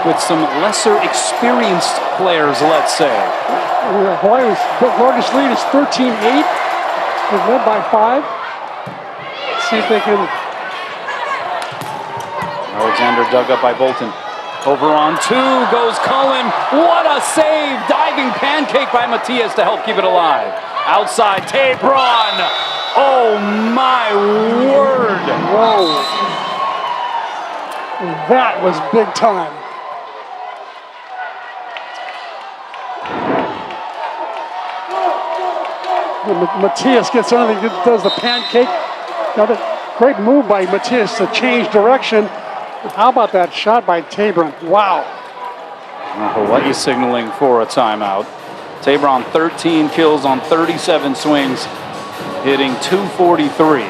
with some lesser experienced players, let's say. Hawaii's largest lead is 13-8. They're led by 5. Let's see if they can. Alexander dug up by Bolton. Over on 2 goes Cullen. What a save! Diving pancake by Matias to help keep it alive. Outside, Tabron. Oh my word! Whoa. That was big time. Matias gets underneath, does the pancake. Another great move by Matias to change direction. How about that shot by Tabron? Wow. Hawaii signaling for a timeout. Tabron 13 kills on 37 swings, hitting .243.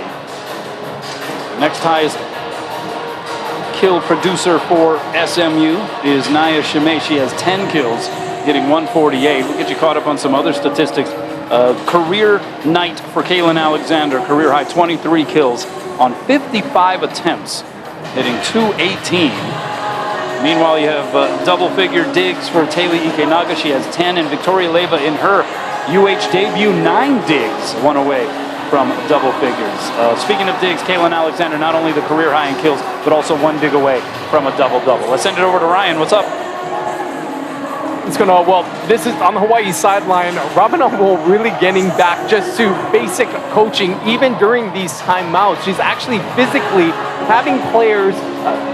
Next highest kill producer for SMU is Naya Shimei. She has 10 kills, hitting .148. We'll get you caught up on some other statistics. Career night for Kaylin Alexander, career high 23 kills on 55 attempts, hitting .218. Meanwhile, you have double-figure digs for Taylor Ikenaga. She has 10, and Victoria Leyva in her UH debut, 9 digs, one away from double figures. Speaking of digs, Kaylin Alexander, not only the career high in kills, but also 1 dig away from a double-double. Let's send it over to Ryan. What's up? It's gonna, well, this is on the Hawaii sideline. Robin Amo really getting back just to basic coaching, even during these timeouts. She's actually physically having players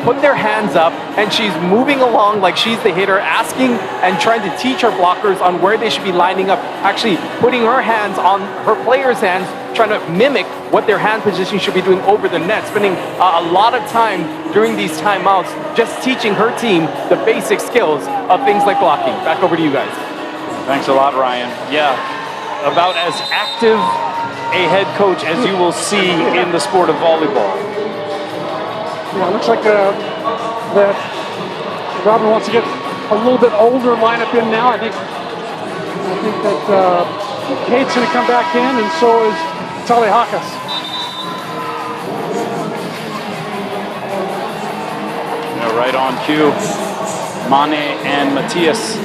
put their hands up, and she's moving along like she's the hitter, asking and trying to teach her blockers on where they should be lining up, actually putting her hands on her players' hands, trying to mimic what their hand position should be doing over the net, spending a lot of time during these timeouts just teaching her team the basic skills of things like blocking. Back over to you guys. Thanks a lot, Ryan. Yeah, about as active a head coach as you will see in the sport of volleyball. Yeah, it looks like that Robin wants to get a little bit older lineup in now. I think that Kate's going to come back in, and so is Tali Hakas. Yeah, right on cue. Mane and Matias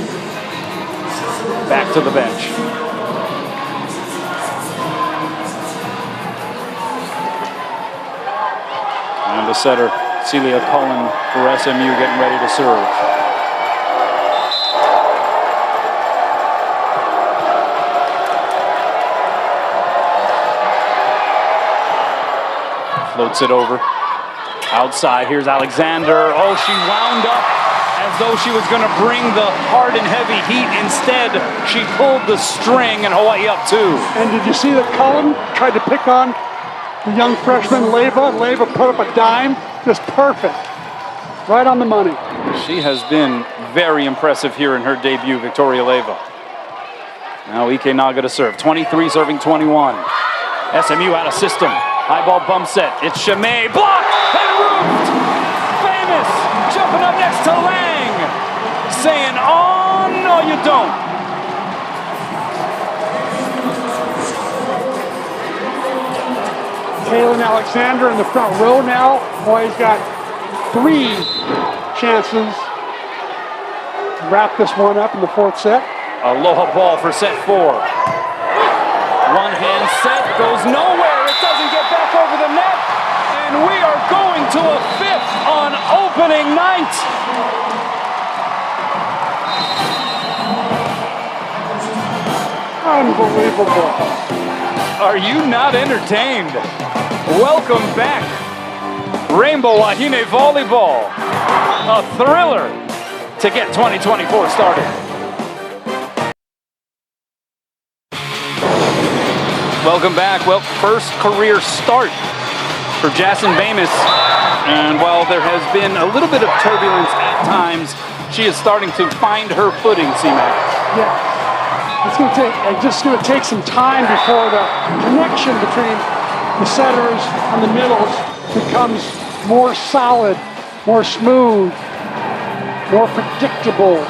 back to the bench. And the setter, Celia Cullen for SMU, getting ready to serve. Floats it over. Outside, here's Alexander. Oh, she wound up as though she was going to bring the hard and heavy heat. Instead, she pulled the string and Hawaii up 2. And did you see that Cullen tried to pick on the young freshman Leyva? Leyva put up a dime, just perfect. Right on the money. She has been very impressive here in her debut, Victoria Leyva. Now Ikenaga to serve. 23 serving 21. SMU out of system. High ball bump set. It's Shimei. Blocked and roofed. Famous jumping up next to Lang. Saying, oh, no, you don't. Kaylin Alexander in the front row now. Hawaii's got 3 chances to wrap this one up in the 4th set. Aloha ball for set 4. One hand set goes nowhere. It doesn't get back over the net. And we are going to a 5th on opening night. Unbelievable. Are you not entertained? Welcome back. Rainbow Wahine Volleyball. A thriller to get 2024 started. Welcome back. Well, first career start for Jason Bamus. And while there has been a little bit of turbulence at times, she is starting to find her footing, C-Mac. Yeah. It's just going to take some time before the connection between the setters and the middles becomes more solid, more smooth, more predictable.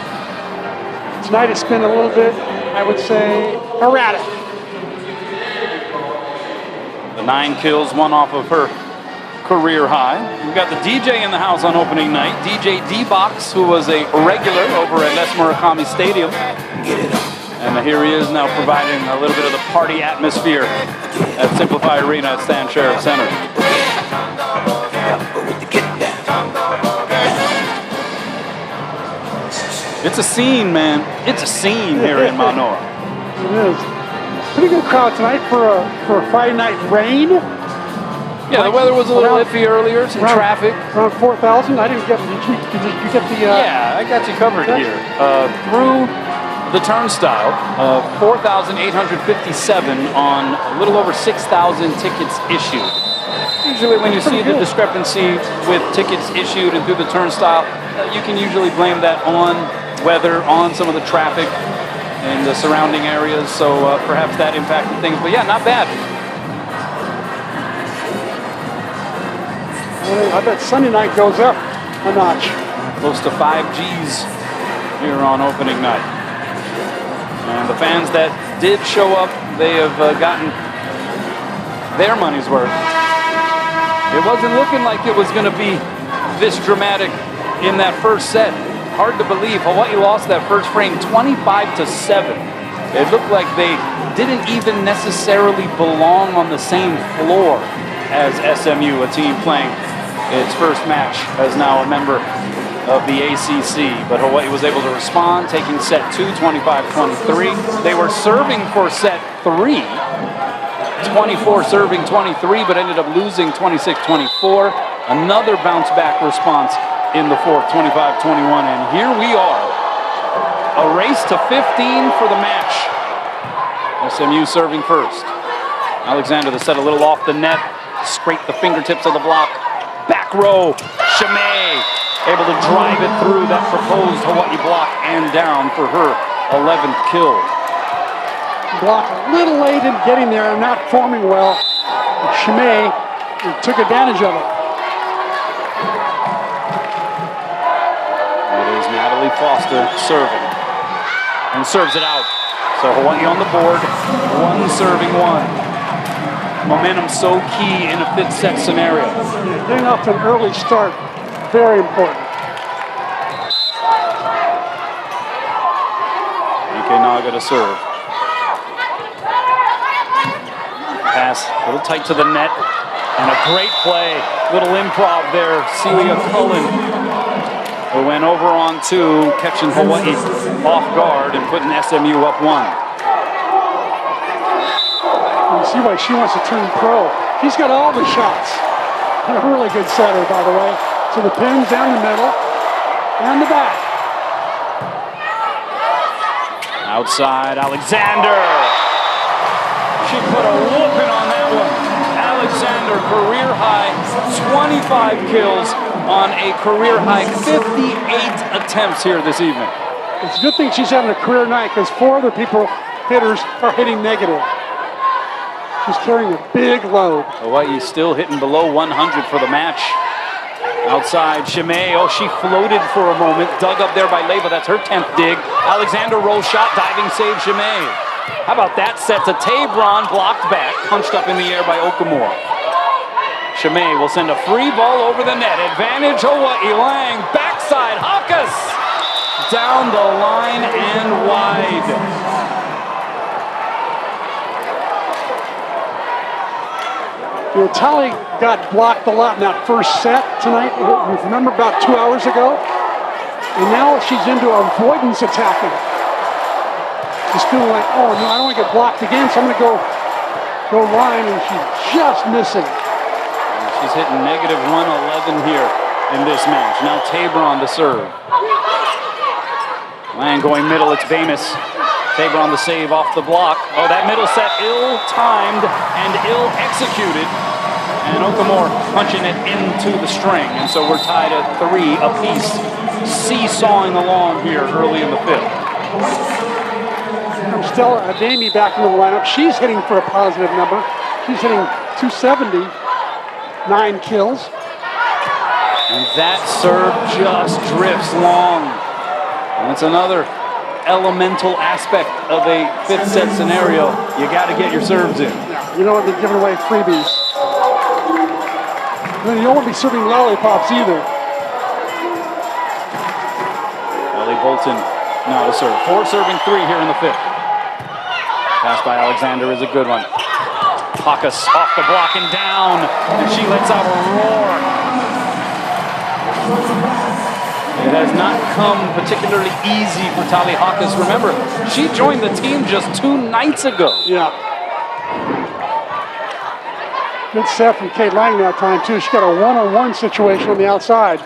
Tonight it's been a little bit, I would say, erratic. The 9 kills, 1 off of her career high. We've got the DJ in the house on opening night. DJ D-Box, who was a regular over at Les Murakami Stadium. And here he is now providing a little bit of the party atmosphere at Simplify Arena at Stan Sheriff Center. It's a scene, man. It's a scene here in Manoa. It is. Pretty good crowd tonight for a Friday night rain. Yeah, the weather was a little iffy earlier, some traffic. Around 4,000. I didn't get. Did you get the? Yeah, I got you covered here. Through the turnstile, 4,857 on a little over 6,000 tickets issued. Usually when you see the discrepancy with tickets issued and through the turnstile, you can usually blame that on weather, on some of the traffic in the surrounding areas, so perhaps that impacted things. But yeah, not bad. I bet Sunday night goes up a notch. Close to 5 Gs here on opening night. And the fans that did show up, they have gotten their money's worth. It wasn't looking like it was going to be this dramatic in that first set. Hard to believe. Hawaii lost that first frame 25-7. It looked like they didn't even necessarily belong on the same floor as SMU, a team playing its first match as now a member of the ACC, but Hawaii was able to respond, taking set 2, 25-23. They were serving for set 3, 24 serving 23, but ended up losing 26-24. Another bounce back response in the 4th, 25-21, and here we are. A race to 15 for the match. SMU serving first. Alexander, the set a little off the net, scraped the fingertips of the block. Back row, Shimei, able to drive it through that proposed Hawaii block and down for her 11th kill. Block a little late in getting there and not forming well. Shimei took advantage of it. It is Natalie Foster serving and serves it out. So Hawaii on the board, 1 serving 1. Momentum so key in a 5th set scenario. Getting off to an early start, very important. Naga to serve. Pass a little tight to the net. And a great play. Little improv there. Celia Cullen, who went over on 2, catching Hawaii off guard and putting SMU up 1. You see why she wants to turn pro. She's got all the shots. And a really good setter, by the way. So the pins down the middle and the back. Outside, Alexander. She put a whooping on that one. Alexander, career high, 25 kills on a career high 58 attempts here this evening. It's a good thing she's having a career night because 4 other hitters are hitting negative. She's carrying a big load. Hawaii still hitting below 100 for the match. Outside, Shimei. Oh, she floated for a moment. Dug up there by Leyva. That's her 10th dig. Alexander roll shot, diving save, Shimei. How about that set to Tabron, blocked back, punched up in the air by Okamura. Shimei will send a free ball over the net. Advantage Hawaii. Lang, backside, Hakas! Down the line and wide. Tali got blocked a lot in that first set tonight. Remember about 2 hours ago? And now she's into avoidance attacking. She's feeling like, oh no, I don't want to get blocked again, so I'm going to go line, and she's just missing. And she's hitting negative 111 here in this match. Now Tabor on the serve. Lang going middle, it's Bamus. Tabor on the save off the block. Oh, that middle set ill-timed and ill-executed. And Okamore punching it into the string. And so we're tied at 3 apiece, seesawing along here early in the 5th. Stella Ademi back in the lineup. She's hitting for a positive number. She's hitting 270, 9 kills. And that serve just drifts long. And it's another elemental aspect of a 5th set scenario. You got to get your serves in. You don't want to be giving away freebies. And you don't want to be serving lollipops either. Ellie Bolton now to serve. 4 serving 3 here in the 5th. Pass by Alexander is a good one. Hakas off the block and down, and she lets out a roar. It has not come particularly easy for Tali Hakas. Remember, she joined the team just 2 nights ago. Yeah. Good set from Kate Lang that time, too. She got a one-on-one situation on the outside.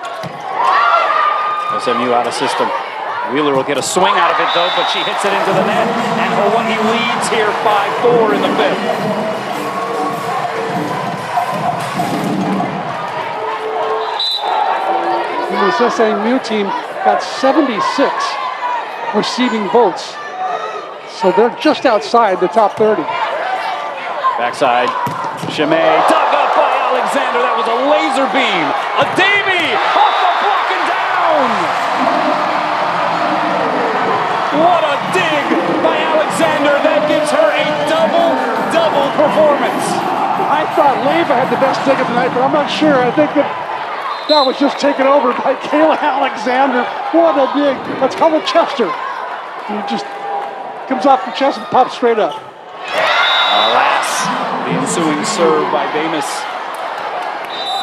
SMU out of system. Wheeler will get a swing out of it, though, but she hits it into the net. And Hawaii leads here 5-4 in the 5th. This SMU team got 76 receiving votes. So they're just outside the top 30. Backside, Shimei, dug up by Alexander. That was a laser beam. Ademi off the block and down. What a dig by Alexander. That gives her a double performance. I thought Leva had the best dig of the night, but I'm not sure. I think that was just taken over by Kayla Alexander. What a dig. That's called a chester. He just comes off the chest and pops straight up. Alas, the ensuing serve by Bamus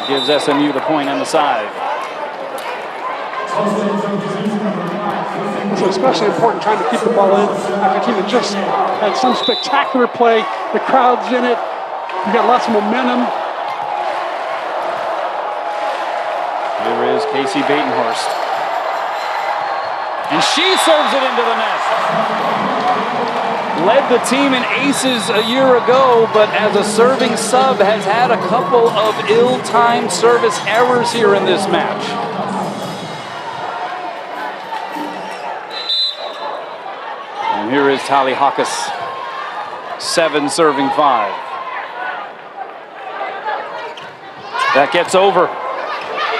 gives SMU the point and the side. It's an especially important time to keep the ball in after a team that just had some spectacular play. The crowd's in it. You got lots of momentum. Here is Casey Batenhorst. And she serves it into the net. Led the team in aces a year ago, but as a serving sub has had a couple of ill-timed service errors here in this match. And here is Tali Hakas, 7 serving 5. That gets over.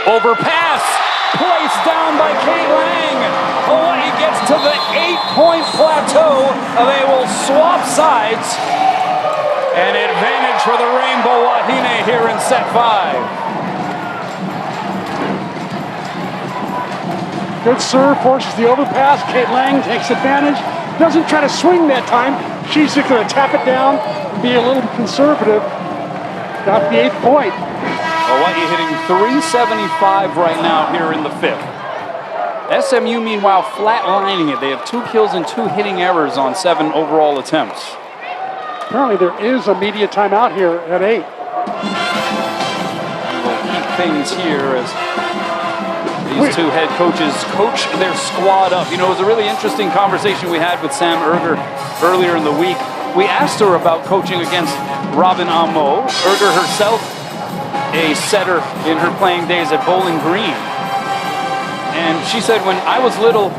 Overpass, placed down by Kate Lang. Hawaii gets to the 8-point plateau. They will swap sides. An advantage for the Rainbow Wahine here in set 5. Good serve, forces the overpass. Kate Lang takes advantage. Doesn't try to swing that time. She's just going to tap it down and be a little conservative. Got the 8th point. Hawaii hitting .375 right now here in the 5th. SMU, meanwhile, flatlining it. They have 2 kills and 2 hitting errors on 7 overall attempts. Apparently there is a media timeout here at 8. We'll keep things here as these 2 head coaches coach their squad up. You know, it was a really interesting conversation we had with Sam Erger earlier in the week. We asked her about coaching against Robin Amo. Erger herself, a setter in her playing days at Bowling Green. And she said, when I was little,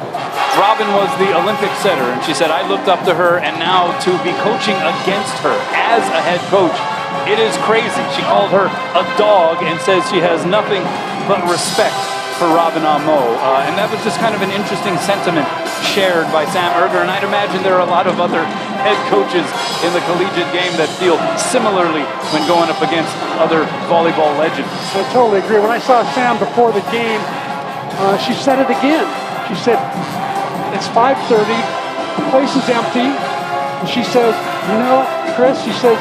Robin was the Olympic setter. And she said, I looked up to her, and now to be coaching against her as a head coach, it is crazy. She called her a dog and says she has nothing but respect for Robin Amo. And that was just kind of an interesting sentiment shared by Sam Erger. And I'd imagine there are a lot of other head coaches in the collegiate game that feel similarly when going up against other volleyball legends. I totally agree. When I saw Sam before the game, she said it again. She said, it's 5:30, the place is empty. And she says, you know, Chris, she says,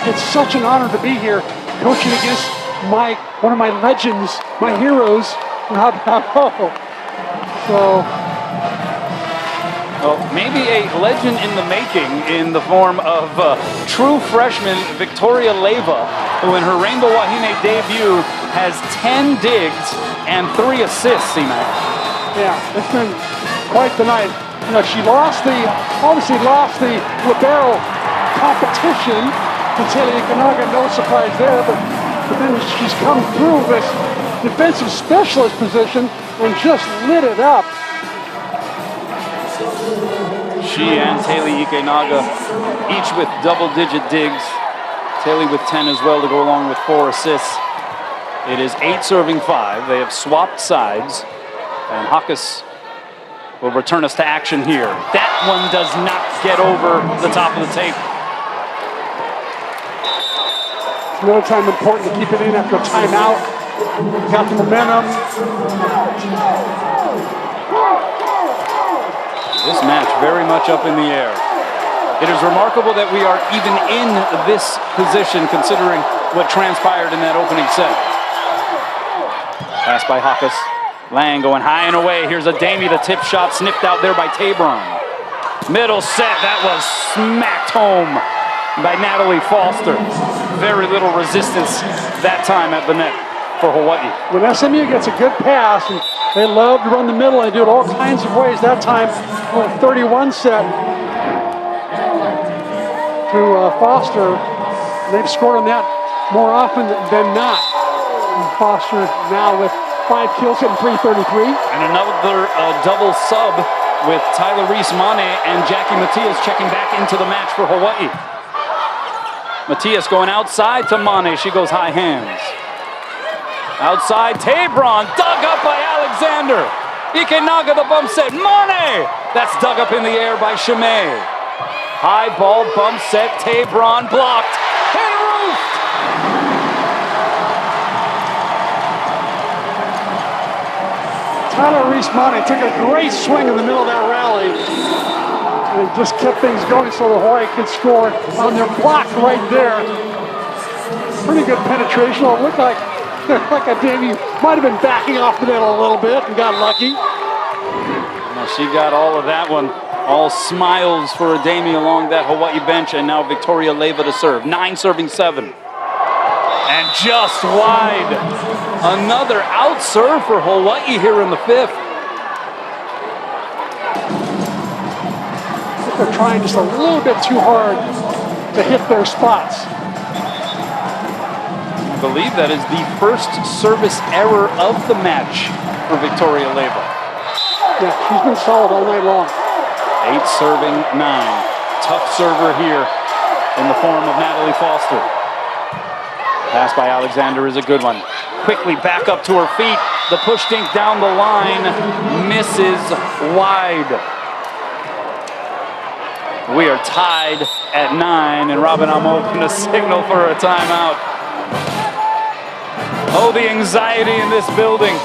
it's such an honor to be here coaching against one of my legends, my heroes. So, well, maybe a legend in the making in the form of true freshman Victoria Leyva, who in her Rainbow Wahine debut has 10 digs and 3 assists, C-Mac. Yeah, it's been quite the night. You know, she obviously lost the libero competition to Taylor Ikanaga, no surprise there, but then she's come through this defensive specialist position and just lit it up. She and Taylor Ikanaga each with double-digit digs. Taylor with 10 as well to go along with 4 assists. It is 8 serving 5. They have swapped sides. And Hakas will return us to action here. That one does not get over the top of the tape. Another time important to keep it in after a timeout. Got the momentum. This match very much up in the air. It is remarkable that we are even in this position considering what transpired in that opening set. Pass by Hakas. Lang going high and away. Here's a Damie, the tip shot snipped out there by Tabron. Middle set, that was smacked home by Natalie Foster. Very little resistance that time at the net for Hawaii. When SMU gets a good pass, and they love to run the middle, and they do it all kinds of ways. That time, 31 set to Foster. They've scored on that more often than not. And Foster now with 5 kills, hitting .333. And another double sub with Tyler Reese-Mane and Jackie Matias checking back into the match for Hawaii. Matias going outside to Mane. She goes high hands. Outside, Tabron dug up by Alexander. Ikanaga the bump set. Mane! That's dug up in the air by Chimay. High ball bump set. Tabron blocked and roofed. Tyler Reese-Mane took a great swing in the middle of that rally and just kept things going so the Hawaii could score on their block right there. Pretty good penetration. It looked like a Davey might have been backing off the net a little bit and got lucky. Well, she got all of that one. All smiles for Adami along that Hawaii bench, and now Victoria Leyva to serve. 9 serving 7. And just wide. Another out serve for Hawaii here in the 5th. They're trying just a little bit too hard to hit their spots. I believe that is the first service error of the match for Victoria Leyva. Yeah, she's been solid all night long. 8 serving 9. Tough server here in the form of Natalie Foster. Pass by Alexander is a good one. Quickly back up to her feet. The push dink down the line misses wide. We are tied at 9, and Robin Amo going to signal for a timeout. Oh, the anxiety in this building.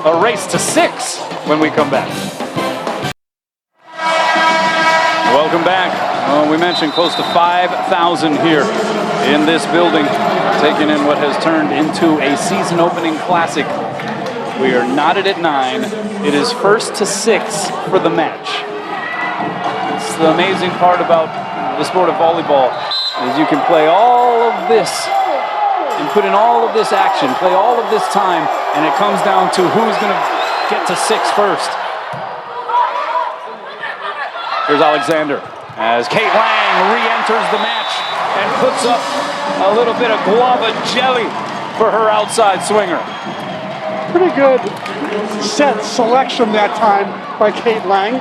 A race to 6 when we come back. Welcome back. Well, we mentioned close to 5,000 here in this building, taking in what has turned into a season opening classic. We are knotted at 9. It is 1st to 6 for the match. It's the amazing part about the sport of volleyball is you can play all of this and put in all of this action, play all of this time, and it comes down to who's going to get to 6 first. Here's Alexander as Kate Lang re-enters the match and puts up a little bit of guava jelly for her outside swinger. Pretty good set selection that time by Kate Lang.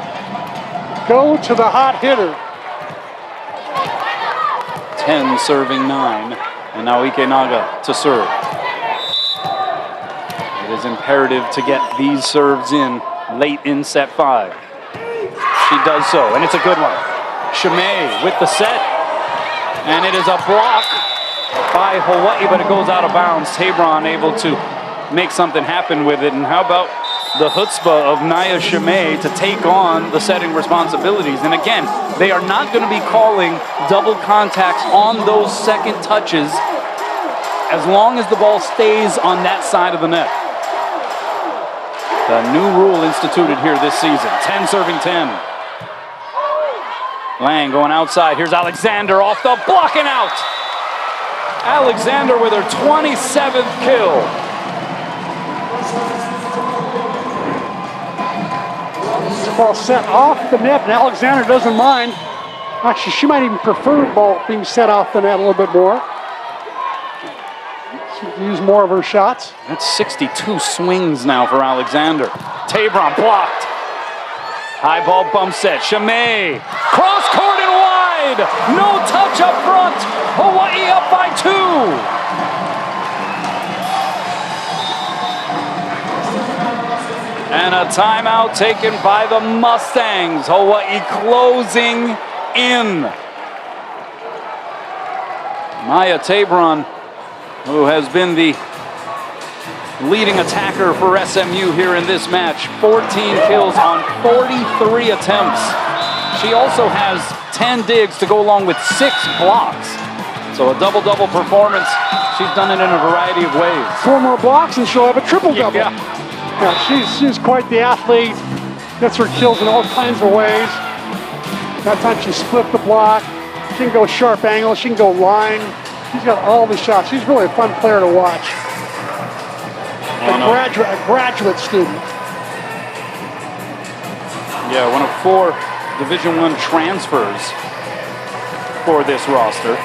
Go to the hot hitter. 10 serving 9, and now Ikanaga to serve. It is imperative to get these serves in late in set 5. She does so, and it's a good one. Shimei with the set. And it is a block by Hawaii, but it goes out of bounds. Tabron able to make something happen with it. And how about the chutzpah of Naya Shimei to take on the setting responsibilities? And again, they are not going to be calling double contacts on those second touches as long as the ball stays on that side of the net. The new rule instituted here this season. 10 serving 10. Lang going outside. Here's Alexander off the block and out. Alexander with her 27th kill. Ball set off the net, and Alexander doesn't mind. Actually, she might even prefer the ball being set off the net a little bit more. She can use more of her shots. That's 62 swings now for Alexander. Tabron blocked. High ball bump set. Shimei. Cross court and wide. No touch up front. Hawaii up by 2. And a timeout taken by the Mustangs. Hawaii closing in. Maya Tabron, who has been the leading attacker for SMU here in this match. 14 kills on 43 attempts. She also has 10 digs to go along with 6 blocks. So a double-double performance. She's done it in a variety of ways. 4 more blocks and she'll have a triple-double. Yeah, she's quite the athlete. Gets her kills in all kinds of ways. That time she split the block. She can go sharp angle. She can go line. She's got all the shots. She's really a fun player to watch. A graduate student. Yeah, one of 4 Division I transfers for this roster.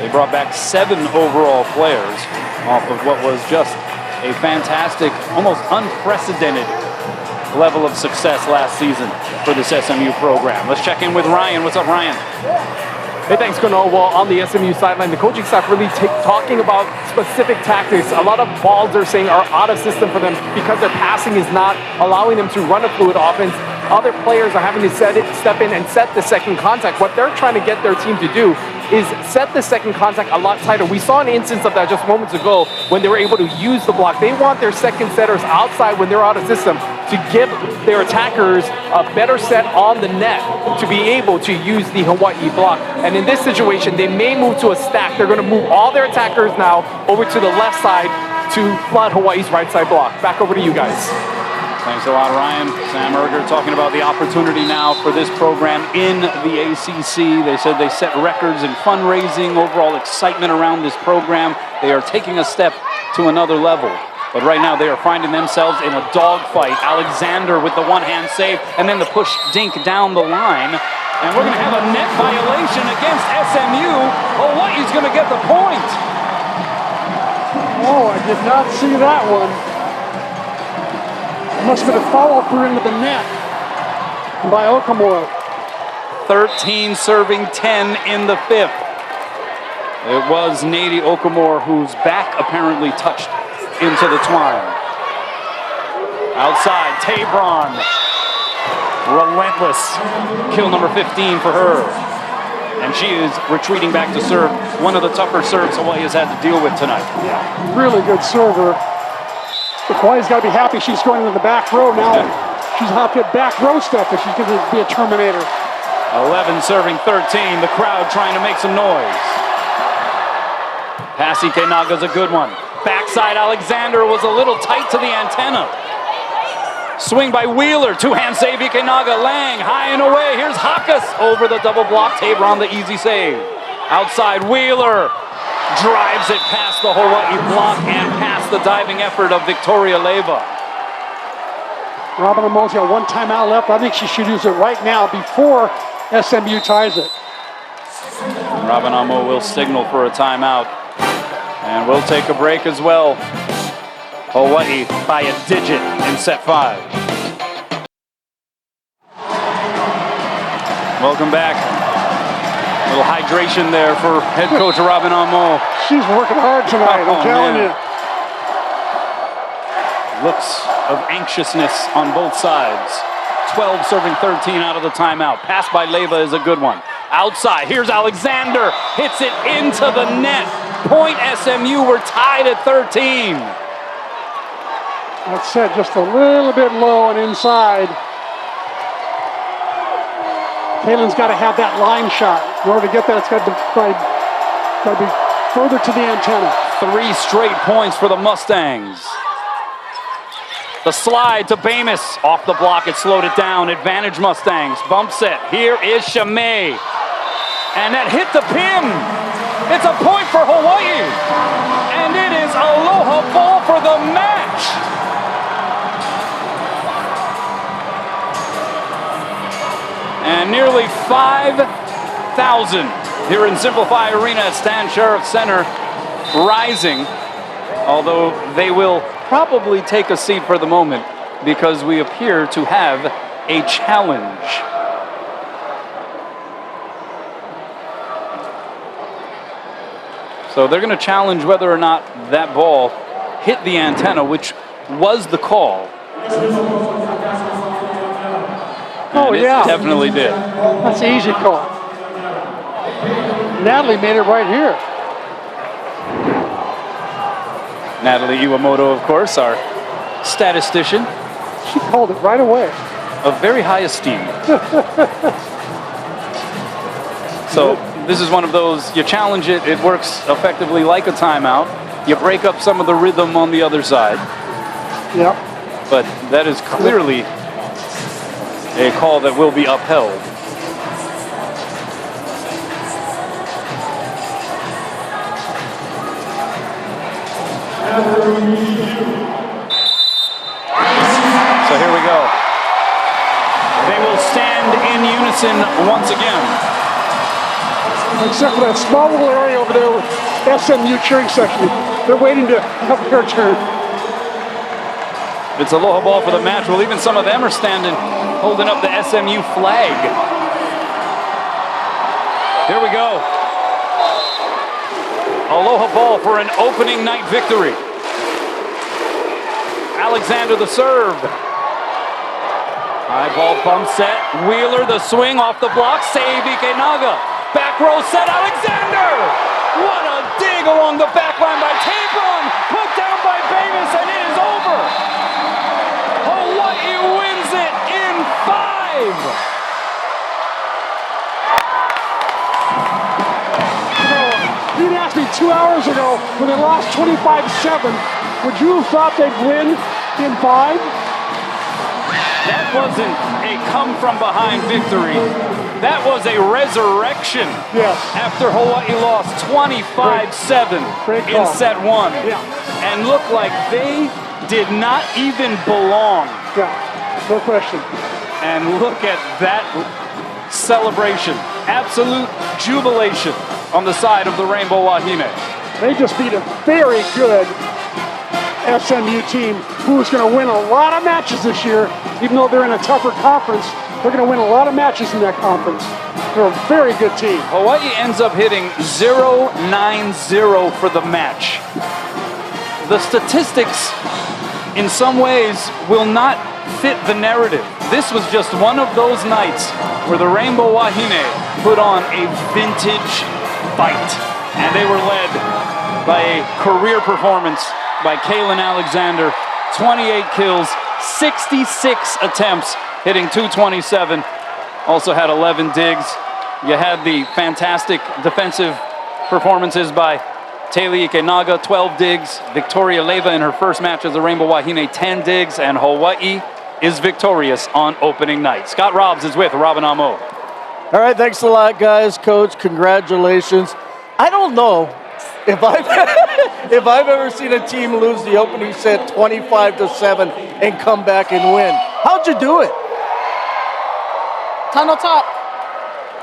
They brought back 7 overall players off of what was just a fantastic, almost unprecedented level of success last season for this SMU program. Let's check in with Ryan. What's up, Ryan? Hey, thanks, Kono. Well, on the SMU sideline, the coaching staff really talking about specific tactics. A lot of balls they're saying are out of system for them because their passing is not allowing them to run a fluid offense. Other players are having to step in and set the second contact. What they're trying to get their team to do is set the second contact a lot tighter. We saw an instance of that just moments ago when they were able to use the block. They want their second setters outside when they're out of system to give their attackers a better set on the net to be able to use the Hawaii block. And in this situation, they may move to a stack. They're going to move all their attackers now over to the left side to flood Hawaii's right side block. Back over to you guys. Thanks a lot, Ryan. Sam Erger talking about the opportunity now for this program in the ACC. They said they set records in fundraising, overall excitement around this program. They are taking a step to another level. But right now they are finding themselves in a dogfight. Alexander with the one-hand save and then the push dink down the line. And we're going to have a net violation against SMU. Hawaii's going to get the point. Oh, I did not see that one. Must have been a follow-through into the net by Okamura. 13 serving 10 in the 5th. It was Nady Okamura whose back apparently touched into the twine. Outside, Tabron. Relentless. Kill number 15 for her. And she is retreating back to serve. One of the tougher serves Hawaii has had to deal with tonight. Yeah, really good server. But Hawaii's got to be happy she's going to the back row now. She's off at back row stuff if she's going to be a Terminator. 11 serving 13. The crowd trying to make some noise. Pass Ikenaga's a good one. Backside Alexander was a little tight to the antenna. Swing by Wheeler. Two-hand save Ikenaga. Lang high and away. Here's Hakas over the double block. Tabron the easy save. Outside Wheeler. Drives it past the Hawaii block and past the diving effort of Victoria Leyva. Robin Amo's got 1 timeout left. I think she should use it right now before SMU ties it. Robin Amo will signal for a timeout. And we'll take a break as well. Hawaii by a digit in set 5. Welcome back. A little hydration there for head coach Robin Amo. She's working hard tonight, I'm telling you. Looks of anxiousness on both sides. 12 serving 13 out of the timeout. Pass by Leyva is a good one. Outside, here's Alexander, hits it into the net. Point SMU, we're tied at 13. That's set just a little bit low and inside. Kalen's got to have that line shot. In order to get that, it's got to be further to the antenna. 3 straight points for the Mustangs. The slide to Bamus. Off the block, it slowed it down. Advantage Mustangs. Bump set. Here is Chamay. And that hit the pin. It's a point for Hawaii. And it is Aloha ball for the match. And nearly 5,000 here in Simplify Arena at Stan Sheriff Center, rising, although they will probably take a seat for the moment because we appear to have a challenge. So they're going to challenge whether or not that ball hit the antenna, which was the call. Oh, yeah. It definitely did. That's an easy call. Natalie made it right here. Natalie Iwamoto, of course, our statistician. She called it right away. Of very high esteem. So this is one of those, you challenge it, it works effectively like a timeout. You break up some of the rhythm on the other side. Yep. But that is clearly a call that will be upheld. So here we go. They will stand in unison once again. Except for that small little area over there with SMU cheering section. They're waiting to have their turn. It's Aloha ball for the match. Well, even some of them are standing, holding up the SMU flag. Here we go. Aloha ball for an opening night victory. Alexander the serve. High ball bump set. Wheeler the swing off the block. Save Ikenaga. Back row set. Alexander. What a dig along the back line by Tabron. Put down by Bamus, and it is over. Hawaii wins it in 5. You'd asked me 2 hours ago when they lost 25-7, would you have thought they'd win in 5? That wasn't a come-from-behind victory. That was a resurrection. Yes. After Hawaii lost 25-7 in set 1. Yeah. And looked like they did not even belong. Yeah, no question. And look at that celebration. Absolute jubilation on the side of the Rainbow Wahine. They just beat a very good SMU team who's going to win a lot of matches this year. Even though they're in a tougher conference, they're going to win a lot of matches in that conference. They're a very good team. Hawaii ends up hitting 0-9-0 for the match. The statistics, in some ways, will not fit the narrative. This was just one of those nights where the Rainbow Wahine put on a vintage fight. And they were led by a career performance by Kalen Alexander. 28 kills, 66 attempts, hitting .227. Also had 11 digs. You had the fantastic defensive performances by Taylor Ikenaga, 12 digs. Victoria Leva in her first match as a Rainbow Wahine, 10 digs. And Hawaii is victorious on opening night. Scott Robbs is with Robin Amo. All right, thanks a lot, guys. Coach, congratulations. I don't know if I've ever seen a team lose the opening set 25-7 and come back and win. How'd you do it? Tunnel talk.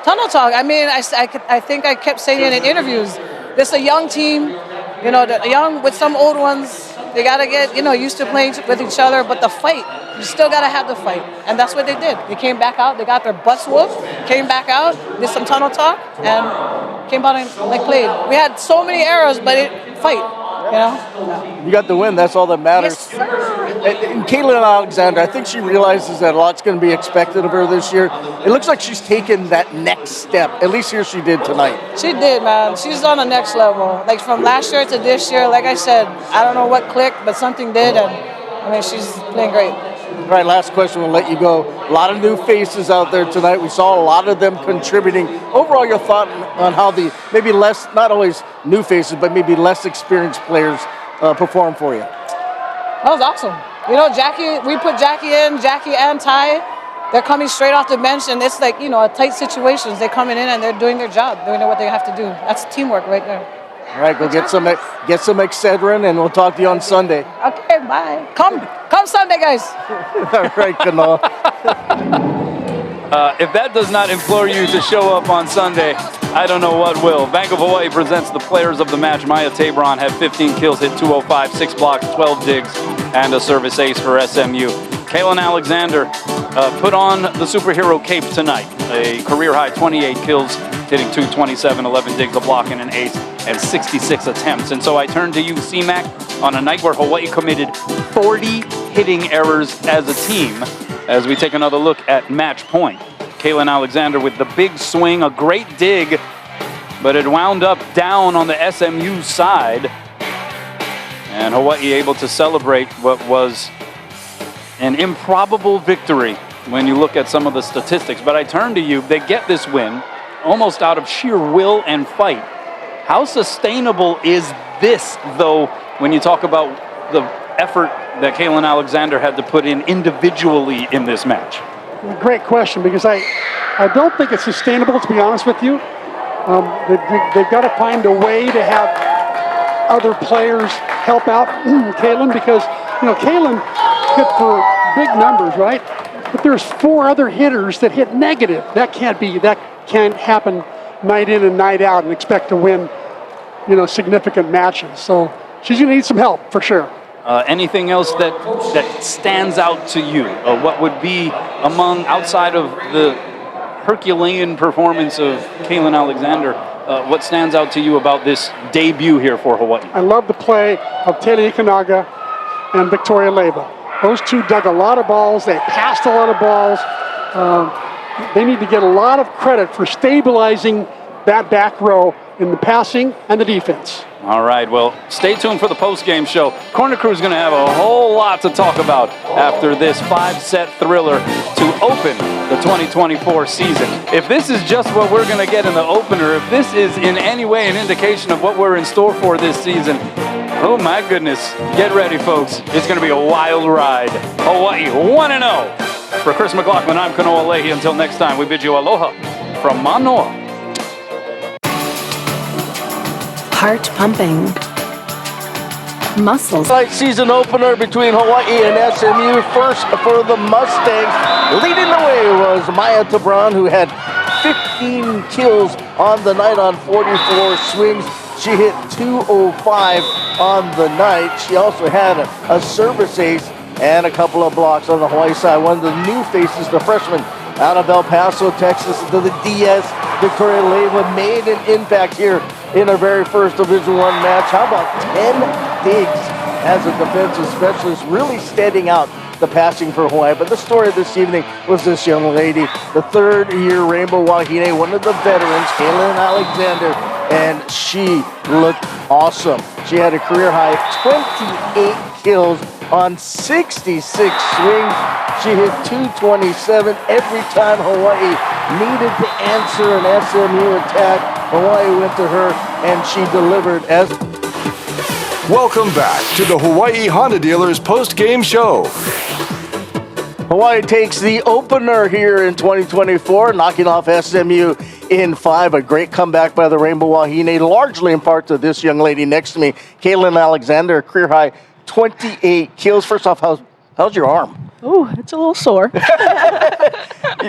Tunnel talk. I mean, I think I kept saying it in interviews. This is a young team, you know, the young with some old ones. They got to get, used to playing with each other. But the fight, you still got to have the fight. And that's what they did. They came back out. They got their butts whooped, came back out, did some tunnel talk, and came out and played. We had so many errors, but fight. know? You got the win. That's all that matters. Yes, sir. And Caitlin Alexander, I think she realizes that a lot's going to be expected of her this year. It looks like she's taken that next step. At least here she did tonight. She did, man. She's on the next level. Like from last year to this year, like I said, I don't know what clicked, but something did, and I mean, she's playing great. All right, last question. We'll let you go. A lot of new faces out there tonight. We saw a lot of them contributing. Overall, your thought on how the maybe less, not always new faces, but maybe less experienced players perform for you? That was awesome. You know, Jackie, we put Jackie and Ty. They're coming straight off the bench, and it's like, you know, tight situations. They're coming in and they're doing their job, doing what they have to do. That's teamwork right there. All right, go get some Excedrin, and we'll talk to you on Sunday. Okay, bye. Come Sunday, guys. All right, Kanoa. If that does not implore you to show up on Sunday, I don't know what will. Bank of Hawaii presents the players of the match. Maya Tabron had 15 kills, hit 205, 6 blocks, 12 digs, and a service ace for SMU. Kaylin Alexander put on the superhero cape tonight. A career-high 28 kills, hitting 227, 11 digs, a block, and an ace, and 66 attempts. And so I turn to you, C-Mac, on a night where Hawaii committed 40 hitting errors as a team, as we take another look at match point. Kaylin Alexander with the big swing, a great dig, but it wound up down on the SMU side. And Hawaii able to celebrate what was an improbable victory when you look at some of the statistics. But I turn to you, they get this win almost out of sheer will and fight. How sustainable is this, though, when you talk about the effort that Kaylin Alexander had to put in individually in this match? Great question, because I don't think it's sustainable, to be honest with you. They've got to find a way to have other players help out Kaylin, because, you know, Kaylin hit for big numbers, right? But there's 4 other hitters that hit negative. That can't happen night in and night out and expect to win, you know, significant matches. So she's going to need some help for sure. Anything else that stands out to you? What would be among, outside of the Herculean performance of Kaylin Alexander, what stands out to you about this debut here for Hawaii? I love the play of Taylor Ikanaga and Victoria Leyva. Those two dug a lot of balls. They passed a lot of balls. They need to get a lot of credit for stabilizing that back row in the passing and the defense. All right, well, stay tuned for the post-game show. Corner Crew is going to have a whole lot to talk about after this 5-set thriller to open the 2024 season. If this is just what we're going to get in the opener, if this is in any way an indication of what we're in store for this season, oh my goodness, get ready, folks. It's going to be a wild ride. Hawaii 1-0. For Chris McLaughlin, I'm Kanoa Leahy. Until next time, we bid you aloha from Manoa. Heart pumping. Muscles. Tonight's season opener between Hawaii and SMU. First for the Mustangs. Leading the way was Maya Tabron, who had 15 kills on the night on 44 swings. She hit 205 on the night. She also had a service ace and a couple of blocks on the Hawaii side. One of the new faces, the freshman out of El Paso, Texas, to the DS, Victoria Leyva, made an impact here in her very first Division I match. How about 10 digs as a defensive specialist, really standing out the passing for Hawaii. But the story of this evening was this young lady, the third-year Rainbow Wahine, one of the veterans, Kaylin Alexander, and she looked awesome. She had a career-high 28 kills on 66 swings. She hit 227 every time Hawaii needed to answer an SMU attack. Hawaii went to her, and she delivered as... Welcome back to the Hawaii Honda Dealers post-game show. Hawaii takes the opener here in 2024, knocking off SMU in 5. A great comeback by the Rainbow Wahine, largely in part to this young lady next to me, Kaylin Alexander, a career-high 28 kills. First off, how's your arm? Ooh, it's a little sore.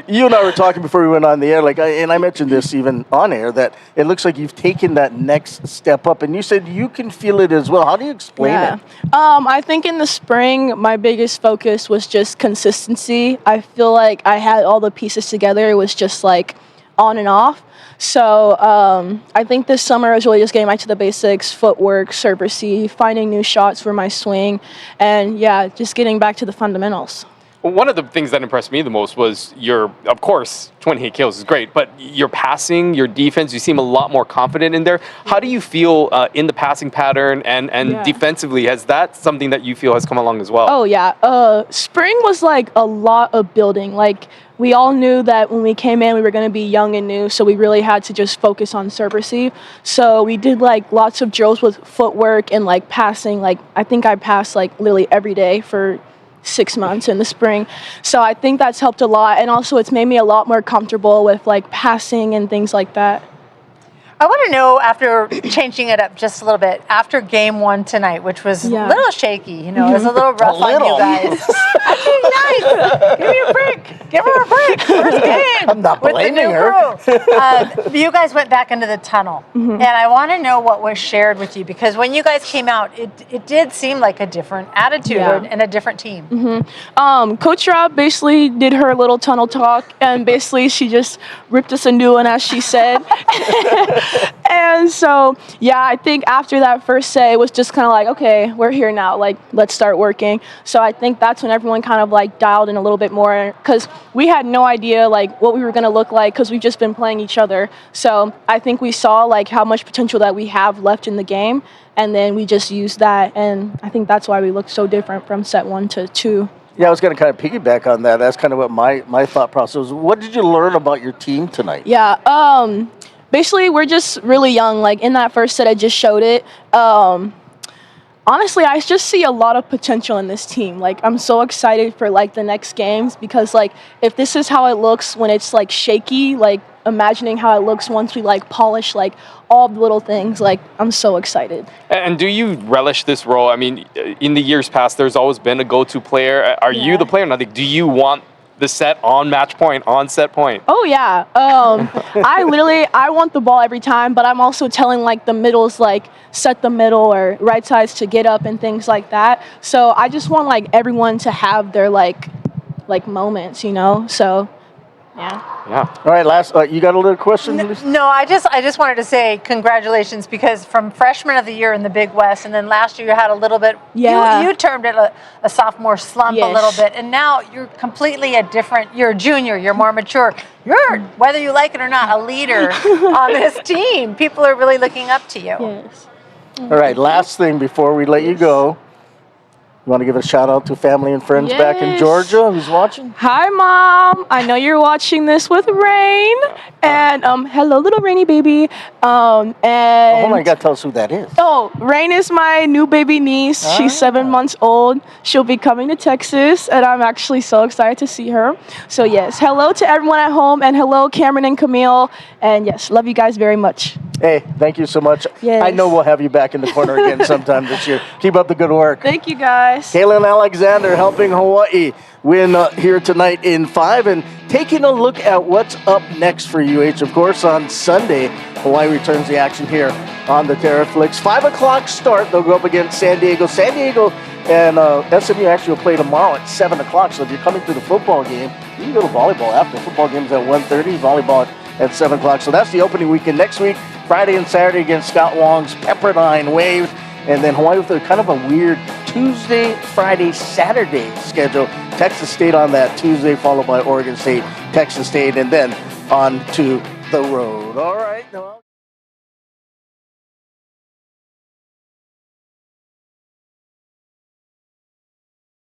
You and I were talking before we went on the air, and I mentioned this even on air, that it looks like you've taken that next step up, and you said you can feel it as well. How do you explain it? I think in the spring, my biggest focus was just consistency. I feel like I had all the pieces together. It was just like on and off. So I think this summer I was really just getting back to the basics, footwork, serve, receive, finding new shots for my swing, and yeah, just getting back to the fundamentals. Well, one of the things that impressed me the most was of course, 28 kills is great, but your passing, your defense, you seem a lot more confident in there. How do you feel in the passing pattern and defensively? Has that something that you feel has come along as well? Oh, yeah. Spring was like a lot of building. Like, we all knew that when we came in, we were going to be young and new, so we really had to just focus on serve receive. So we did like lots of drills with footwork and like passing. Like, I think I passed like literally every day for 6 months in the spring. So I think that's helped a lot. And also it's made me a lot more comfortable with like passing and things like that. I want to know, after changing it up just a little bit, after game one tonight, which was a little shaky, you know, it was a little rough on you guys. Nice. Give me a break. Give her a break. First game. I'm not blaming her. You guys went back into the tunnel, and I want to know what was shared with you, because when you guys came out, it did seem like a different attitude and a different team. Coach Rob basically did her little tunnel talk, and basically she just ripped us a new one, as she said. And so, yeah, I think after that first set, it was just kind of like, okay, we're here now. Like, let's start working. So I think that's when everyone kind of like dialed in a little bit more, because we had no idea like what we were going to look like, because we've just been playing each other. So I think we saw like how much potential that we have left in the game, and then we just used that. And I think that's why we looked so different from set 1 to 2. Yeah, I was going to kind of piggyback on that. That's kind of what my thought process was. What did you learn about your team tonight? Yeah, basically, we're just really young. Like, in that first set, I just showed it. Honestly, I just see a lot of potential in this team. Like, I'm so excited for, like, the next games, because, like, if this is how it looks when it's, like, shaky, like, imagining how it looks once we, like, polish, like, all the little things, like, I'm so excited. And do you relish this role? I mean, in the years past, there's always been a go-to player. Are you the player now? Like, do you want the set on match point, on set point? Oh, yeah. I want the ball every time, but I'm also telling, like, the middles, like, set the middle, or right sides to get up and things like that. So I just want, like, everyone to have their, like moments, you know? So, yeah. All right, last, you got a little question? No, I just wanted to say congratulations, because from freshman of the year in the Big West, and then last year you had a little bit, you termed it a sophomore slump a little bit, and now you're completely you're a junior, you're more mature. You're, whether you like it or not, a leader on this team. People are really looking up to you. Yes. All right, last thing before we let you go. You want to give a shout out to family and friends back in Georgia who's watching? Hi, Mom. I know you're watching this with Rain. And hello, little Rainy baby. And hold on, you got to tell us who that is. Oh, Rain is my new baby niece. She's 7 months old. She'll be coming to Texas, and I'm actually so excited to see her. So, yes, hello to everyone at home, and hello, Cameron and Camille. And, yes, love you guys very much. Hey, thank you so much. Yes. I know we'll have you back in the corner again sometime this year. Keep up the good work. Thank you, guys. Kaylin Alexander helping Hawaii win here tonight in 5, and taking a look at what's up next for UH. Of course, on Sunday, Hawaii returns the action here on the Terraflix. 5 o'clock start. They'll go up against San Diego. San Diego and SMU actually will play tomorrow at 7 o'clock. So if you're coming to the football game, you can go to volleyball after. Football game's at 1:30, volleyball at 7 o'clock. So that's the opening weekend. Next week, Friday and Saturday against Scott Wong's Pepperdine Waves. And then Hawaii with a kind of a weird Tuesday, Friday, Saturday schedule. Texas State on that Tuesday, followed by Oregon State, Texas State, and then on to the road.